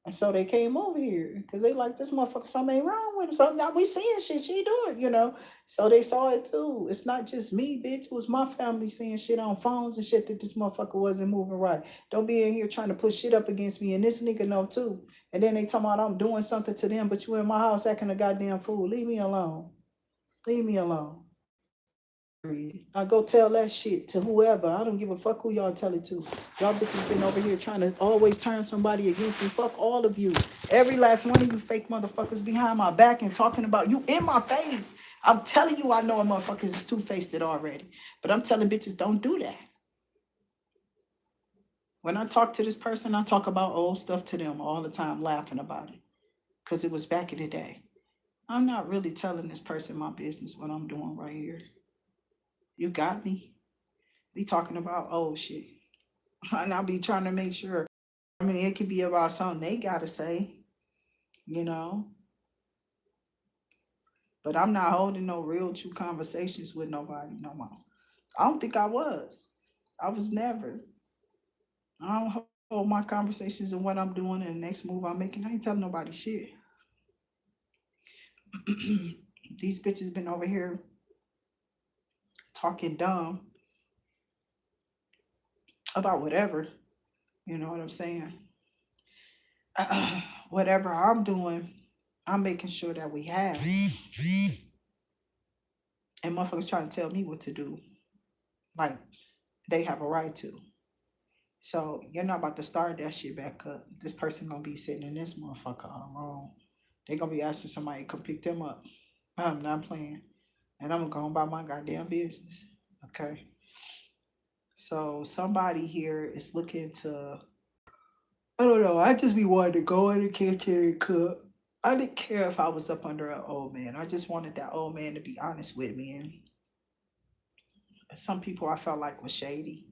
And so they came over here because they like this motherfucker. Something ain't wrong with him. So now we seeing shit she doing. So they saw it too. It's not just me, bitch. It was my family seeing shit on phones and shit that this motherfucker wasn't moving right. Don't be in here trying to put shit up against me. And this nigga know too. And then they talking about I'm doing something to them, but you in my house acting a goddamn fool. Leave me alone. Leave me alone. Period. I go tell that shit to whoever. I don't give a fuck who y'all tell it to. Y'all bitches been over here trying to always turn somebody against me. Fuck all of you. Every last one of you fake motherfuckers behind my back and talking about you in my face. I'm telling you, I know a motherfuckers is two-faced it already. But I'm telling bitches, don't do that. When I talk to this person, I talk about old stuff to them all the time, laughing about it. Because it was back in the day. I'm not really telling this person my business, what I'm doing right here. You got me. Be talking about old shit. And I'll be trying to make sure. I mean, it could be about something they gotta say, you know. But I'm not holding no real true conversations with nobody no more. I don't think I was. I was never. I don't hold my conversations and what I'm doing and the next move I'm making. I ain't telling nobody shit. These bitches been over here talking dumb about whatever. You know what I'm saying? Whatever I'm doing, I'm making sure that we have. And motherfuckers trying to tell me what to do. Like they have a right to. So you're not about to start that shit back up. This person gonna be sitting in this motherfucker alone. They gonna be asking somebody to come pick them up. I'm not playing. And I'm going about my goddamn business. Okay. So somebody here is looking to, I don't know, I just be wanting to go in the kitchen and cook. I didn't care if I was up under an old man. I just wanted that old man to be honest with me. And some people I felt like was shady.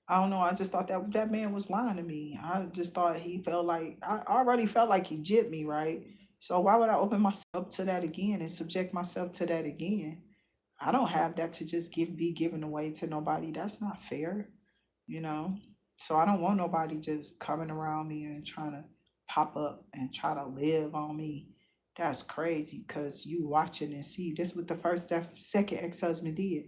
I don't know. I just thought that man was lying to me. I just thought he felt like I already felt like he jipped me, right? So why would I open myself up to that again and subject myself to that again? I don't have that to just be given away to nobody. That's not fair, you know. So I don't want nobody just coming around me and trying to pop up and try to live on me. That's crazy because you watching and see this what the second ex-husband did.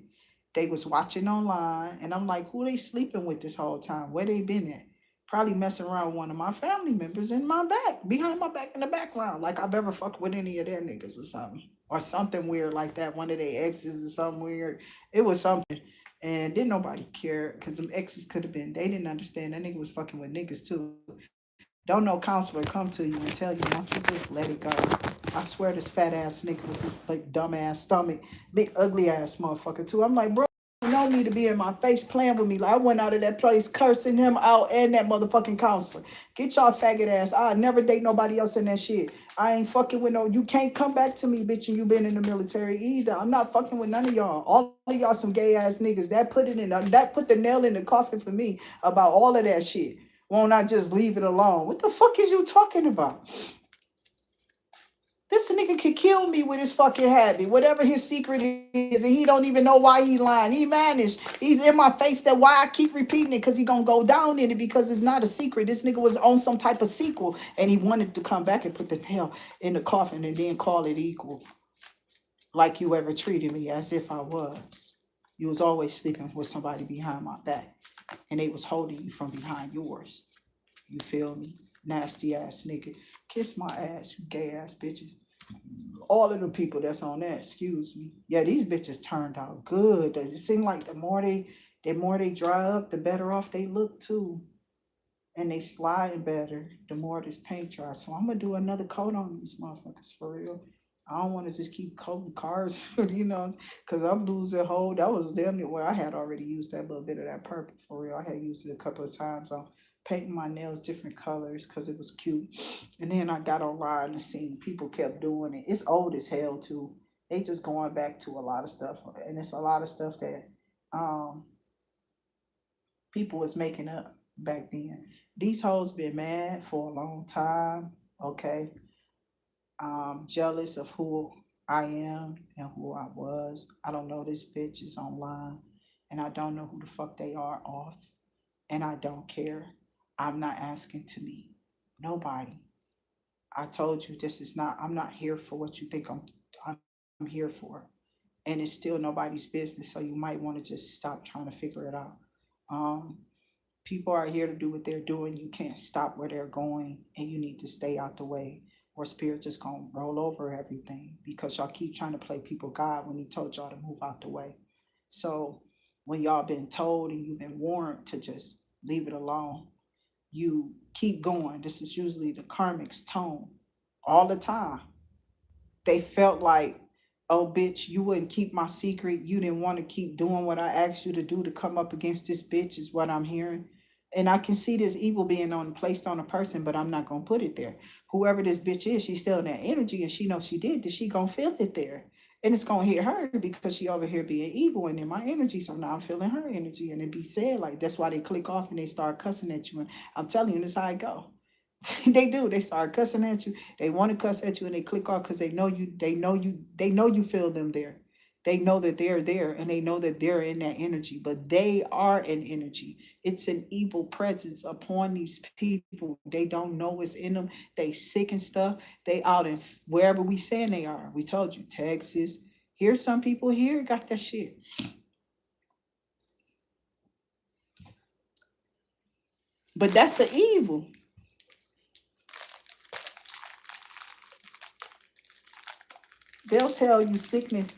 They was watching online and I'm like, who they sleeping with this whole time? Where they been at? Probably messing around with one of my family members in my back, behind my back in the background, like I've ever fucked with any of their niggas or something. Or something weird like that. One of their exes or something weird. It was something. And didn't nobody care because them exes could have been, they didn't understand that nigga was fucking with niggas too. Don't no counselor come to you and tell you not to just let it go. I swear this fat ass nigga with this big dumb ass stomach, big ugly ass motherfucker too. I'm like, bro, you know me to be in my face playing with me. Like I went out of that place cursing him out and that motherfucking counselor. Get y'all faggot ass. I'll never date nobody else in that shit. I ain't fucking with no, you can't come back to me, bitch, and you been in the military either. I'm not fucking with none of y'all. All of y'all some gay ass niggas. That put the nail in the coffin for me about all of that shit. Won't I just leave it alone? What the fuck is you talking about? This nigga could kill me with his fucking habit, whatever his secret is, and he don't even know why he lying. He managed. He's in my face that why I keep repeating it, because he gonna go down in it because it's not a secret. This nigga was on some type of sequel, and he wanted to come back and put the nail in the coffin and then call it equal. Like you ever treated me as if I was. You was always sleeping with somebody behind my back, and they was holding you from behind yours. You feel me? Nasty ass nigga. Kiss my ass, you gay ass bitches. All of the people that's on that, excuse me. Yeah, these bitches turned out good. It seemed like the more they dry up, the better off they look too. And they sliding better the more this paint dries. So I'm gonna do another coat on these motherfuckers for real. I don't want to just keep coating cars, because I'm losing hold. That was damn near where I had already used that little bit of that purple for real. I had used it a couple of times on painting my nails different colors because it was cute. And then I got online and seen people kept doing it. It's old as hell too. They just going back to a lot of stuff, and it's a lot of stuff that um people was making up back then. These hoes been mad for a long time. Okay, jealous of who I am and who I was. I don't know this bitch is online, and I don't know who the fuck they are off, and I don't care. I'm not asking to meet nobody. I told you this is not, I'm not here for what you think I'm here for. And it's still nobody's business. So you might want to just stop trying to figure it out. Um, People are here to do what they're doing. You can't stop where they're going, and you need to stay out the way, or spirit just gonna roll over everything because y'all keep trying to play people God when He told y'all to move out the way. So when y'all been told and you've been warned to just leave it alone, you keep going. This is usually the karmic's tone all the time. They felt like, oh, bitch, you wouldn't keep my secret. You didn't want to keep doing what I asked you to do to come up against this bitch, is what I'm hearing. And I can see this evil being placed on a person, but I'm not gonna put it there. Whoever this bitch is, she's still in that energy, and she knows she did this. She gonna feel it there, and it's gonna hit her because she over here being evil and in my energy. So now I'm feeling her energy, and it be said like that's why they click off and they start cussing at you. And I'm telling you, this how I go. They do. They start cussing at you. They want to cuss at you, and they click off because they know you. They know you. They know you feel them there. They know that they're there, and they know that they're in that energy. But they are an energy. It's an evil presence upon these people. They don't know what's in them. They sick and stuff. They out in wherever we saying they are. We told you, Texas. Here's some people here got that shit. But that's the evil. They'll tell you sickness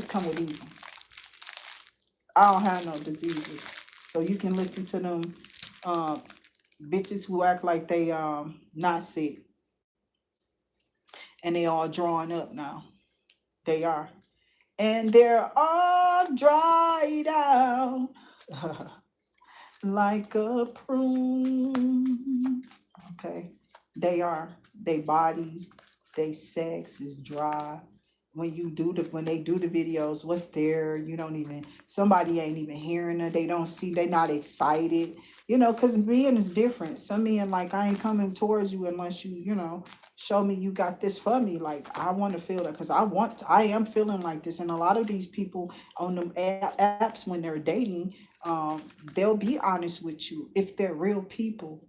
come with evil. I don't have no diseases. So you can listen to them uh, bitches who act like they not sick and they all drawing up now. They are. And they're all dried out like a prune. Okay. They are. They bodies, they sex is dry. When they do the videos, what's there? You don't even somebody ain't even hearing it. They don't see, they not excited. Because men is different. Some men like I ain't coming towards you unless show me you got this for me. Like I want to feel that because I am feeling like this. And a lot of these people on them apps when they're dating, they'll be honest with you if they're real people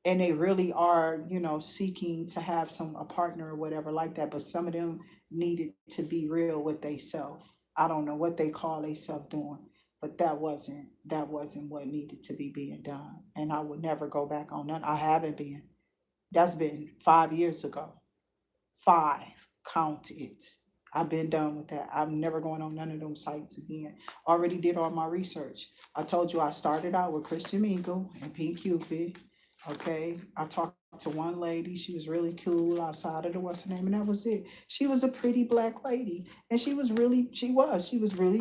and they really are, seeking to have a partner or whatever like that. But some of them needed to be real with themselves. I don't know what they call themselves doing, but that wasn't what needed to be being done. And I would never go back on that. I haven't been. That's been 5 years ago. Five, count it. I've been done with that. I'm never going on none of them sites again. Already did all my research. I told you I started out with Christian Mingle and Pink Cupid. Okay, I talked to one lady. She was really cool outside of the what's her name, and that was it. She was a pretty black lady, and she was really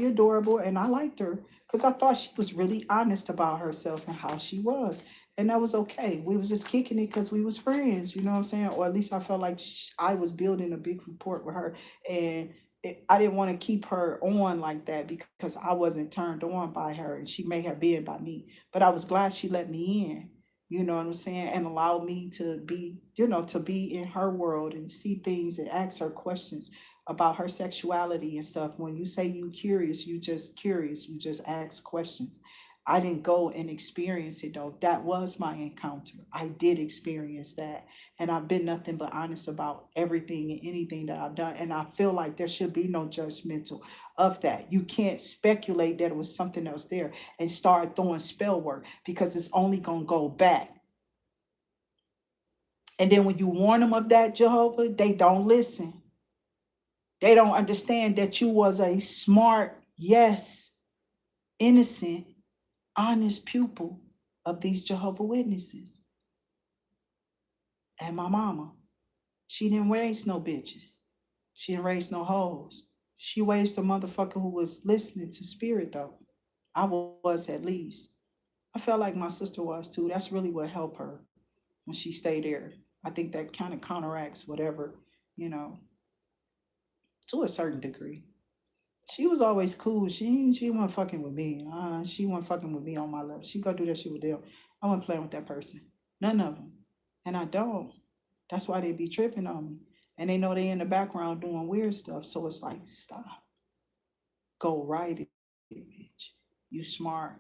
adorable, and I liked her because I thought she was really honest about herself and how she was, and that was okay. We was just kicking it because we was friends, you know what I'm saying? Or at least I felt like I was building a big rapport with her, and I didn't want to keep her on like that because I wasn't turned on by her, and she may have been by me, but I was glad she let me in. You know what I'm saying? And allow me to be in her world and see things and ask her questions about her sexuality and stuff. When you say you curious, you just curious. You just ask questions. I didn't go and experience it though. That was my encounter. I did experience that. And I've been nothing but honest about everything and anything that I've done. And I feel like there should be no judgmental of that. You can't speculate that it was something else there and start throwing spell work because it's only going to go back. And then when you warn them of that, Jehovah, they don't listen. They don't understand that you was a smart, yes, innocent, honest pupil of these Jehovah Witnesses. And my mama, she didn't raise no bitches. She didn't raise no hoes. She raised a motherfucker who was listening to spirit though. I was at least. I felt like my sister was too. That's really what helped her when she stayed there. I think that kind of counteracts whatever, you know, to a certain degree. She was always cool. She wasn't fucking with me. She wasn't fucking with me on my level. She go do that shit with them. I wasn't playing with that person. None of them. And I don't. That's why they be tripping on me. And they know they in the background doing weird stuff. So it's like, stop. Go write it, bitch. You smart.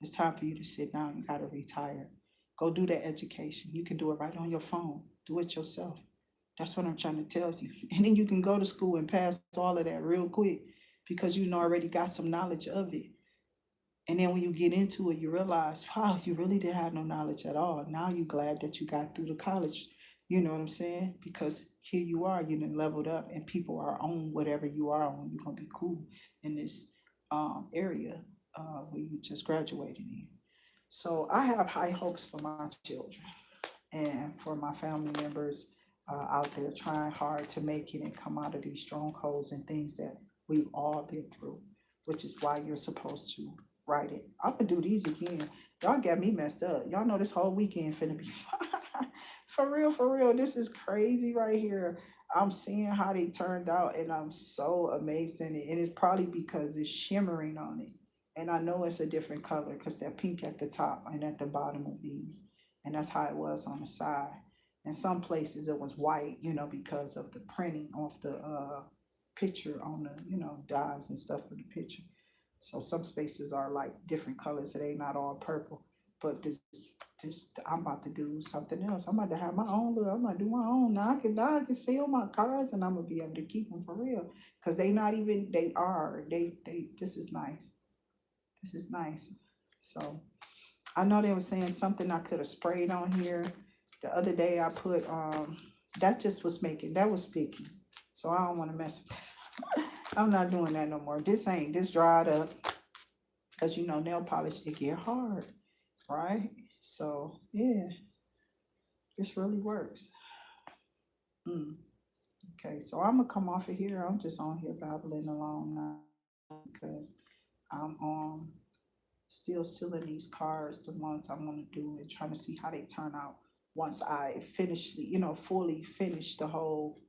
It's time for you to sit down. You gotta retire. Go do that education. You can do it right on your phone. Do it yourself. That's what I'm trying to tell you. And then you can go to school and pass all of that real quick because you already got some knowledge of it. And then when you get into it, you realize, wow, you really didn't have no knowledge at all. Now you're glad that you got through the college. You know what I'm saying? Because here you are, you done leveled up, and people are on whatever you are on. You're gonna be cool in this area where you just graduated in. So I have high hopes for my children and for my family members out there trying hard to make it and come out of these strongholds and things that we've all been through, which is why you're supposed to write it. I'm gonna do these again. Y'all got me messed up. Y'all know this whole weekend finna be for real, for real. This is crazy right here. I'm seeing how they turned out and I'm so amazed in it. And it's probably because it's shimmering on it. And I know it's a different color because they're pink at the top and at the bottom of these. And that's how it was on the side. In some places it was white, because of the printing of the picture on the, dyes and stuff for the picture. So some spaces are like different colors, so they not all purple. But this I'm about to do something else. I'm about to have my own little. I'm gonna do my own. Now I can seal my cards, and I'm gonna be able to keep them for real. Cause they not even. They are. They. This is nice. This is nice. So I know they were saying something I could have sprayed on here. The other day I put that just was making that was sticky. So I don't want to mess with that. I'm not doing that no more. This dried up because nail polish it get hard, right? So yeah, this really works. Mm. Okay, so I'm gonna come off of here. I'm just on here babbling along now because I'm still sealing these cards, the ones I'm gonna do, and trying to see how they turn out once I finish, fully finish the whole.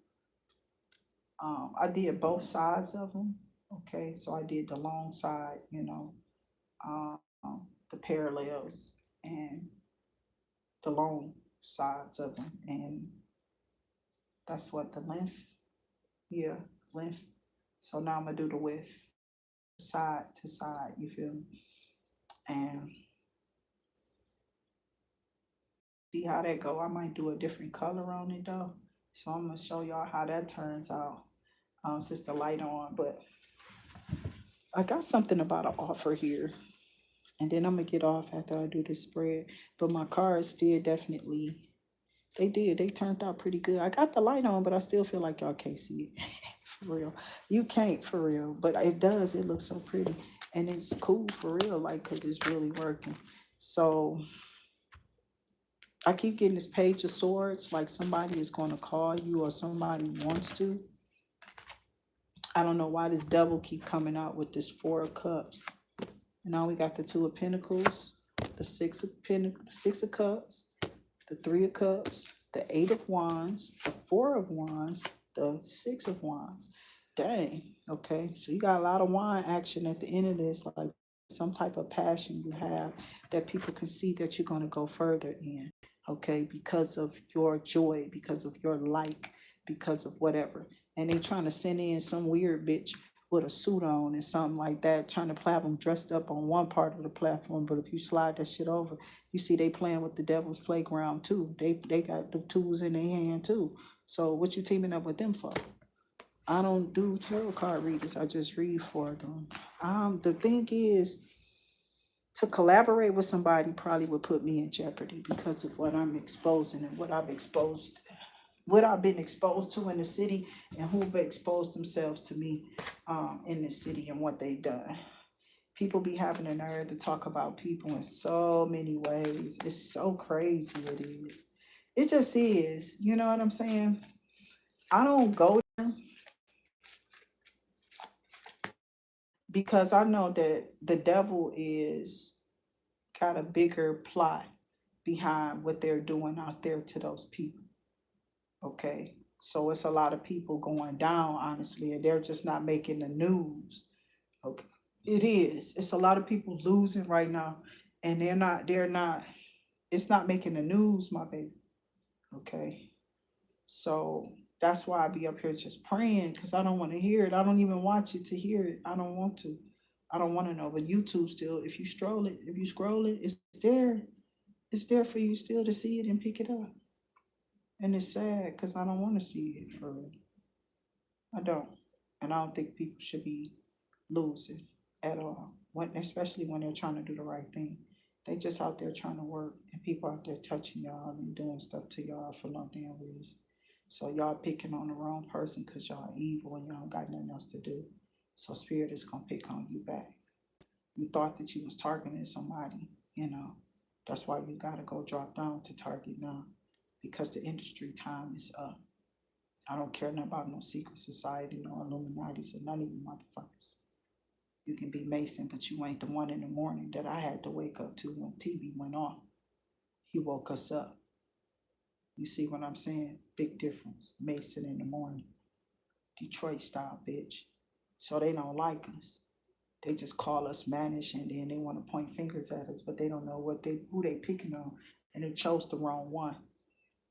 I did both sides of them. Okay, so I did the long side, the parallels and the long sides of them, and that's what the length, yeah, length. So now I'm gonna do the width, side to side. You feel me? And see how that go. I might do a different color on it though. So I'm gonna show y'all how that turns out. Since the light on, but I got something about an offer here, and then I'm gonna get off after I do this spread. But my cards did definitely. They did. They turned out pretty good. I got the light on, but I still feel like y'all can't see it. For real. You can't for real, but it does. It looks so pretty. And it's cool for real, like, because it's really working. So I keep getting this page of swords, like somebody is going to call you or somebody wants to. I don't know why this devil keep coming out with this four of cups. And now we got the two of pentacles, the six of cups, the three of cups, the eight of wands, the four of wands, the six of wands. Dang. Okay. So you got a lot of wand action at the end of this, like some type of passion you have that people can see that you're going to go further in. Okay. Because of your joy, because of your like, because of whatever. And they trying to send in some weird bitch with a suit on and something like that, trying to have them dressed up on one part of the platform. But if you slide that shit over, you see they playing with the devil's playground too. They got the tools in their hand too. So what you teaming up with them for? I don't do tarot card readers. I just read for them. The thing is, to collaborate with somebody probably would put me in jeopardy because of what I'm exposing and what I've been exposed to in the city, and who've exposed themselves to me in the city and what they've done. People be having the nerve to talk about people in so many ways. It's so crazy. It is. It just is. You know what I'm saying? I don't go there because I know that the devil is got a bigger plot behind what they're doing out there to those people. Okay. So it's a lot of people going down, honestly, and they're just not making the news. Okay. It is. It's a lot of people losing right now, and they're not, it's not making the news, my baby. Okay. So that's why I be up here just praying because I don't want to hear it. I don't even watch it to hear it. I don't want to. I don't want to know. But YouTube still, if you scroll it, it's there. It's there for you still to see it and pick it up. And it's sad because I don't want to see it for real. I don't. And I don't think people should be losing at all. Especially when they're trying to do the right thing. They just out there trying to work and people out there touching y'all and doing stuff to y'all for no damn reason. So y'all picking on the wrong person because y'all evil and y'all don't got nothing else to do. So spirit is gonna pick on you back. You thought that you was targeting somebody, you know. That's why you gotta go drop down to target now. Because the industry time is up. I don't care nothing about no secret society, no Illuminati, or none of you motherfuckers. You can be Mason, but you ain't the one in the morning that I had to wake up to when TV went off. He woke us up. You see what I'm saying? Big difference. Mason in the morning. Detroit style, bitch. So they don't like us. They just call us mannish and then they want to point fingers at us, but they don't know who they picking on, and they chose the wrong one.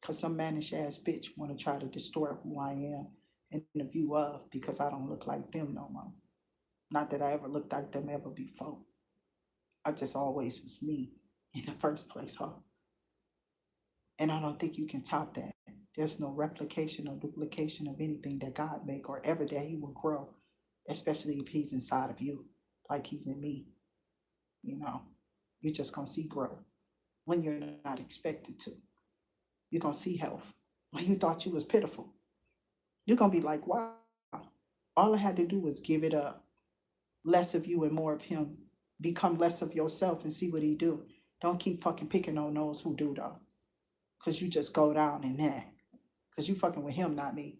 Cause some mannish ass bitch want to try to distort who I am in the view of because I don't look like them no more. Not that I ever looked like them ever before. I just always was me in the first place, huh? And I don't think you can top that. There's no replication or duplication of anything that God make or ever that He will grow, especially if He's inside of you, like He's in me. You know, you're just gonna see growth when you're not expected to. You're gonna see health when you thought you was pitiful. You're gonna be like, wow, all I had to do was give it up. Less of you and more of Him. Become less of yourself and see what He do. Don't keep fucking picking on those who do though. Cause you just go down in that. Cause you fucking with Him, not me.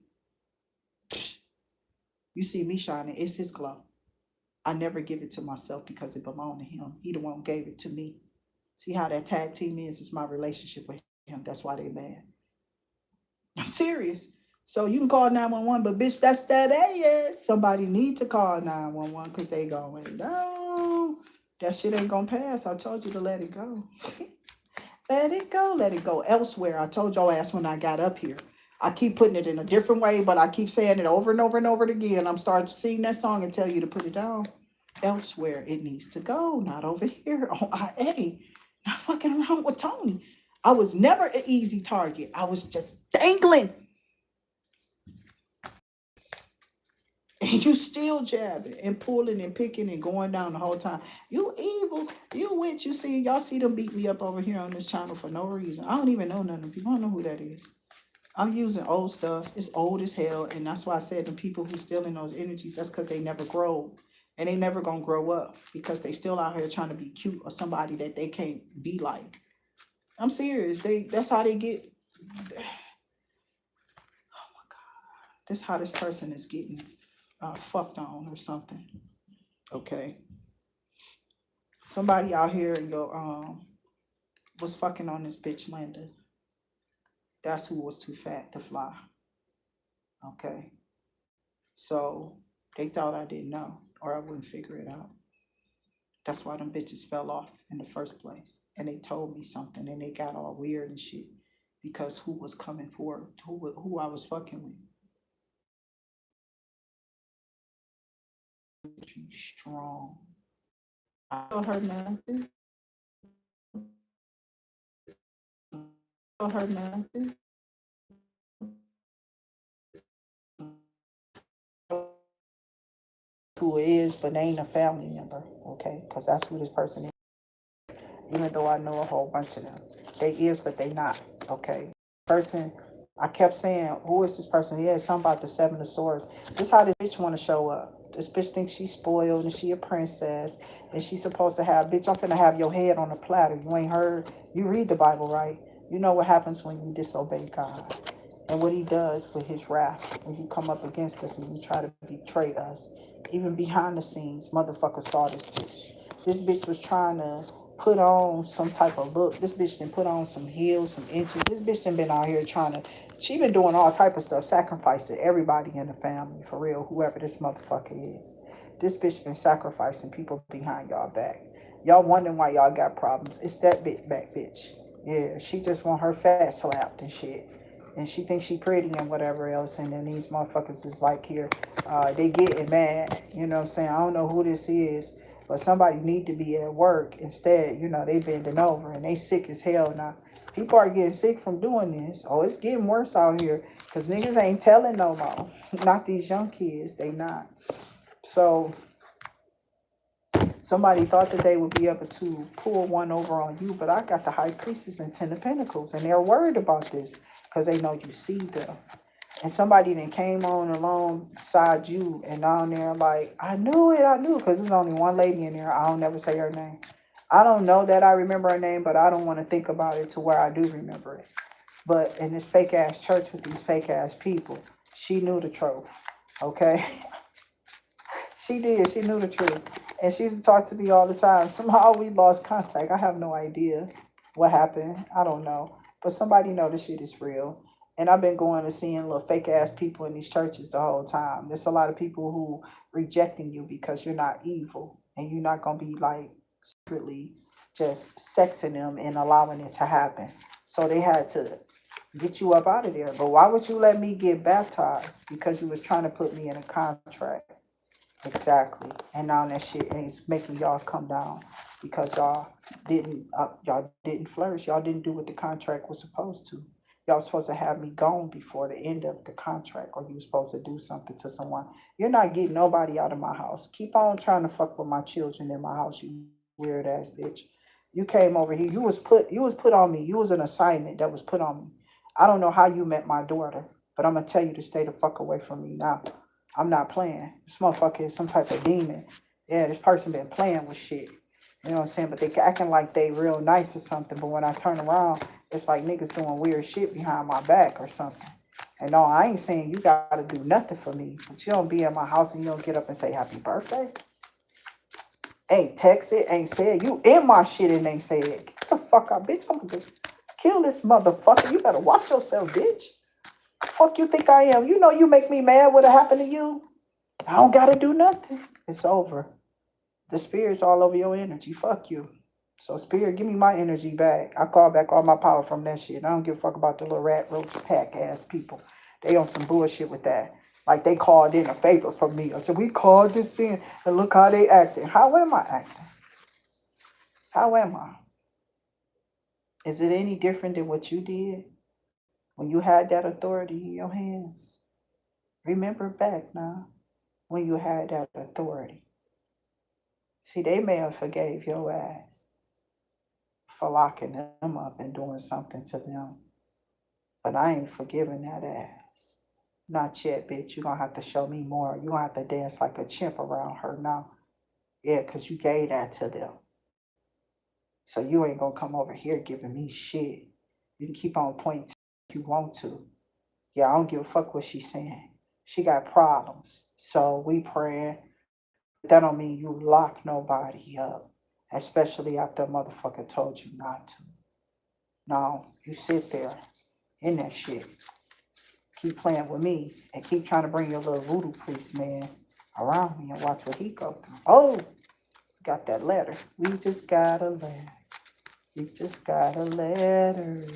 You see me shining, it's His glow. I never give it to myself because it belonged to Him. He the one who gave it to me. See how that tag team is? It's my relationship with Him. That's why they mad. I'm serious. So you can call 911, but bitch, that's that ass. Somebody need to call 911 because they going, no, that shit ain't gonna pass. I told you to let it go. Let it go, let it go. Elsewhere, I told your ass when I got up here. I keep putting it in a different way, but I keep saying it over and over and over again. I'm starting to sing that song and tell you to put it down. Elsewhere, it needs to go, not over here on IA. Not fucking around with Toni. I was never an easy target. I was just dangling. And you still jabbing and pulling and picking and going down the whole time. You evil. You witch. You see, y'all see them beat me up over here on this channel for no reason. I don't even know none of you. I don't know who that is. I'm using old stuff. It's old as hell. And that's why I said the people who still in those energies, that's because they never grow. And they never gonna grow up because they still out here trying to be cute or somebody that they can't be like. I'm serious. That's how they get. Oh my God. That's how this person is getting fucked on or something. Okay. Somebody out here was fucking on this bitch Linda. That's who was too fat to fly. Okay. So they thought I didn't know or I wouldn't figure it out. That's why them bitches fell off in the first place. And they told me something and they got all weird and shit because who was coming forward, who I was fucking with. Strong. I told her nothing. I told her nothing. Who it is, but they ain't a family member, okay? Because that's who this person is. Even though I know a whole bunch of them. They is, but they not, okay? Person, I kept saying, who is this person? Yeah, something about the Seven of Swords. This how this bitch want to show up. This bitch thinks she's spoiled and she a princess and she's supposed to have, bitch, I'm finna have your head on a platter. You ain't heard? You read the Bible, right? You know what happens when you disobey God and what He does with His wrath when you come up against us and you try to betray us. Even behind the scenes, motherfuckers saw this bitch. This bitch was trying to put on some type of look. This bitch done put on some heels, some inches. This bitch done been out here trying to, she been doing all type of stuff, sacrificing everybody in the family, for real, whoever this motherfucker is. This bitch been sacrificing people behind y'all back. Y'all wondering why y'all got problems. It's that big back bitch. Yeah, she just want her fat slapped and shit. And she thinks she pretty and whatever else. And then these motherfuckers is like here, they getting mad. You know what I'm saying? I don't know who this is. But somebody need to be at work instead. They bending over and they sick as hell now. People are getting sick from doing this. Oh, it's getting worse out here because niggas ain't telling no more. Not these young kids. They not. So somebody thought that they would be able to pull one over on you, but I got the High Priestess and Ten of Pentacles, and they're worried about this because they know you see them. And somebody then came on alongside you and down there like, I knew it, because there's only one lady in there. I don't never say her name. I don't know that I remember her name, but I don't want to think about it to where I do remember it. But in this fake ass church with these fake ass people, she knew the truth. Okay? She did. She knew the truth. And she used to talk to me all the time. Somehow we lost contact. I have no idea what happened. I don't know. But somebody know this shit is real. And I've been going and seeing little fake ass people in these churches the whole time. There's a lot of people who rejecting you because you're not evil. And you're not going to be like secretly just sexing them and allowing it to happen. So they had to get you up out of there. But why would you let me get baptized? Because you was trying to put me in a contract. Exactly. And now that shit is making y'all come down because y'all didn't flourish. Y'all didn't do what the contract was supposed to. Y'all was supposed to have me gone before the end of the contract, or you were supposed to do something to someone. You're not getting nobody out of my house. Keep on trying to fuck with my children in my house, you weird ass bitch. You came over here. You was put on me. You was an assignment that was put on me. I don't know how you met my daughter, but I'm gonna tell you to stay the fuck away from me now. I'm not playing. This motherfucker is some type of demon. Yeah, this person been playing with shit. You know what I'm saying? But they acting like they real nice or something. But when I turn around, it's like niggas doing weird shit behind my back or something. And no, I ain't saying you gotta do nothing for me. But you don't be at my house and you don't get up and say happy birthday. Ain't text it, ain't said. You in my shit and ain't say it. Get the fuck up, bitch. I'm gonna kill this motherfucker. You better watch yourself, bitch. Fuck you think I am? You know you make me mad. What'll happen to you? I don't gotta do nothing. It's over. The spirit's all over your energy. Fuck you. So spirit, give me my energy back. I call back all my power from that shit. I don't give a fuck about the little rat roach pack ass people. They on some bullshit with that. Like they called in a favor from me. I said, we called this in and look how they acting. How am I acting? How am I? Is it any different than what you did when you had that authority in your hands? Remember back now when you had that authority. See, they may have forgave your ass for locking them up and doing something to them. But I ain't forgiving that ass. Not yet, bitch. You're going to have to show me more. You're going to have to dance like a chimp around her now. Yeah, because you gave that to them. So you ain't going to come over here giving me shit. You can keep on pointing if you want to. Yeah, I don't give a fuck what she's saying. She got problems. So we praying. But that don't mean you lock nobody up. Especially after a motherfucker told you not to. No, you sit there in that shit. Keep playing with me and keep trying to bring your little voodoo priest man around me and watch what he go through. Oh, got that letter. We just got a letter. We just got a letter.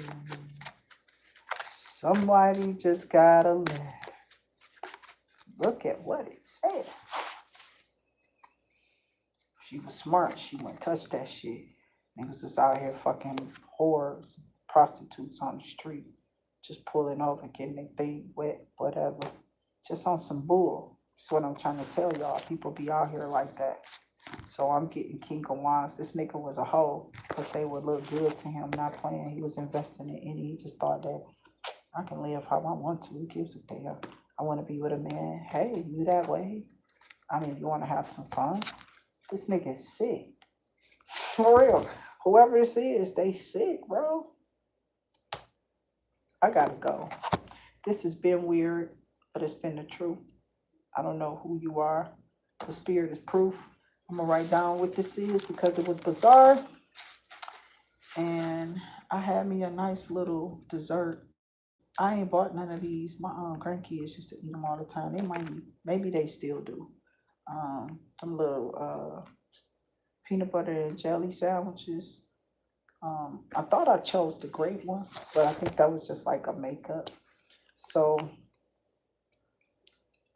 Somebody just got a letter. Look at what it says. She was smart. She wouldn't touch that shit. Niggas was out here fucking whores, prostitutes on the street, just pulling over, getting their thing wet, whatever. Just on some bull. That's what I'm trying to tell y'all. People be out here like that. So I'm getting King of Wands. This nigga was a hoe because they would look good to him, not playing. He was investing in it. He just thought that I can live how I want to. Who gives a damn? I want to be with a man. Hey, you that way? I mean, you want to have some fun? This nigga is sick. For real. Whoever this is, they sick, bro. I gotta go. This has been weird, but it's been the truth. I don't know who you are. The spirit is proof. I'm gonna write down what this is because it was bizarre. And I had me a nice little dessert. I ain't bought none of these. My grandkids used to eat them all the time. They might, maybe they still do. Them little peanut butter and jelly sandwiches. I thought I chose the great one, but I think that was just like a makeup. So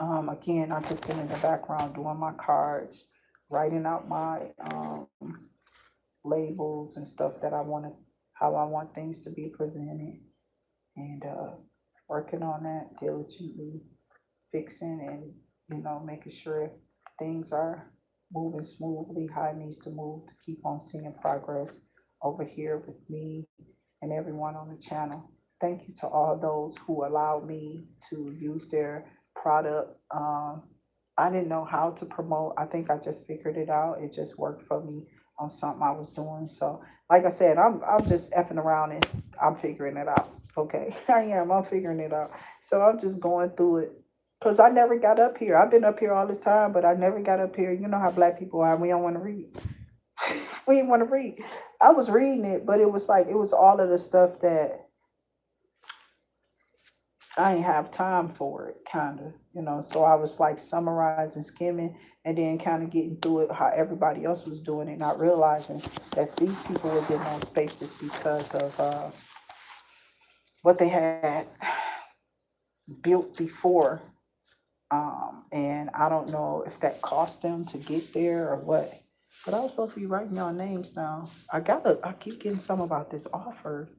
again, I've just been in the background doing my cards, writing out my labels and stuff that I want to, how I want things to be presented, and working on that diligently, fixing and making sure things are moving smoothly how it needs to move to keep on seeing progress over here with me and everyone on the channel. Thank you to all those who allowed me to use their product. I didn't know how to promote. I think I just figured it out. It just worked for me on something I was doing. So, like I said, I'm just effing around and I'm figuring it out. Okay, I am. I'm figuring it out. So I'm just going through it because I never got up here. I've been up here all this time, but I never got up here. You know how black people are. We don't want to read. We didn't want to read. I was reading it, but it was like it was all of the stuff that I ain't have time for it, kind of. So I was like summarizing, skimming, and then kind of getting through it how everybody else was doing it, not realizing that these people was in those spaces because of what they had built before. And I don't know if that cost them to get there or what. But I was supposed to be writing y'all names down. I keep getting some about this offer.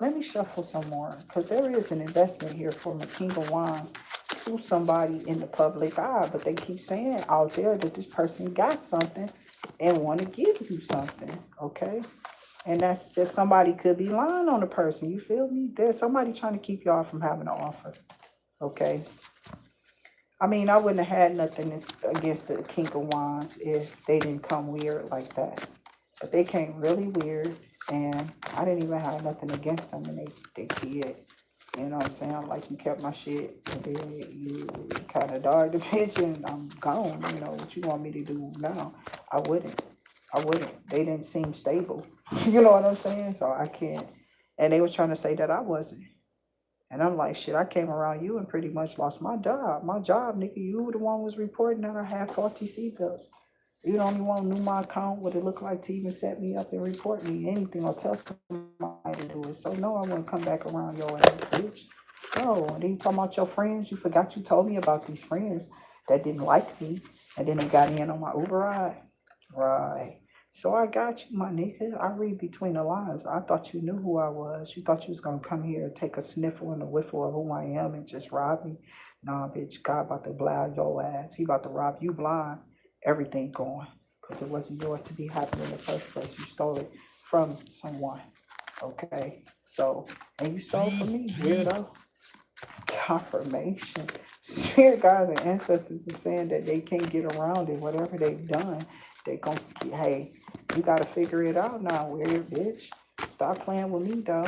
Let me shuffle some more because there is an investment here from the King of Wands to somebody in the public eye, but they keep saying out there that this person got something and want to give you something, okay? And that's just somebody could be lying on the person. You feel me? There's somebody trying to keep y'all from having an offer, okay? I mean, I wouldn't have had nothing against the King of Wands if they didn't come weird like that. But they came really weird, and I didn't even have nothing against them, and they did. You know what I'm saying? Like, you kept my shit, and then you kind of died the bitch, and I'm gone. What you want me to do now? I wouldn't. They didn't seem stable. You know what I'm saying? So I can't. And they was trying to say that I wasn't. And I'm like, shit, I came around you and pretty much lost my job. My job, nigga, you were the one was reporting that I had faulty seatbelts. You the only one who knew my account, what it looked like to even set me up and report me anything or tell somebody to do it. So no, I wouldn't come back around your ass, bitch. No, and then you talking about your friends. You forgot you told me about these friends that didn't like me, and then they got in on my Uber ride. Right. So I got you, my nigga. I read between the lines. I thought you knew who I was. You thought you was gonna come here and take a sniffle and a whiffle of who I am and just rob me. Nah, bitch, God about to blind your ass. He about to rob you blind. Everything going. Because it wasn't yours to be happy in the first place. You stole it from someone. Okay? So, and you stole from me, weirdo. Confirmation. Spirit guides and ancestors are saying that they can't get around it. Whatever they've done, they gonna, hey, you gotta figure it out now, weird bitch. Stop playing with me, though.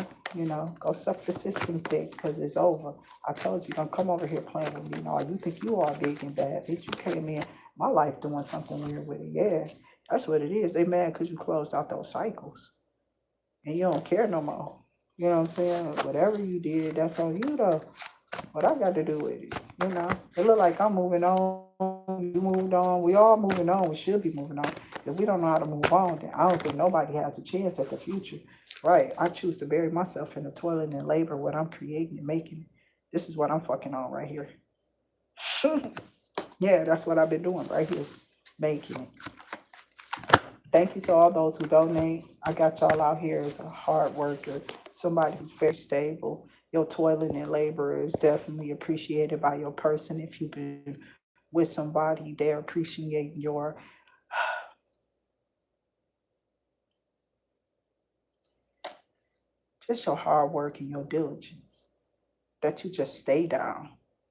Go suck the system's dick, because it's over. I told you, don't come over here playing with me. No, you think you are big and bad, bitch. You came in my life doing something weird with it. Yeah, that's what it is. They mad because you closed out those cycles. And you don't care no more. You know what I'm saying? Whatever you did, that's on you, though. What I got to do with it? It look like I'm moving on. You moved on. We all moving on. We should be moving on. If we don't know how to move on, then I don't think nobody has a chance at the future. Right? I choose to bury myself in the toilet and labor what I'm creating and making. This is what I'm fucking on right here. Yeah, that's what I've been doing right here, making it. Thank you to all those who donate. I got y'all out here as a hard worker, somebody who's very stable. Your toiling and labor is definitely appreciated by your person. If you've been with somebody, they appreciate your just your hard work and your diligence. That you just stay down.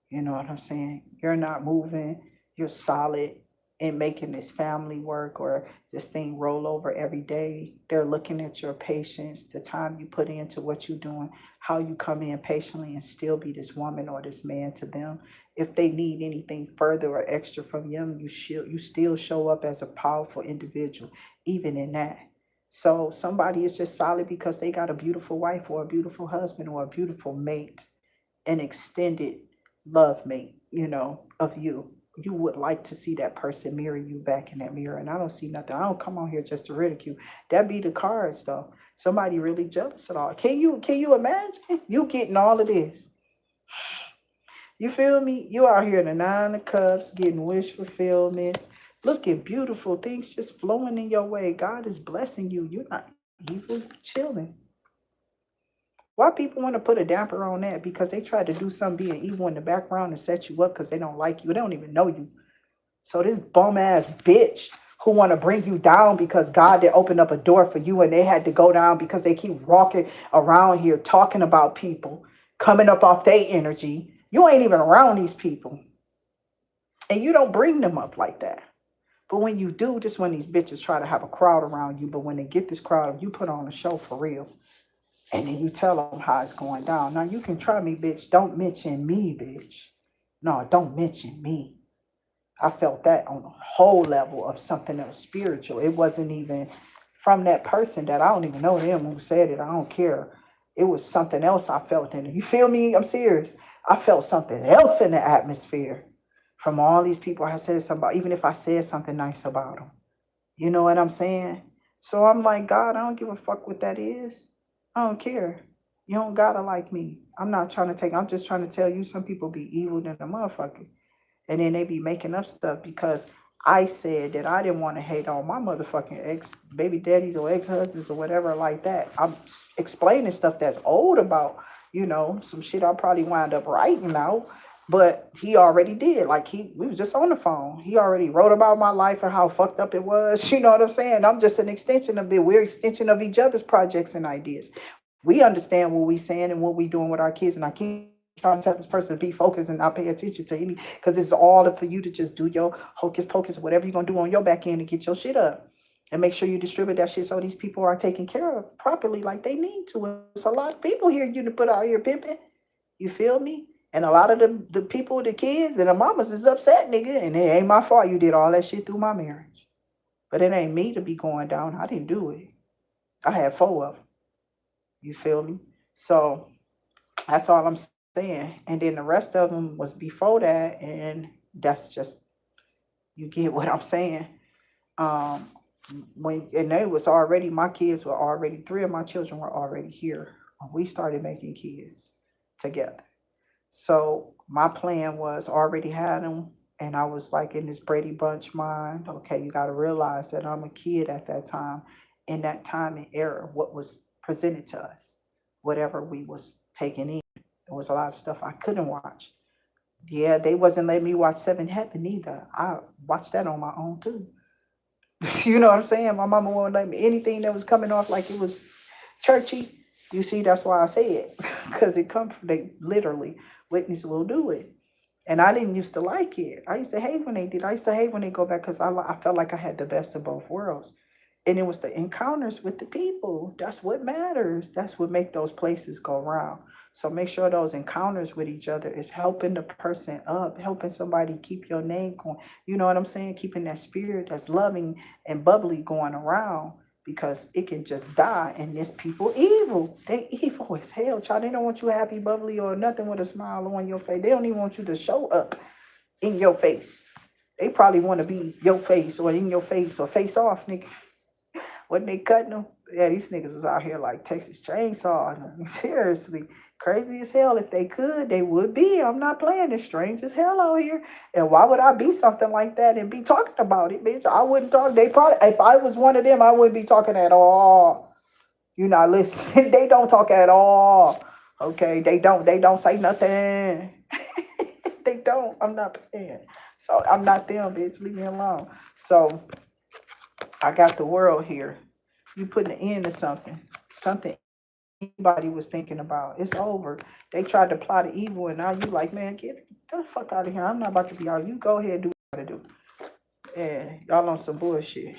You know what I'm saying? You're not moving. You're solid in making this family work or this thing roll over every day. They're looking at your patience, the time you put into what you're doing, how you come in patiently and still be this woman or this man to them. If they need anything further or extra from you, you still show up as a powerful individual, even in that. So somebody is just solid because they got a beautiful wife or a beautiful husband or a beautiful mate, an extended love mate, of you. You would like to see that person mirror you back in that mirror. And I don't see nothing. I don't come on here just to ridicule. That be the cards though. Somebody really jealous at all. Can you imagine? You getting all of this. You feel me? You out here in the nine of cups getting wish fulfillments, looking beautiful, things just flowing in your way. God is blessing you. You're not evil, chilling. Why people want to put a damper on that? Because they try to do something being evil in the background and set you up because they don't like you. They don't even know you. So this bum ass bitch who want to bring you down because God did open up a door for you and they had to go down because they keep walking around here talking about people, coming up off their energy. You ain't even around these people. And you don't bring them up like that. But when you do, just when these bitches try to have a crowd around you, but when they get this crowd, you put on a show for real. And then you tell them how it's going down. Now you can try me, bitch. Don't mention me, bitch. No, don't mention me. I felt that on a whole level of something that was spiritual. It wasn't even from that person that I don't even know them who said it. I don't care. It was something else I felt in it. You feel me? I'm serious. I felt something else in the atmosphere from all these people I said something about, even if I said something nice about them. You know what I'm saying? So I'm like, God, I don't give a fuck what that is. I don't care. You don't gotta like me. I'm not trying to take, I'm just trying to tell you some people be evil than a motherfucker. And then they be making up stuff because I said that I didn't want to hate on my motherfucking ex baby daddies or ex husbands or whatever like that. I'm explaining stuff that's old about, some shit I probably wind up writing out. But he already did. Like we was just on the phone. He already wrote about my life and how fucked up it was. You know what I'm saying? I'm just an extension of it. We're extension of each other's projects and ideas. We understand what we saying and what we doing with our kids, and I keep trying to tell this person to be focused and not pay attention to any, because it's all for you to just do your hocus pocus, whatever you're gonna do on your back end to get your shit up, and make sure you distribute that shit so these people are taken care of properly like they need to. It's a lot of people here you to put out here pimping. You feel me? And a lot of the people, the kids and the mamas is upset, nigga, and it ain't my fault. You did all that shit through my marriage, but it ain't me to be going down. I didn't do it. I had 4 of them. You feel me? So that's all I'm saying. And then the rest of them was before that, and that's just, you get what I'm saying. Um, when and they was already, my kids were already, 3 of my children were already here when we started making kids together. So my plan was already had them, and I was like in this Brady Bunch mind. Okay, you got to realize that I'm a kid at that time, in that time and era, what was presented to us, whatever we was taking in. There was a lot of stuff I couldn't watch. Yeah, they wasn't letting me watch Seven Heaven either. I watched that on my own too. You know what I'm saying? My mama won't let me anything that was coming off like it was churchy. You see, that's why I say it, because it comes from, they literally, witness will do it. And I didn't used to like it. I used to hate when they did. I used to hate when they go back because I felt like I had the best of both worlds. And it was the encounters with the people. That's what matters. That's what make those places go round. So make sure those encounters with each other is helping the person up, helping somebody keep your name going. You know what I'm saying? Keeping that spirit that's loving and bubbly going around, because it can just die, and this people evil. They evil as hell, child. They don't want you happy, bubbly, or nothing with a smile on your face. They don't even want you to show up in your face. They probably want to be your face or in your face or face off, nigga. When they cutting them, yeah, these niggas was out here like Texas Chainsaw. Seriously, crazy as hell. If they could, they would be. I'm not playing. It's strange as hell out here. And why would I be something like that and be talking about it, bitch? I wouldn't talk. They probably, if I was one of them, I wouldn't be talking at all. You not listening. They don't talk at all. Okay, they don't. They don't say nothing. They don't. I'm not playing. So I'm not them, bitch. Leave me alone. So I got the world here. You putting an end to something anybody was thinking about. It's over. They tried to plot an evil, and now you like, man, get the fuck out of here. I'm not about to be out. You go ahead and do what you gotta do. Yeah, y'all on some bullshit.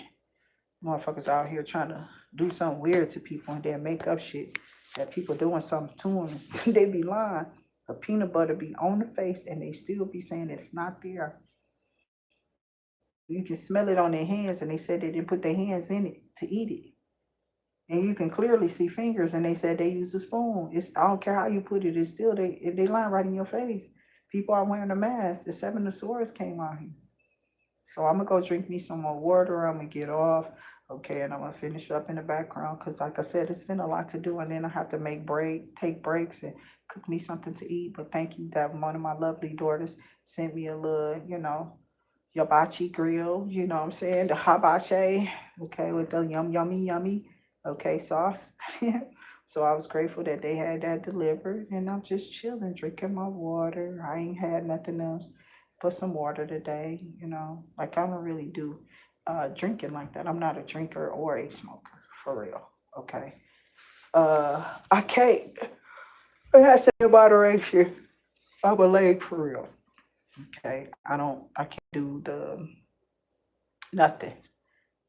Motherfuckers out here trying to do something weird to people and then make up shit that people doing something to them. They be lying. The peanut butter be on the face, and they still be saying that it's not there. You can smell it on their hands, and they said they didn't put their hands in it to eat it. And you can clearly see fingers, and they said they use a spoon. It's, I don't care how you put it, it's still, they lying right in your face. People are wearing a mask. The seven of swords came out here. So I'm gonna go drink me some more water. I'm gonna get off. Okay, and I'm gonna finish up in the background because, like I said, it's been a lot to do, and then I have to take breaks and cook me something to eat. But thank you that one of my lovely daughters sent me a little, hibachi grill, you know what I'm saying? The hibachi, okay, with the yummy, okay, sauce. So I was grateful that they had that delivered, and I'm just chilling, drinking my water. I ain't had nothing else but some water today, you know. Like I don't really do drinking like that. I'm not a drinker or a smoker, for real, okay? I can't. It has to be moderation. I'm a leg for real. Okay. I can't do the nothing.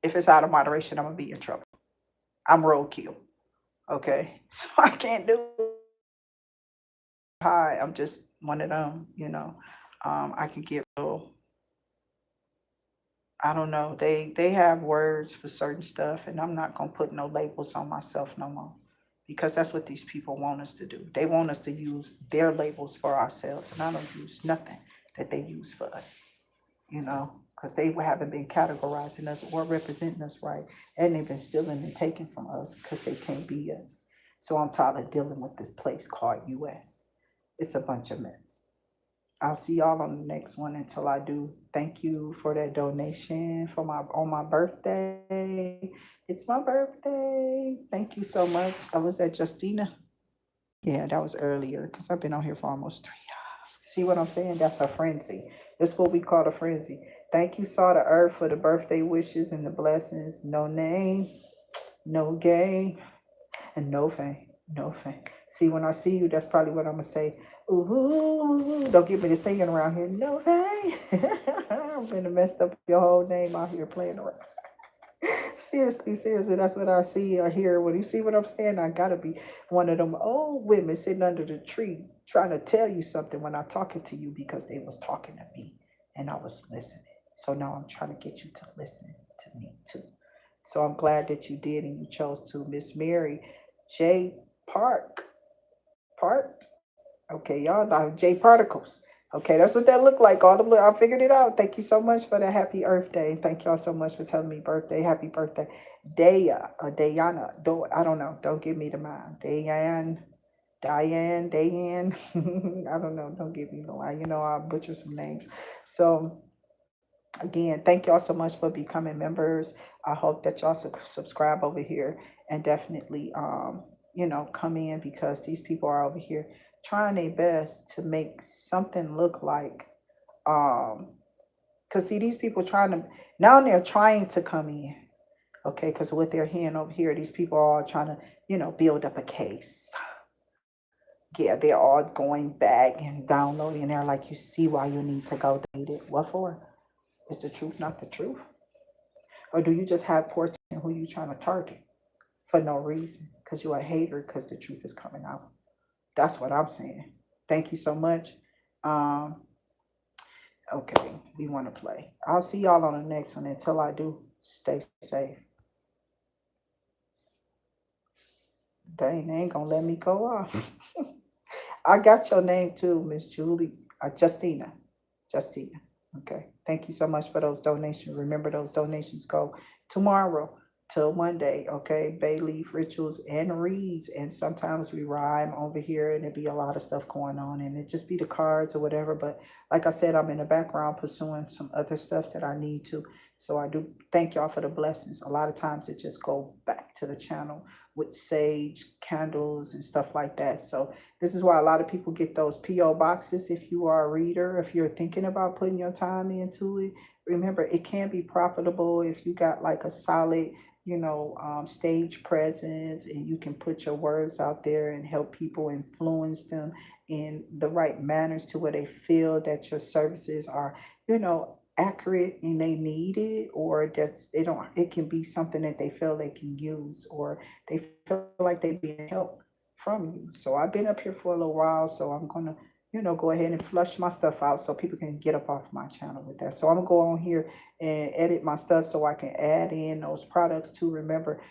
If it's out of moderation, I'm gonna be in trouble. I'm roadkill. Okay. So I can't do high. I'm just one of them, you know. I can get real, I don't know. They have words for certain stuff, and I'm not gonna put no labels on myself no more. Because that's what these people want us to do. They want us to use their labels for ourselves, and I don't use nothing that they use for us. You know, because they haven't been categorizing us or representing us right, and they've been stealing and taking from us because they can't be us. So I'm tired of dealing with this place called US. It's a bunch of mess. I'll see y'all on the next one. Until I do, thank you for that donation for my on my birthday. It's my birthday. Thank you so much. I was at Justina. Yeah, that was earlier because I've been on here for almost 3 hours. See what I'm saying? That's a frenzy. That's what we call a frenzy. Thank you, Saw the Earth, for the birthday wishes and the blessings. No name, no game, and no fame. No fame. See, when I see you, that's probably what I'm going to say. Ooh, don't get me to singing around here. No fame. I'm going to mess up your whole name out here playing around. Seriously, that's what I see or hear. When you see what I'm saying, I gotta be one of them old women sitting under the tree trying to tell you something when I'm talking to you because they was talking to me and I was listening. So now I'm trying to get you to listen to me too. So I'm glad that you did and you chose to. Miss Mary J. Park. Part. Okay, y'all know J Particles. Okay, that's what that looked like. All the I figured it out. Thank you so much for the happy Earth Day. Thank y'all so much for telling me birthday. Happy birthday. Daya or Dayana. I don't know. Don't give me the mind. Diane. I don't know. Don't give me the line. You know, I'll butcher some names. So again, thank y'all so much for becoming members. I hope that y'all subscribe over here and definitely come in because these people are over here trying their best to make something look like um because see these people trying to now they're trying to come in, okay, because what they're hearing over here, these people are all trying to build up a case. Yeah, they're all going back and downloading, and they're like, you see why you need to go delete it. What for? Is the truth not the truth? Or do you just have poor taste in who you trying to target for no reason? Because you're a hater because the truth is coming out. That's what I'm saying. Thank you so much. Um, okay, we want to play. I'll see y'all on the next one. Until I do, stay safe. Dang, they ain't gonna let me go off. I got your name too, Miss Julie. Justina. Justina. Okay. Thank you so much for those donations. Remember, those donations go tomorrow till Monday. Okay. Bayleaf, Rituals, and Readz. And sometimes we rhyme over here and it be a lot of stuff going on and it just be the cards or whatever. But like I said, I'm in the background pursuing some other stuff that I need to. So I do thank y'all for the blessings. A lot of times it just go back to the channel with sage, candles, and stuff like that. So this is why a lot of people get those P.O. boxes. If you are a reader, if you're thinking about putting your time into it, remember it can be profitable if you got like a solid, stage presence and you can put your words out there and help people influence them in the right manners to where they feel that your services are, accurate and they need it, or that's they don't it can be something that they feel they can use, or they feel like they being helped from you. So I've been up here for a little while, so I'm gonna, go ahead and flush my stuff out so people can get up off my channel with that. So I'm gonna go on here and edit my stuff so I can add in those products to remember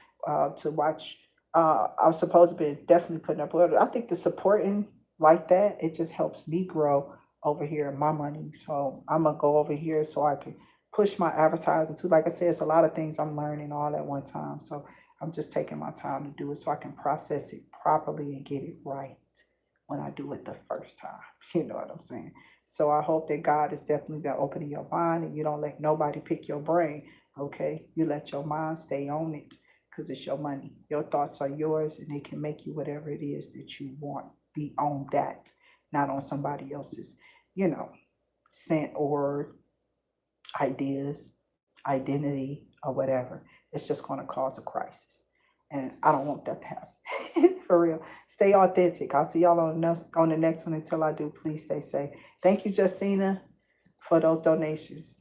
to watch. I was supposed to be definitely putting up. I think the supporting like that it just helps me grow over here in my money. So I'm gonna go over here so I can push my advertising too. Like I said, it's a lot of things I'm learning all at one time. So I'm just taking my time to do it so I can process it properly and get it right. when I do it the first time. You know what I'm saying? So I hope that God is definitely been opening your mind and you don't let nobody pick your brain. Okay, you let your mind stay on it because it's your money. Your thoughts are yours and they can make you whatever it is that you want. Be on that, not on somebody else's, you know, scent or ideas, identity, or whatever. It's just going to cause a crisis. And I don't want that to happen. For real. Stay authentic. I'll see y'all on the next one. Until I do, please stay safe. Thank you, Justina, for those donations.